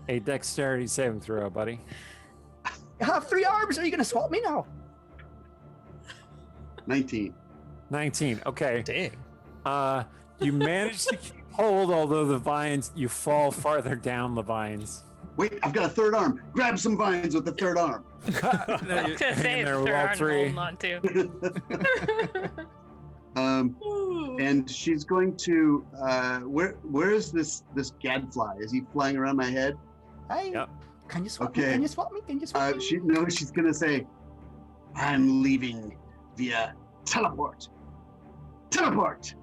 a dexterity saving throw, buddy. You have 3 arms. Are you going to swap me now? 19. 19. Okay. Dang. You manage to keep hold, although the vines, you fall farther down the vines. Wait, I've got a 3rd arm. Grab some vines with the 3rd arm. I was gonna say Hanging it's there with all they're three. holding on to. And she's going to where is this gadfly? Is he flying around my head? Hey, Yep. can you swap me? Okay. Can you swap me? Can you swap me? She's gonna say, I'm leaving via teleport. Teleport!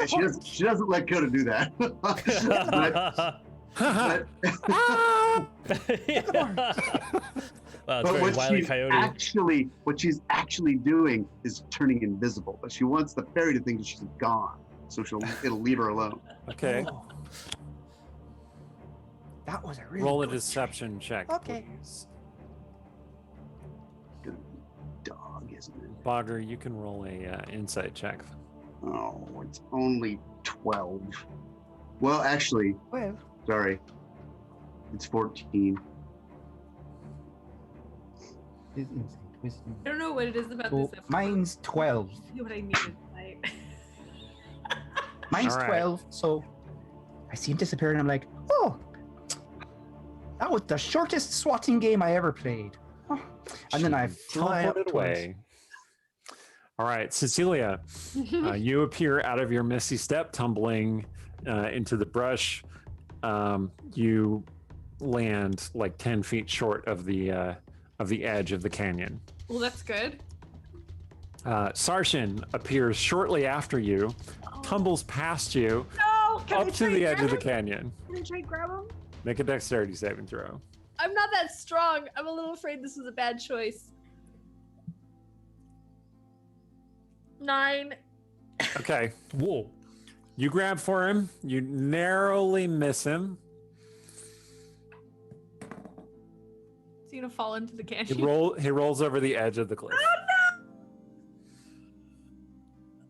And she doesn't let go to do that. But Wow, it's very Wile E. Coyote. what she's actually doing is turning invisible, but she wants the fairy to think that she's gone, so it'll leave her alone. Okay. Oh. That was a really Roll a good deception check, Okay. please. Good dog, isn't it? Bogger, you can roll a insight check. Oh, it's only 12. Well, actually, Well, sorry, it's 14. it's insane. Wisdom. I don't know what it is about So this episode. mine's 12. I knew what I needed tonight. Mine's All right. 12. So I see him disappear and I'm like, oh, that was the shortest swatting game I ever played. Oh. And then I fly up teleported twice. away. All right, Cecilia, you appear out of your misty step, tumbling into the brush. You land like 10 feet short of the edge of the canyon. Well, that's good. Sarshin appears shortly after you, tumbles past you, No! Can I up to try the and edge of grab the him? canyon. Can I try and grab him? Make a dexterity saving throw. I'm not that strong. I'm a little afraid this is a bad choice. 9. Okay. Whoa. You grab for him. You narrowly miss him. Is he gonna fall into the He canyon? He rolls over the edge of the cliff.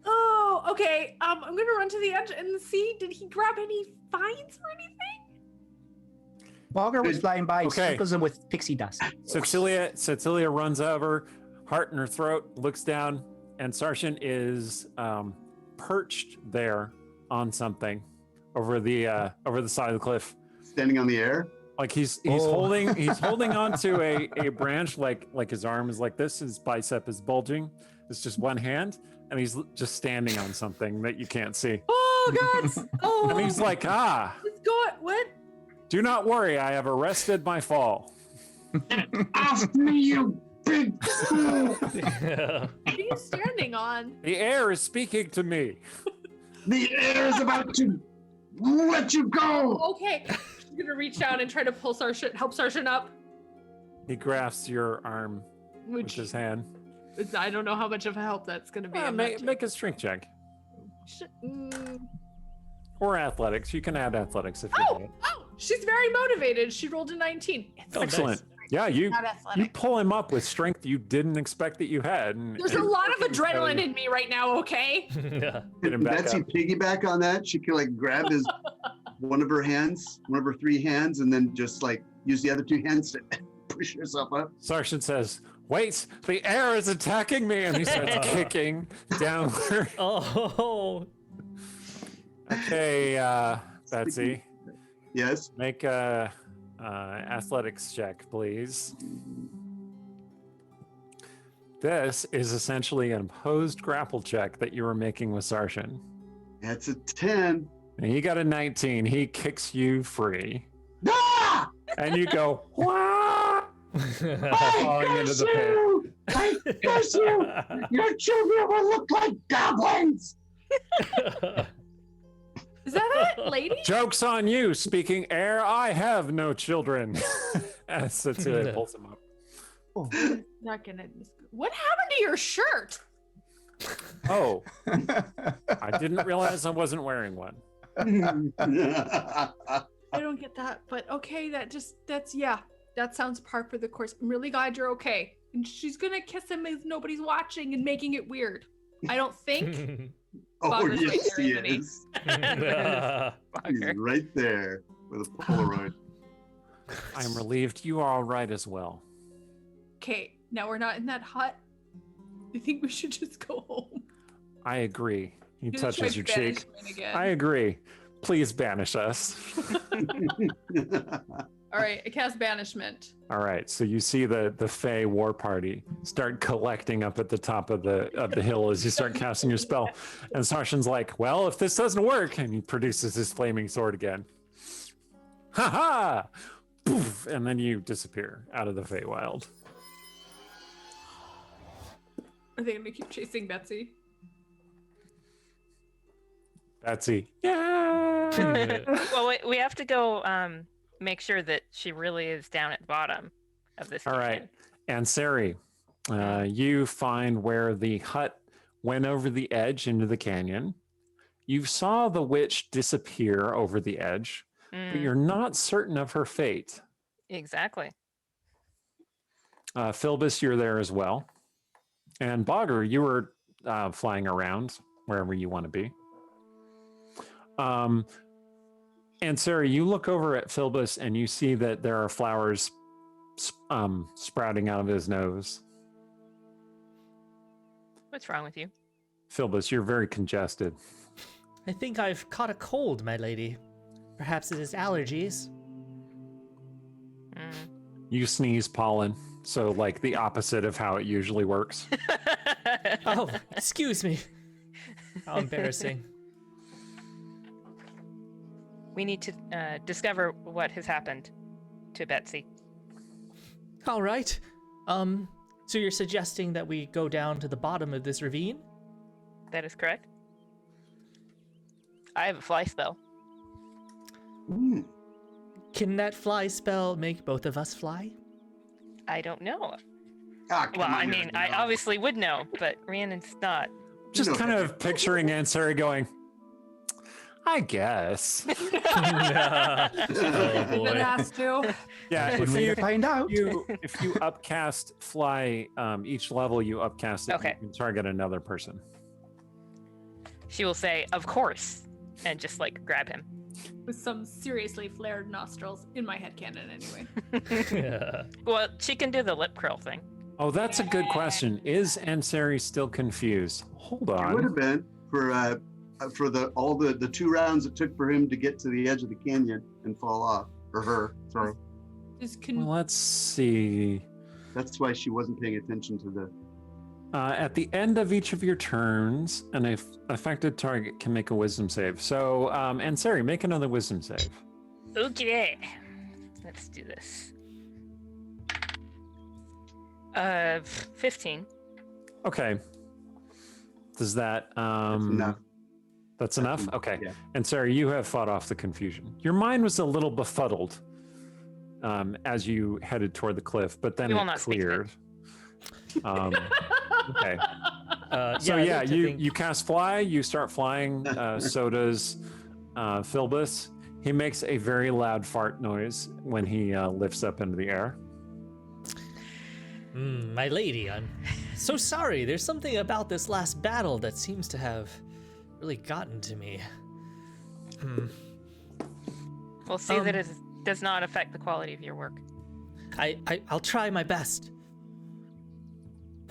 Oh, okay. I'm gonna run to the edge and see. Did he grab any vines or anything? Bogger was flying by, Okay. sprinkles him with pixie dust. Tsetseliya runs over, heart in her throat, looks down, and Saorisen is perched there on something over the side of the cliff. Standing on the air. Like he's Oh. holding onto a branch, like his arm is like this, his bicep is bulging. It's just one hand, and he's just standing on something that you can't see. Oh God! Oh, And he's like, let's go. What? do not worry, I have arrested my fall. Ask me, you big fool. What are you standing on? The air is speaking to me. The air is about to let you go. Okay. I'm gonna reach down and try to pull help Sarshan up. He grasps your arm with Which his hand. I don't know how much of a help that's gonna be. I'm Make, not make a strength check. sure. Or athletics. You can add athletics if you want. Oh, she's very motivated. She rolled a 19. It's Oh, nice. Excellent. Yeah, you not athletic. pull him up with strength you didn't expect that you had. And, There's a lot of adrenaline in me right now, okay? Yeah. Get him back Betsy up. piggyback on that. She could like grab one of her 3 hands, and then just like use the other 2 hands to push herself up. Sarshan says, wait, the air is attacking me. And he starts kicking downward. Oh. Okay, Betsy, Yes. make a athletics check, please. This is essentially an opposed grapple check that you were making with Sarshan. That's a 10. And he got a 19. He kicks you free. Ah! And you go, "Wah!" falling into the pit. you! I curse you! Your children will look like goblins! Is that it, lady? Joke's on you, speaking air. I have no children. As Tsetseliya pulls him up. Oh. Not gonna. What happened to your shirt? Oh, I didn't realize I wasn't wearing one. I don't get that, but okay. That sounds par for the course. I'm really glad you're okay. And she's gonna kiss him as nobody's watching and making it weird. I don't think. Oh, Bogger's right yes, there, he isn't he? is. He's Bogger. right there with a Polaroid. I am relieved you are all right as well. Okay, now we're not in that hut. I think we should just go home. I agree. He Gonna try touches your cheek. banishment again. I agree. Please banish us. All right, I cast banishment. All right, so you see the Fey war party start collecting up at the top of the hill as you start casting your spell, and Sarshan's like, "Well, if this doesn't work," and he produces his flaming sword again. Ha ha! Poof! And then you disappear out of the Feywild. Are they gonna keep chasing Betsy? Betsy, yeah. Well, we have to go make sure that she really is down at the bottom of this. All right, and Saerie, you find where the hut went over the edge into the canyon. You saw the witch disappear over the edge, but you're not certain of her fate. Exactly. Philbus, you're there as well. And Bogger, you were flying around wherever you want to be. And Saerie, you look over at Philbus and you see that there are flowers sprouting out of his nose. What's wrong with you? Philbus, you're very congested. I think I've caught a cold, my lady. Perhaps it is allergies. You sneeze pollen, so like the opposite of how it usually works. Oh, excuse me. How embarrassing. We need to discover what has happened to Betsy. All right. So you're suggesting that we go down to the bottom of this ravine? That is correct. I have a fly spell. Can that fly spell make both of us fly? I don't know. Ah, come Well, on, I you're mean, a I gnome. obviously would know, but Rhiannon's not. Just No. kind of picturing Ansari going, I guess. Oh If it boy. has to. Yeah, One if way you to find out. if you upcast fly, each level you upcast it, Okay. you can target another person. She will say, "Of course," and just like grab him. With some seriously flared nostrils in my headcanon anyway. Yeah. Well, she can do the lip curl thing. Oh, that's a good question. Is Ansari still confused? Hold It would on. have been for the 2 rounds it took for him to get to the edge of the canyon and fall off, or her. Sorry, Well, let's see. that's why she wasn't paying attention to the. At the end of each of your turns, an affected target can make a wisdom save. So, Ansari, make another wisdom save. Okay, let's do this. 15. Okay. Does that That's enough. That's enough? enough, Okay. yeah. And Sarah, you have fought off the confusion. Your mind was a little befuddled as you headed toward the cliff, but then You will it not speak to me. cleared. Okay. So I yeah, like to think- you cast fly, you start flying, so does Philbus. He makes a very loud fart noise when he lifts up into the air. My lady, I'm so sorry. There's something about this last battle that seems to have really gotten to me. We'll see that it does not affect the quality of your work. I'll try my best.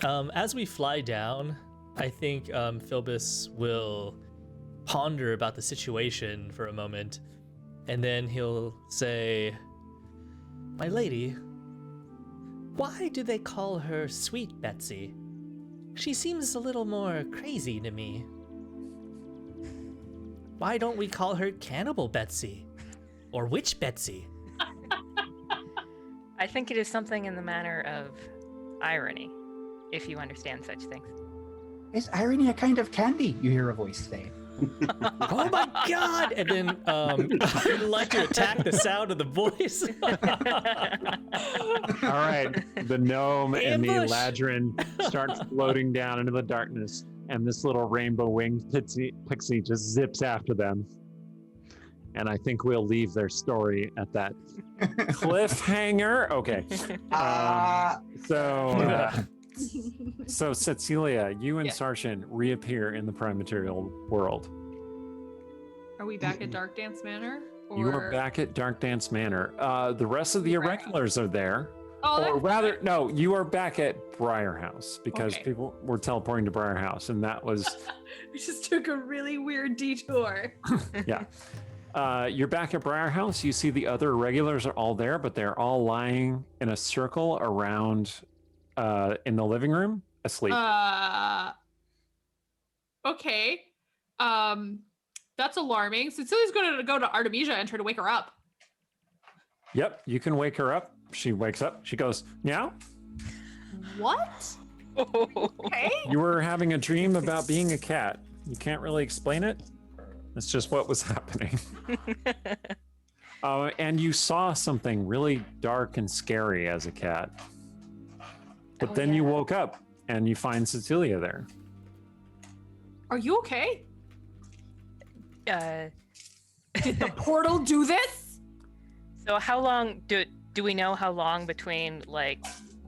As we fly down, I think Philbus will ponder about the situation for a moment, and then he'll say, "My lady, why do they call her Sweet Betsy? She seems a little more crazy to me. Why don't we call her Cannibal Betsy? Or Witch Betsy?" I think it is something in the manner of irony, if you understand such things. Is irony a kind of candy? You hear a voice say. Oh my god! And then I'd like to attack the sound of the voice. All right, the gnome and the Ambush! eladrin start floating down into the darkness, and this little rainbow-winged pixie just zips after them. And I think we'll leave their story at that cliffhanger. Okay. So Tsetseliya, you and Yeah. Sarshan reappear in the prime material world. Are we back at Dark Dance Manor? Or... You are back at Dark Dance Manor. The rest of the Irregulars are there. Oh, Or that's rather, good. no, you are back at Briar House because Okay. people were teleporting to Briar House, and that was, We just took a really weird detour. yeah. You're back at Briar House. You see the other Irregulars are all there, but they're all lying in a circle around in the living room, asleep. Okay. That's alarming. Cecilia's going to go to Artemisia and try to wake her up. Yep, you can wake her up. She wakes up. She goes, meow. What? Okay. You were having a dream about being a cat. You can't really explain it. It's just what was happening. And you saw something really dark and scary as a cat. But Oh, then you yeah. woke up and you find Tsetseliya there. Are you okay? Uh, Did the portal do this? so how long do we know how long between like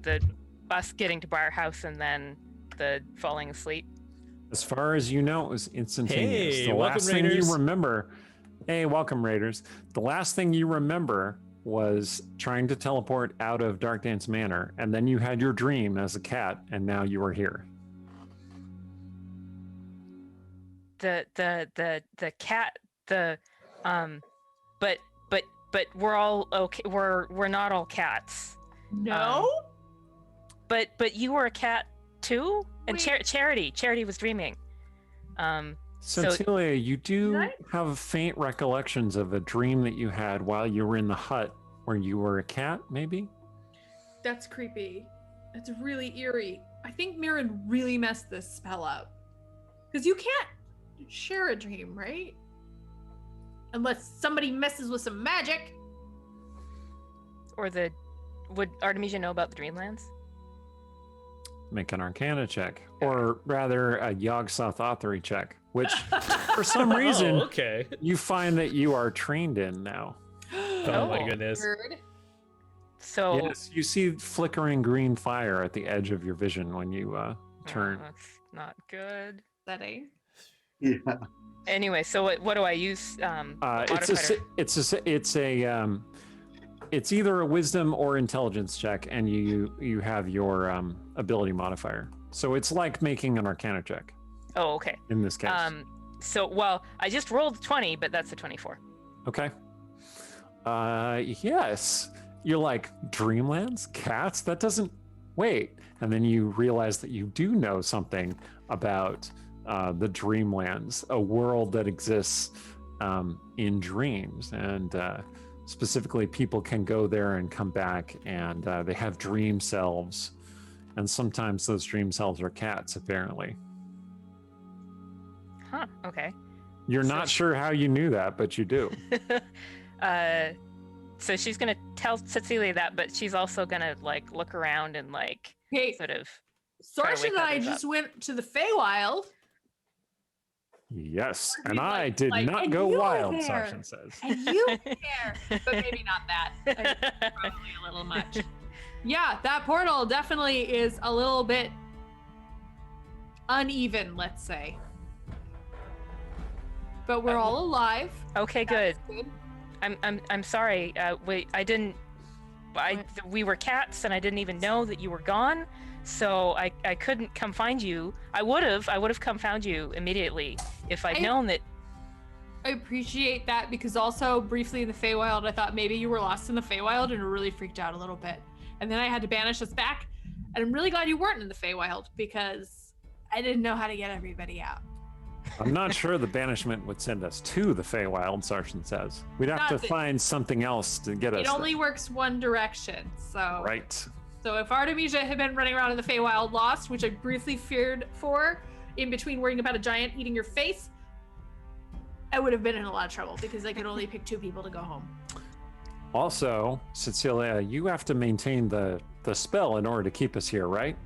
the us getting to Briar House and then the falling asleep? As far as you know, it was instantaneous. Hey, the welcome, last thing Raiders. you remember, hey, welcome Raiders. The last thing you remember was trying to teleport out of Dark Dance Manor, and then you had your dream as a cat, and now you are here. The cat but we're all okay. We're not all cats. No. But you were a cat too, and Wait. Charity was dreaming. So- Tsetseliya, you do Did I? have faint recollections of a dream that you had while you were in the hut where you were a cat, maybe? That's creepy. That's really eerie. I think Mirren really messed this spell up. Because you can't share a dream, right? Unless somebody messes with some magic. or the would Artemisia know about the Dreamlands? Make an Arcana check, or rather a Yog-Sothoth Authority check, which for some reason Oh, okay. you find that you are trained in now. Oh my goodness. Weird. So Yes, you see flickering green fire at the edge of your vision when you turn. that's not good. Setting. Yeah. Anyway, so what do I use? It's either a wisdom or intelligence check, and you have your ability modifier. So it's like making an Arcana check Oh, okay. in this case. So well, I just rolled 20, but that's a 24. Okay. Yes. You're like, Dreamlands? Cats? That doesn't... Wait. And then you realize that you do know something about the Dreamlands, a world that exists in dreams. And specifically, people can go there and come back, and they have dream selves. And sometimes those dream selves are cats, apparently. Huh. Okay. You're So not she- sure how you knew that, but you do. So she's gonna tell Tsetseliya that, but she's also gonna like look around and like Hey, sort of. Sarge wake and I others just up. went to the Feywild. Yes, We'd and like- I did like, not and go you were wild, there. Sarshan says. And you were there, but maybe not that. Probably a little much. Yeah, that portal definitely is a little bit uneven, let's say. But we're all alive. Okay, good. That's good. I'm sorry. We were cats, and I didn't even know that you were gone. So I couldn't come find you. I would have come found you immediately if I'd known that. I appreciate that because also briefly in the Feywild, I thought maybe you were lost in the Feywild and really freaked out a little bit. And then I had to banish us back. And I'm really glad you weren't in the Feywild because I didn't know how to get everybody out. I'm not sure the banishment would send us to the Feywild, Sarshan says. We'd have Not to that- find something else to get us It only works one direction. So there. Right. So if Artemisia had been running around in the Feywild lost, which I briefly feared for, in between worrying about a giant eating your face, I would have been in a lot of trouble because I could only pick 2 people to go home. Also, Tsetseliya, you have to maintain the spell in order to keep us here, right?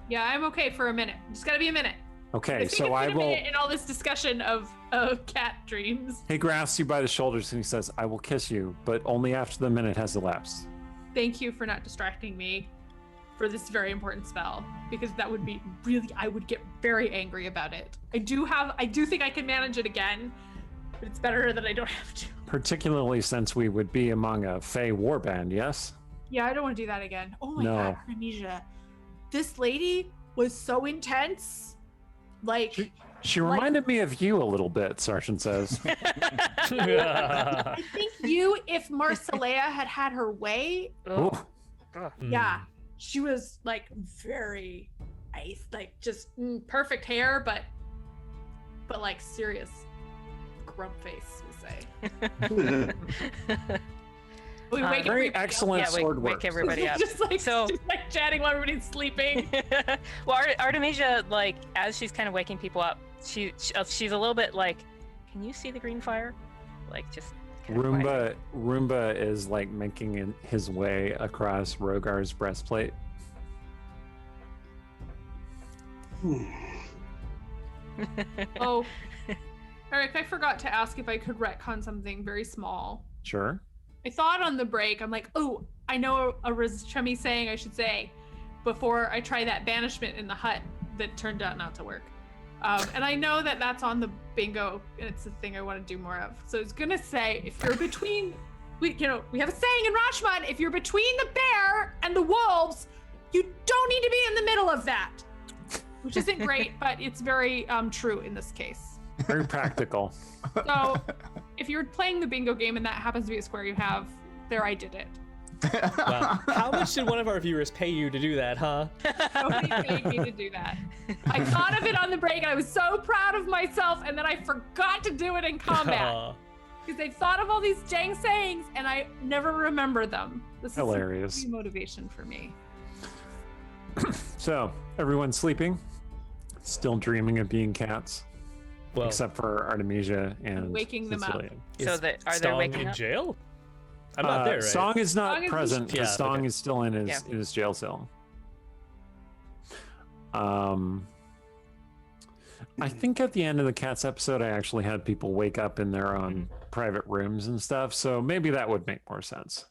Yeah, I'm okay for a minute. Just gotta be a minute. Okay, I think so it's I been a will... minute in all this discussion of cat dreams. He grasps you by the shoulders and he says, I will kiss you, but only after the minute has elapsed. Thank you for not distracting me for this very important spell because that would be really, I would get very angry about it. I do think I can manage it again, but it's better that I don't have to. Particularly since we would be among a Fey warband, yes? Yeah, I don't want to do that again. Oh my No. God, Artemisia. This lady was so intense. Like, She reminded me of you a little bit, Sarshan says. I think if Marcellea had had her way, Ooh. yeah, she was like very nice, like just perfect hair, but like serious grump face, we'll say. We wake Very everybody up. Yeah, sword wake work. everybody up. just like So- just like chatting while everybody's sleeping. Well, Artemisia, like as she's kind of waking people up, she's a little bit like, can you see the green fire? Like just. kind of quiet. Roomba is like making his way across Rogar's breastplate. Oh, Eric, I forgot to ask if I could retcon something very small. Sure. I thought on the break, I'm like, oh, I know a Rizchemi saying I should say before I try that banishment in the hut that turned out not to work. And I know that that's on the bingo, and it's the thing I want to do more of. So it's gonna say, if you're between, we have a saying in Rashomon, if you're between the bear and the wolves, you don't need to be in the middle of that. Which isn't great, but it's very true in this case. Very practical. So if you're playing the bingo game and that happens to be a square you have, there I did it. Wow. How much did one of our viewers pay you to do that, huh? Nobody paid me to do that. I thought of it on the break and I was so proud of myself, and then I forgot to do it in combat. Because I thought of all these dang sayings and I never remember them. This Hilarious. is motivation for me. So, everyone's sleeping, still dreaming of being cats, Well, except for Artemisia and Waking them up. Tsetseliya. So is are they Stong waking in up? jail? I'm not there, right? Song is not Song is- present. Yeah, because Song okay. is still in Yeah. his jail cell. I think at the end of the Cats episode, I actually had people wake up in their own private rooms and stuff. So maybe that would make more sense.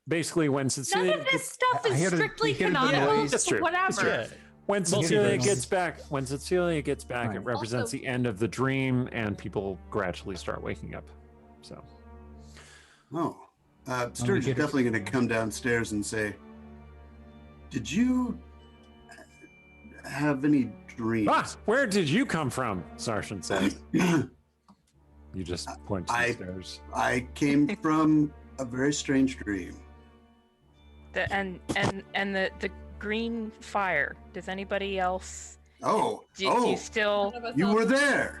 Basically, when None Cecilia of this stuff I is hear the- strictly I hear the canonical. noise. That's so true. Whatever. Yeah. when Cecilia Multiverse. gets back, it Right. represents Also- the end of the dream, and people gradually start waking up. So Oh, Sturge is get it. definitely going to come downstairs and say, "Did you have any dreams?" where did you come from? Sarshan says. You just point to the I- stairs. I came from a very strange dream. And the green fire. Does anybody else? Oh, Do you still None of us you all- were there.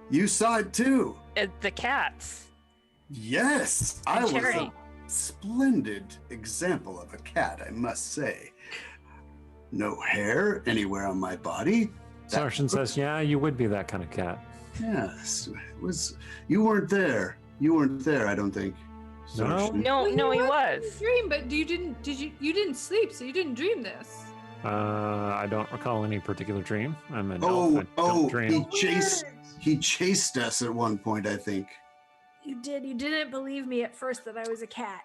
You saw it too. the cats? Yes, I was Charity. a splendid example of a cat, I must say. No hair anywhere on my body. Sarshan says, "Yeah, you would be that kind of cat." Yes, it was. You weren't there. You weren't there. I don't think. No? Sarshan. No, Well, no, he you were in was. the dream, but you didn't sleep, so you didn't dream this. I don't recall any particular dream. I'm an elf. Oh, I don't he dream. chased us at one point, I think. You did. You didn't believe me at first that I was a cat,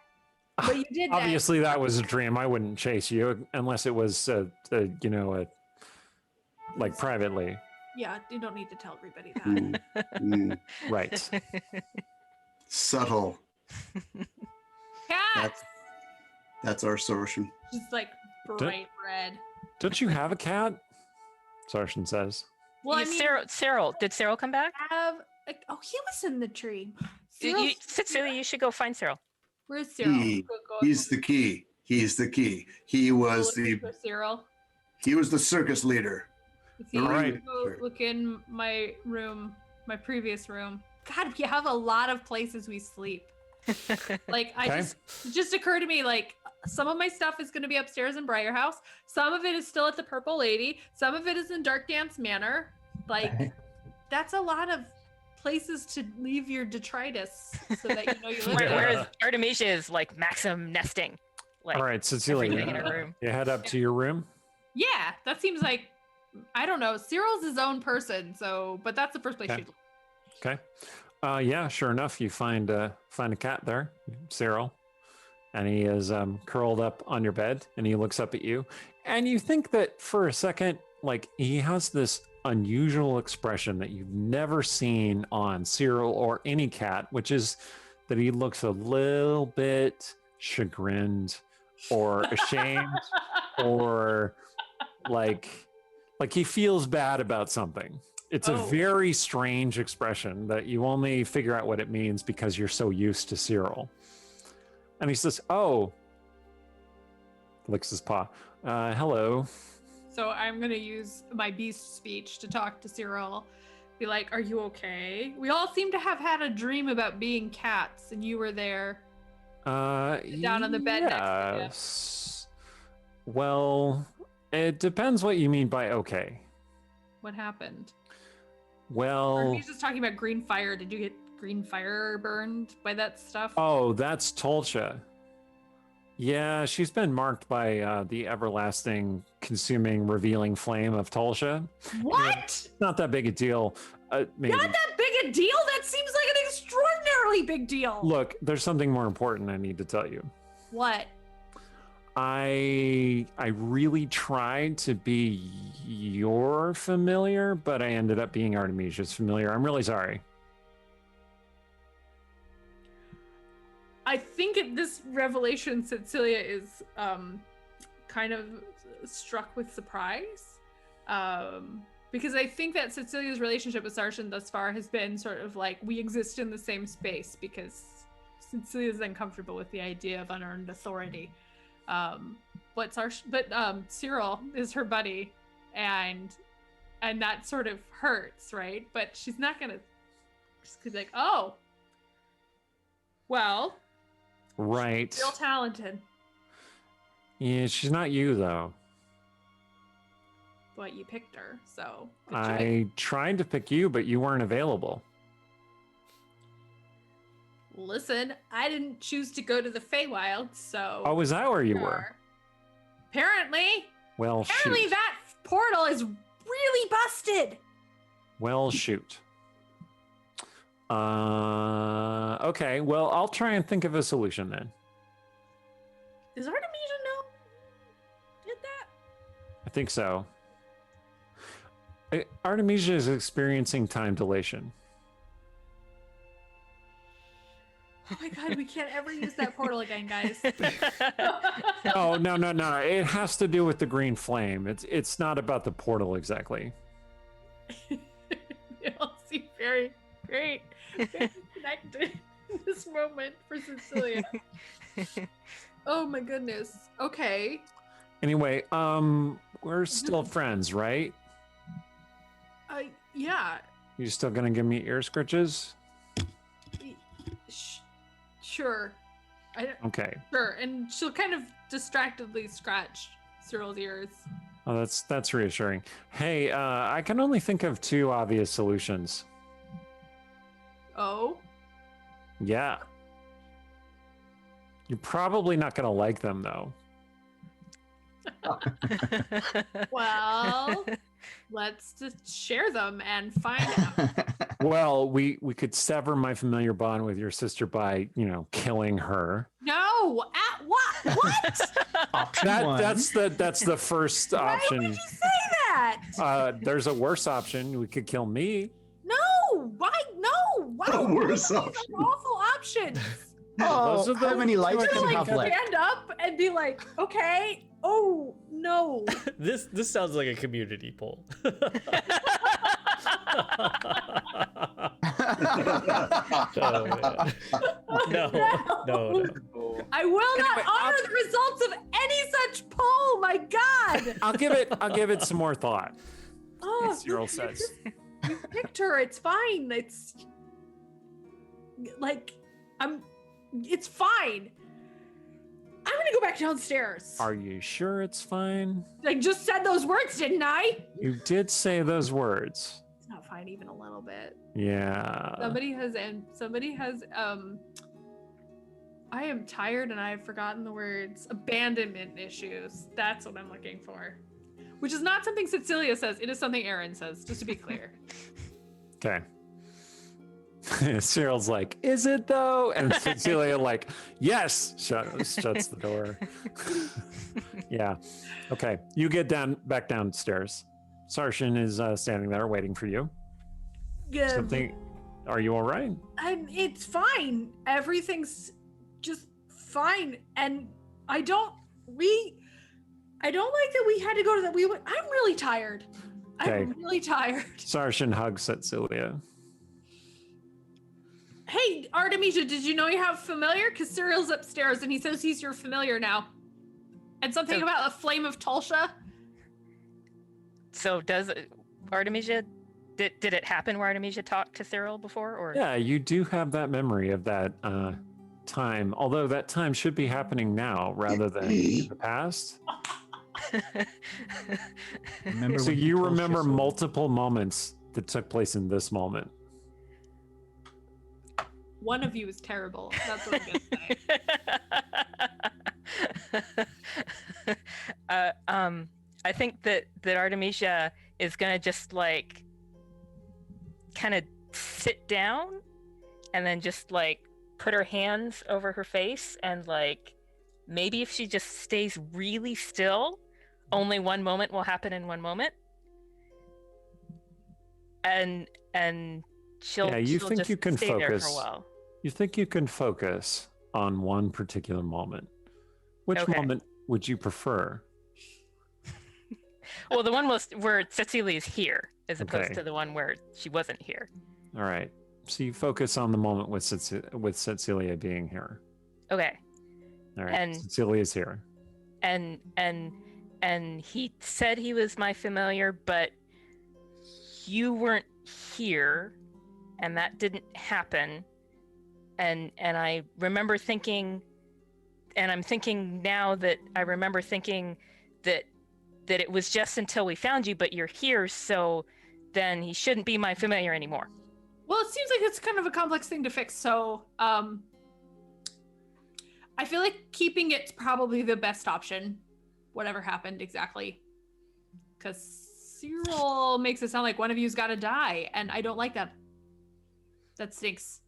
but you did that. Obviously, that was a dream. I wouldn't chase you unless it was, like privately. Yeah, you don't need to tell everybody that. Mm, Right. subtle. Cat, That's our Sarshan. just like bright red. Don't you have a cat? Sarshan says. Well, I mean, Cyril, did Cyril come back? he was in the tree. Cecilia, you should go find Cyril. Where's Cyril? He's the key. He's the key. He was Cyril. the circus leader. If you All right. go look in my room, my previous room. God, we have a lot of places we sleep. Like Okay. it just occurred to me, like some of my stuff is going to be upstairs in Briar House. Some of it is still at the Purple Lady. Some of it is in Dark Dance Manor. Like that's a lot of places to leave your detritus so that you know you live Where, there. whereas Artemisia is like maximum nesting. Like All right, Cecilia, everything in her room. you head up to your room. Yeah, that seems like I don't know. Cyril's his own person, so but that's the first place Okay. she'd Okay. Yeah, sure enough, you find a cat there, Cyril, and he is curled up on your bed, and he looks up at you, and you think that for a second, like he has this unusual expression that you've never seen on Cyril or any cat, which is that he looks a little bit chagrined or ashamed or like he feels bad about something. It's a Oh. very strange expression that you only figure out what it means because you're so used to Cyril. And he says, "Oh," licks his paw. Hello. So I'm gonna use my beast speech to talk to Cyril. Be like, "Are you okay? We all seem to have had a dream about being cats, and you were there." Down on the bed next to you. Yes. Well, it depends what you mean by okay. What happened? Or Well, he's just talking about green fire. Did you get green fire burned by that stuff? oh, that's Tolcha. Yeah, she's been marked by the everlasting, consuming, revealing flame of Tolcha. What? It's not that big a deal. Maybe. Not that big a deal? That seems like an extraordinarily big deal. Look, there's something more important I need to tell you. What? I really tried to be your familiar, but I ended up being Artemisia's familiar. I'm really sorry. I think at this revelation, Tsetseliya is kind of struck with surprise. Because I think that Tsetseliya's relationship with Sarshan thus far has been sort of like we exist in the same space because Tsetseliya is uncomfortable with the idea of unearned authority. But Cyril is her buddy, and that sort of hurts, right? But she's not gonna just be like, oh, well, Right. real talented. Yeah, she's not you, though. But you picked her, so good job. I tried to pick you, but you weren't available. Listen, I didn't choose to go to the Feywild, so. Oh, is that where you were? Apparently. Well, Apparently shoot. that portal is really busted. Well, shoot. Okay, well, I'll try and think of a solution then. Does Artemisia know? Did that? I think so. Artemisia is experiencing time dilation. Oh my god, we can't ever use that portal again, guys. Oh, no. It has to do with the green flame. It's not about the portal exactly. They all seem very, very connected in this moment for Tsetseliya. Oh my goodness. Okay. Anyway, we're still friends, right? Yeah. You still gonna give me ear scritches? Sure. Okay. Sure. And she'll kind of distractedly scratch Cyril's ears. Oh, that's reassuring. Hey, I can only think of 2 obvious solutions. Oh? Yeah. You're probably not gonna like them though. Well, let's just share them and find out. Well, we could sever my familiar bond with your sister by, killing her. No! What? Option one. That's the first Why option. would you say that? There's a worse option. We could kill me. No! Why? No! Why? A worse These are option. awful options. Oh, Those are the how many lives two I do can you think have of. left? Stand up and be like, okay. Oh, no. This sounds like a community poll. Oh, man. No. I will not Anyway, honor the results of any such poll. My God. I'll give it some more thought. Oh, As Cyril says. You picked her. It's fine. It's like It's fine. I'm gonna go back downstairs. Are you sure it's fine? I just said those words, didn't I? You did say those words. It's not fine even a little bit. Yeah. Somebody has I am tired and I have forgotten the words. Abandonment issues. That's what I'm looking for. Which is not something Tsetseliya says. It is something Aaron says, just to be clear. Okay. Cyril's like, is it though? And Tsetseliya like, yes, shuts the door. Yeah. Okay. You get back downstairs. Sarshan is standing there waiting for you. Something. Are you all right? It's fine. Everything's just fine. And I don't like that we had to go to that. I'm really tired. Okay. I'm really tired. Sarshan hugs Tsetseliya. Hey, Artemisia, did you know you have familiar? Because Cyril's upstairs and he says he's your familiar now. And something So- about a flame of Tulsha. So does Artemisia, did it happen where Artemisia talked to Cyril before? Or Yeah, you do have that memory of that time, although that time should be happening now rather than in the past. Remember So when he you told remember Cecil- multiple moments that took place in this moment. One of you is terrible. That's what I'm gonna say. I think that Artemisia is gonna just like kind of sit down and then just like put her hands over her face and like maybe if she just stays really still, only one moment will happen in one moment. And she'll Yeah, you she'll think just you can stay there for a focus. while. You think you can focus on one particular moment. Which Okay. moment would you prefer? Well, the one was where Tsetseliya is here, as opposed Okay. to the one where she wasn't here. All right. So you focus on the moment with Tsetseliya being here. Okay. All right. And- Tsetseliya's here. And he said he was my familiar, but you weren't here, and that didn't happen. And I remember thinking, and I'm thinking now that I remember thinking that it was just until we found you, but you're here, so then he shouldn't be my familiar anymore. Well, it seems like it's kind of a complex thing to fix, so I feel like keeping it's probably the best option, whatever happened exactly. Because Cyril makes it sound like one of you's got to die, and I don't like that. That stinks.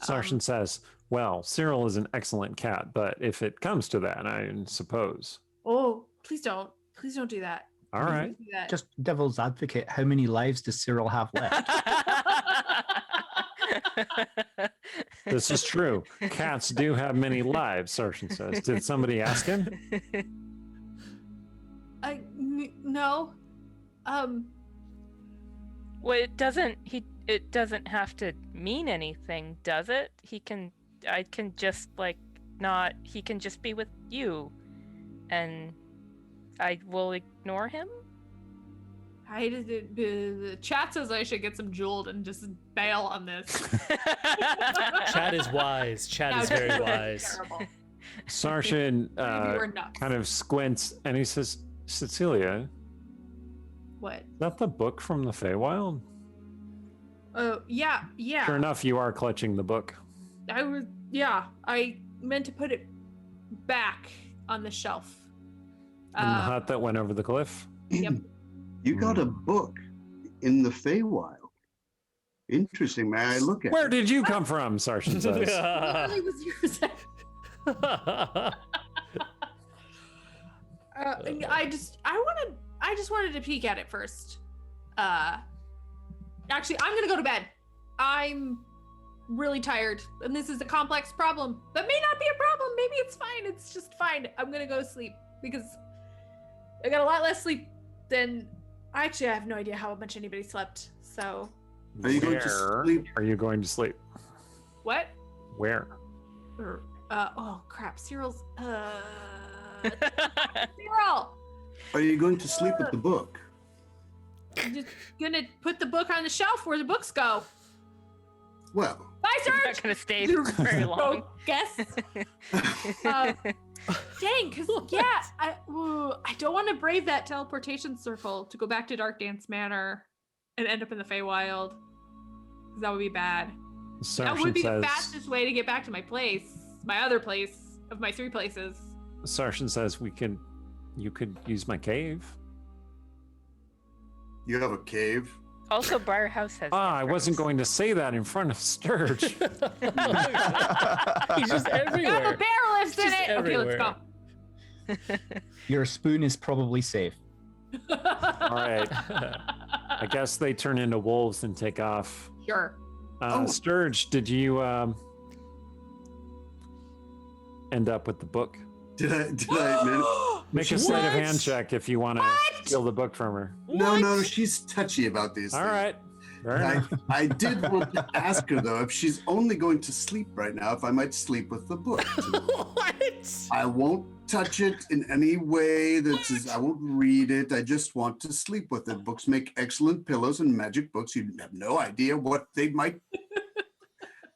Sarshan says, well, Cyril is an excellent cat, but if it comes to that, I suppose. Oh, please don't. Please don't do that. All Please right. don't do that. Just devil's advocate, how many lives does Cyril have left? This is true. Cats do have many lives, Sarshan says. Did somebody ask him? No. Well, it doesn't have to mean anything, does it? He can just be with you, and I will ignore him. The chat says I should get some jeweled and just bail on this. Chat is wise. Chat is very wise. Terrible. Sarshan Maybe we're nuts. kind of squints and he says, Tsetseliya, What? is that the book from the Feywild? Oh, yeah. Sure enough, you are clutching the book. I meant to put it back on the shelf. In the hut that went over the cliff? Yep. You got a book in the Feywild. Interesting. May I look at Where it? did you come from? Sarshan says. Literally was yours. I just wanted to peek at it first. Actually, I'm gonna go to bed. I'm really tired, and this is a complex problem. That may not be a problem. Maybe it's fine. It's just fine. I'm gonna go to sleep because I got a lot less sleep than. Actually, I have no idea how much anybody slept. So. Are you going to Where sleep? are you going to sleep? What? Where? Oh crap! Cyril's. Cyril. Are you going to sleep with the book? I'm just gonna put the book on the shelf where the books go. Well, Bye, You're Serge. not gonna stay very long. Guess. Dang, cause yeah, I don't want to brave that teleportation circle to go back to Dark Dance Manor and end up in the Feywild. 'Cause that would be bad. That would Sarshan be the says, fastest way to get back to my place, my other place of my 3 places. Sarshan says you could use my cave. you have a cave. Also, Briar House has. I wasn't going to say that in front of Sturge. He's just I have everywhere. a bear lives in Just it. Okay, let's go. Your spoon is probably safe. All right. I guess they turn into wolves and take off. Sure. Oh. Sturge, did you end up with the book? Did I? Make a sleight of What? hand check if you want to steal the book from her. No, she's touchy about these All things. right. Fair enough. I did want to ask her though if she's only going to sleep right now, if I might sleep with the book. What? I won't touch it in any way that says I won't read it. I just want to sleep with it. Books make excellent pillows, and magic books, you have no idea what they might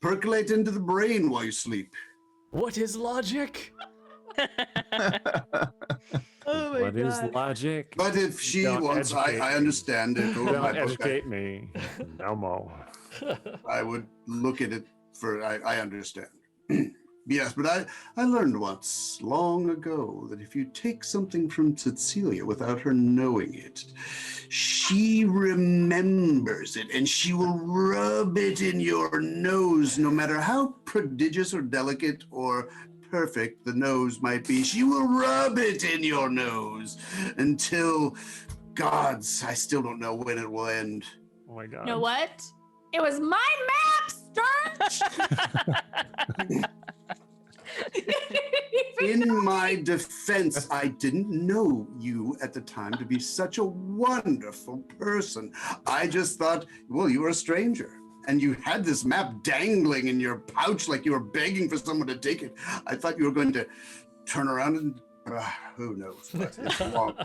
percolate into the brain while you sleep. What is logic? Oh my What is God. logic? But if she Don't wants, educate I understand it. Oh, my Don't book, educate me. No more. I would look at it for, I understand. Yes, but I learned once, long ago, that if you take something from Tsetseliya without her knowing it, she remembers it and she will rub it in your nose, no matter how prodigious or delicate or perfect the nose might be. She will rub it in your nose until, gods, I still don't know when it will end. Oh my You god. know what? It was my map, Sturge. In my defense, I didn't know you at the time to be such a wonderful person. I just thought, well, you were a stranger. And you had this map dangling in your pouch like you were begging for someone to take it. I thought you were going to turn around and, who knows, but it's long.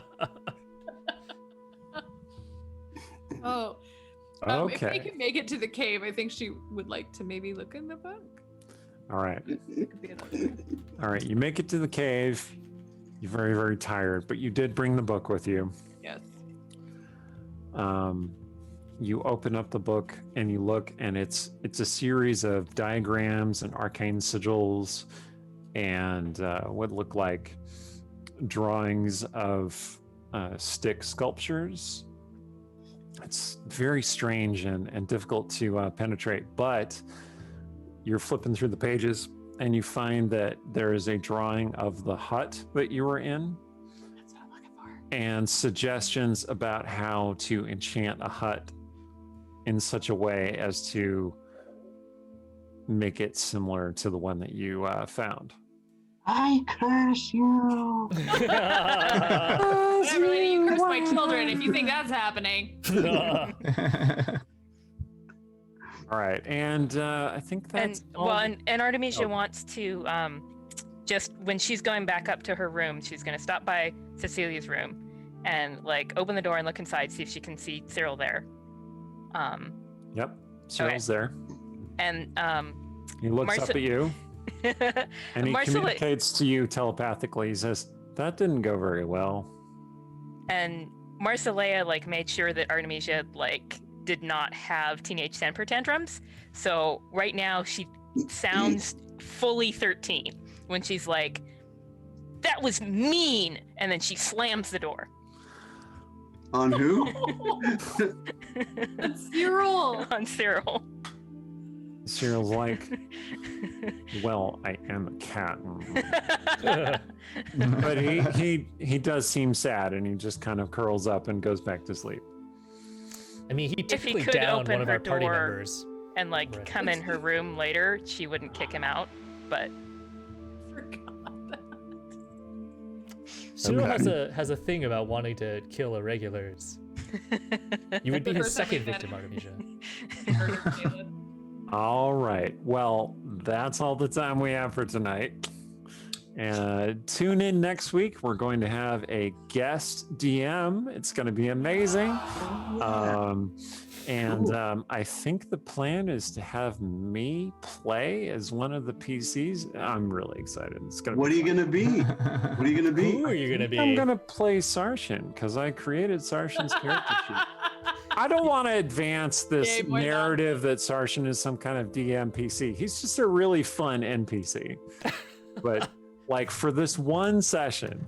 Oh. If Okay. we can make it to the cave, I think she would like to maybe look in the book. All right. Could be another. All right. You make it to the cave. You're very, very tired, but you did bring the book with you. Yes. you open up the book and you look, and it's a series of diagrams and arcane sigils and what look like drawings of stick sculptures. It's very strange and difficult to penetrate, but you're flipping through the pages and you find that there is a drawing of the hut that you were in. That's what I'm looking for. And suggestions about how to enchant a hut in such a way as to make it similar to the one that you found. I curse you. Whatever, lady, you curse my children if you think that's happening. All right, and I think that's And all. well, and Artemisia Oh. wants to just when she's going back up to her room, she's going to stop by Cecilia's room and like open the door and look inside, see if she can see Cyril there. Yep, Cyril's there. And He looks up Marcia- at you and he Marcella- communicates to you telepathically. He says, "That didn't go very well." and Marcellea like made sure that Artemisia like did not have teenage temper tantrums. So right now she sounds fully 13 when she's like, "That was mean," and then she slams the door. On who? Cyril. On Cyril. Cyril's like, "Well, I am a cat." But he does seem sad, and he just kind of curls up and goes back to sleep. I mean, he If he typically could downed open one of her our party door- members. And like Right. come in her room later, she wouldn't kick him out. But Forgot that. Cyril Okay. has a thing about wanting to kill irregulars. You would be The his first time we second met victim, him. Artemisia. Murdered Caleb. All right. Well, that's all the time we have for tonight. Tune in next week. We're going to have a guest DM. It's going to be amazing. I think the plan is to have me play as one of the PCs. I'm really excited. It's going to What are you gonna be? What are you gonna be? Who are you gonna be? I'm going to play Sarshan because I created Sarshan's character sheet. I don't want to advance this Yay, why not? narrative that Sarshan is some kind of DM PC. He's just a really fun NPC. But like for this one session,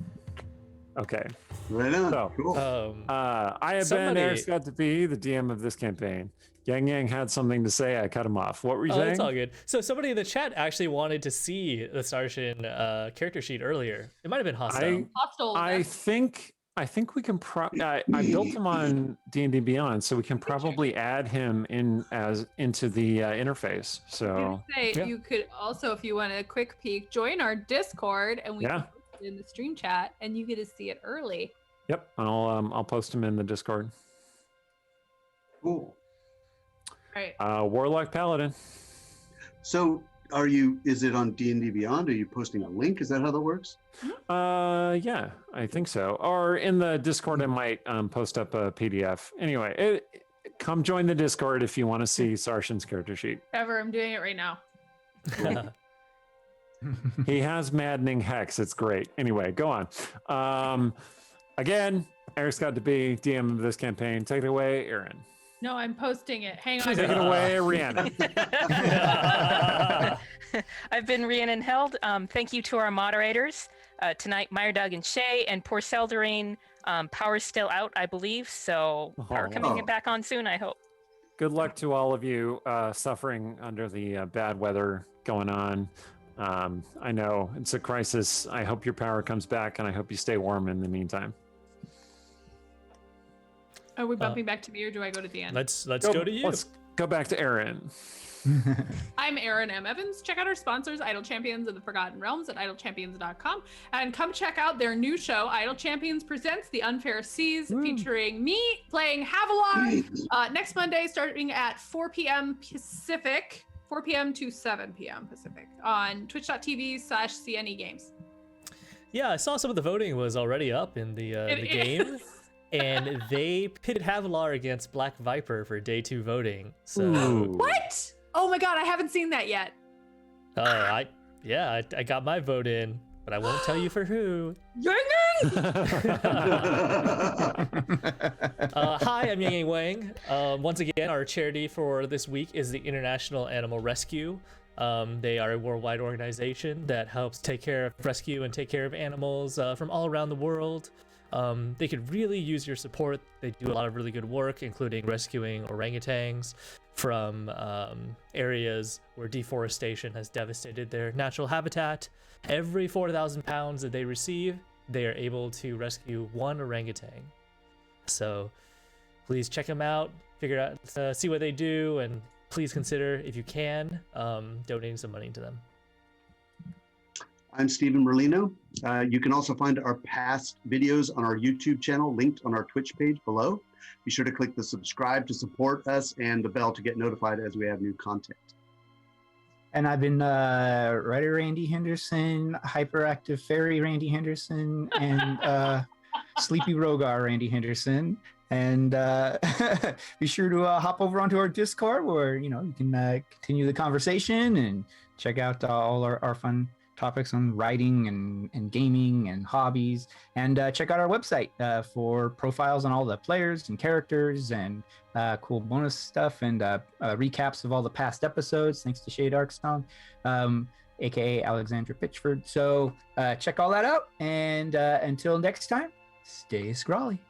okay. Right on. So, Cool. I have been Eric Scott to be the DM of this campaign. Yang Yang had something to say. I cut him off. What were you Oh, saying? that's all good. So somebody in the chat actually wanted to see the Sarshan character sheet earlier. It might have been hostile. Hostile. I think we can. I built him on D&D Beyond, so we can probably add him into the interface. I was So gonna say, yeah. you could also, if you want a quick peek, join our Discord and we Yeah. can post it in the stream chat and you get to see it early. Yep, I'll post him in the Discord. Cool. Right. Warlock Paladin. So, is it on D&D Beyond? Are you posting a link? Is that how that works? Yeah, I think so. Or in the Discord, I might post up a PDF. Anyway, come join the Discord if you want to see Sarshan's character sheet. Trevor, I'm doing it right now. He has maddening hex. It's great. Anyway, go on. Again, Eric Scott to be DM of this campaign. Take it away, Aaron. No, I'm posting it. Hang on. Take it away, Rihanna. I've been Rhiannon Held. Thank you to our moderators. Tonight, Meyer, Doug, and Shay, and poor Seldarine. Power's still out, I believe, so power coming Oh. back on soon, I hope. Good luck to all of you suffering under the bad weather going on. I know it's a crisis. I hope your power comes back, and I hope you stay warm in the meantime. Are we bumping back to me or do I go to the end? Let's go to you. Let's go back to Aaron. I'm Aaron M. Evans. Check out our sponsors, Idle Champions of the Forgotten Realms at idlechampions.com. And come check out their new show, Idle Champions Presents The Unfair Seas, featuring me playing Havilar next Monday starting at 4 p.m. Pacific, 4 p.m. to 7 p.m. Pacific on twitch.tv/CNE Games. Yeah, I saw some of the voting was already up in the game, and they pitted Havilar against Black Viper for day 2 voting. So, Ooh. What? Oh my god, I haven't seen that yet. I got my vote in, but I won't tell you for who. Yang Hi, I'm Yang Wang. Once again, our charity for this week is the International Animal Rescue. They are a worldwide organization that helps rescue and take care of animals from all around the world. They could really use your support. They do a lot of really good work, including rescuing orangutans from areas where deforestation has devastated their natural habitat. Every 4,000 pounds that they receive, they are able to rescue one orangutan. So please check them out, figure out, see what they do, and please consider, if you can, donating some money to them. I'm Stephen Merlino. You can also find our past videos on our YouTube channel, linked on our Twitch page below. Be sure to click the subscribe to support us and the bell to get notified as we have new content. And I've been writer Randy Henderson, hyperactive fairy Randy Henderson, and sleepy Rogar Randy Henderson. And be sure to hop over onto our Discord where you can continue the conversation and check out all our fun topics on writing and gaming and hobbies. And check out our website for profiles on all the players and characters and cool bonus stuff and recaps of all the past episodes, thanks to Shade Arcstone, aka Alexandra Pitchford. So check all that out, and until next time, stay scrawly.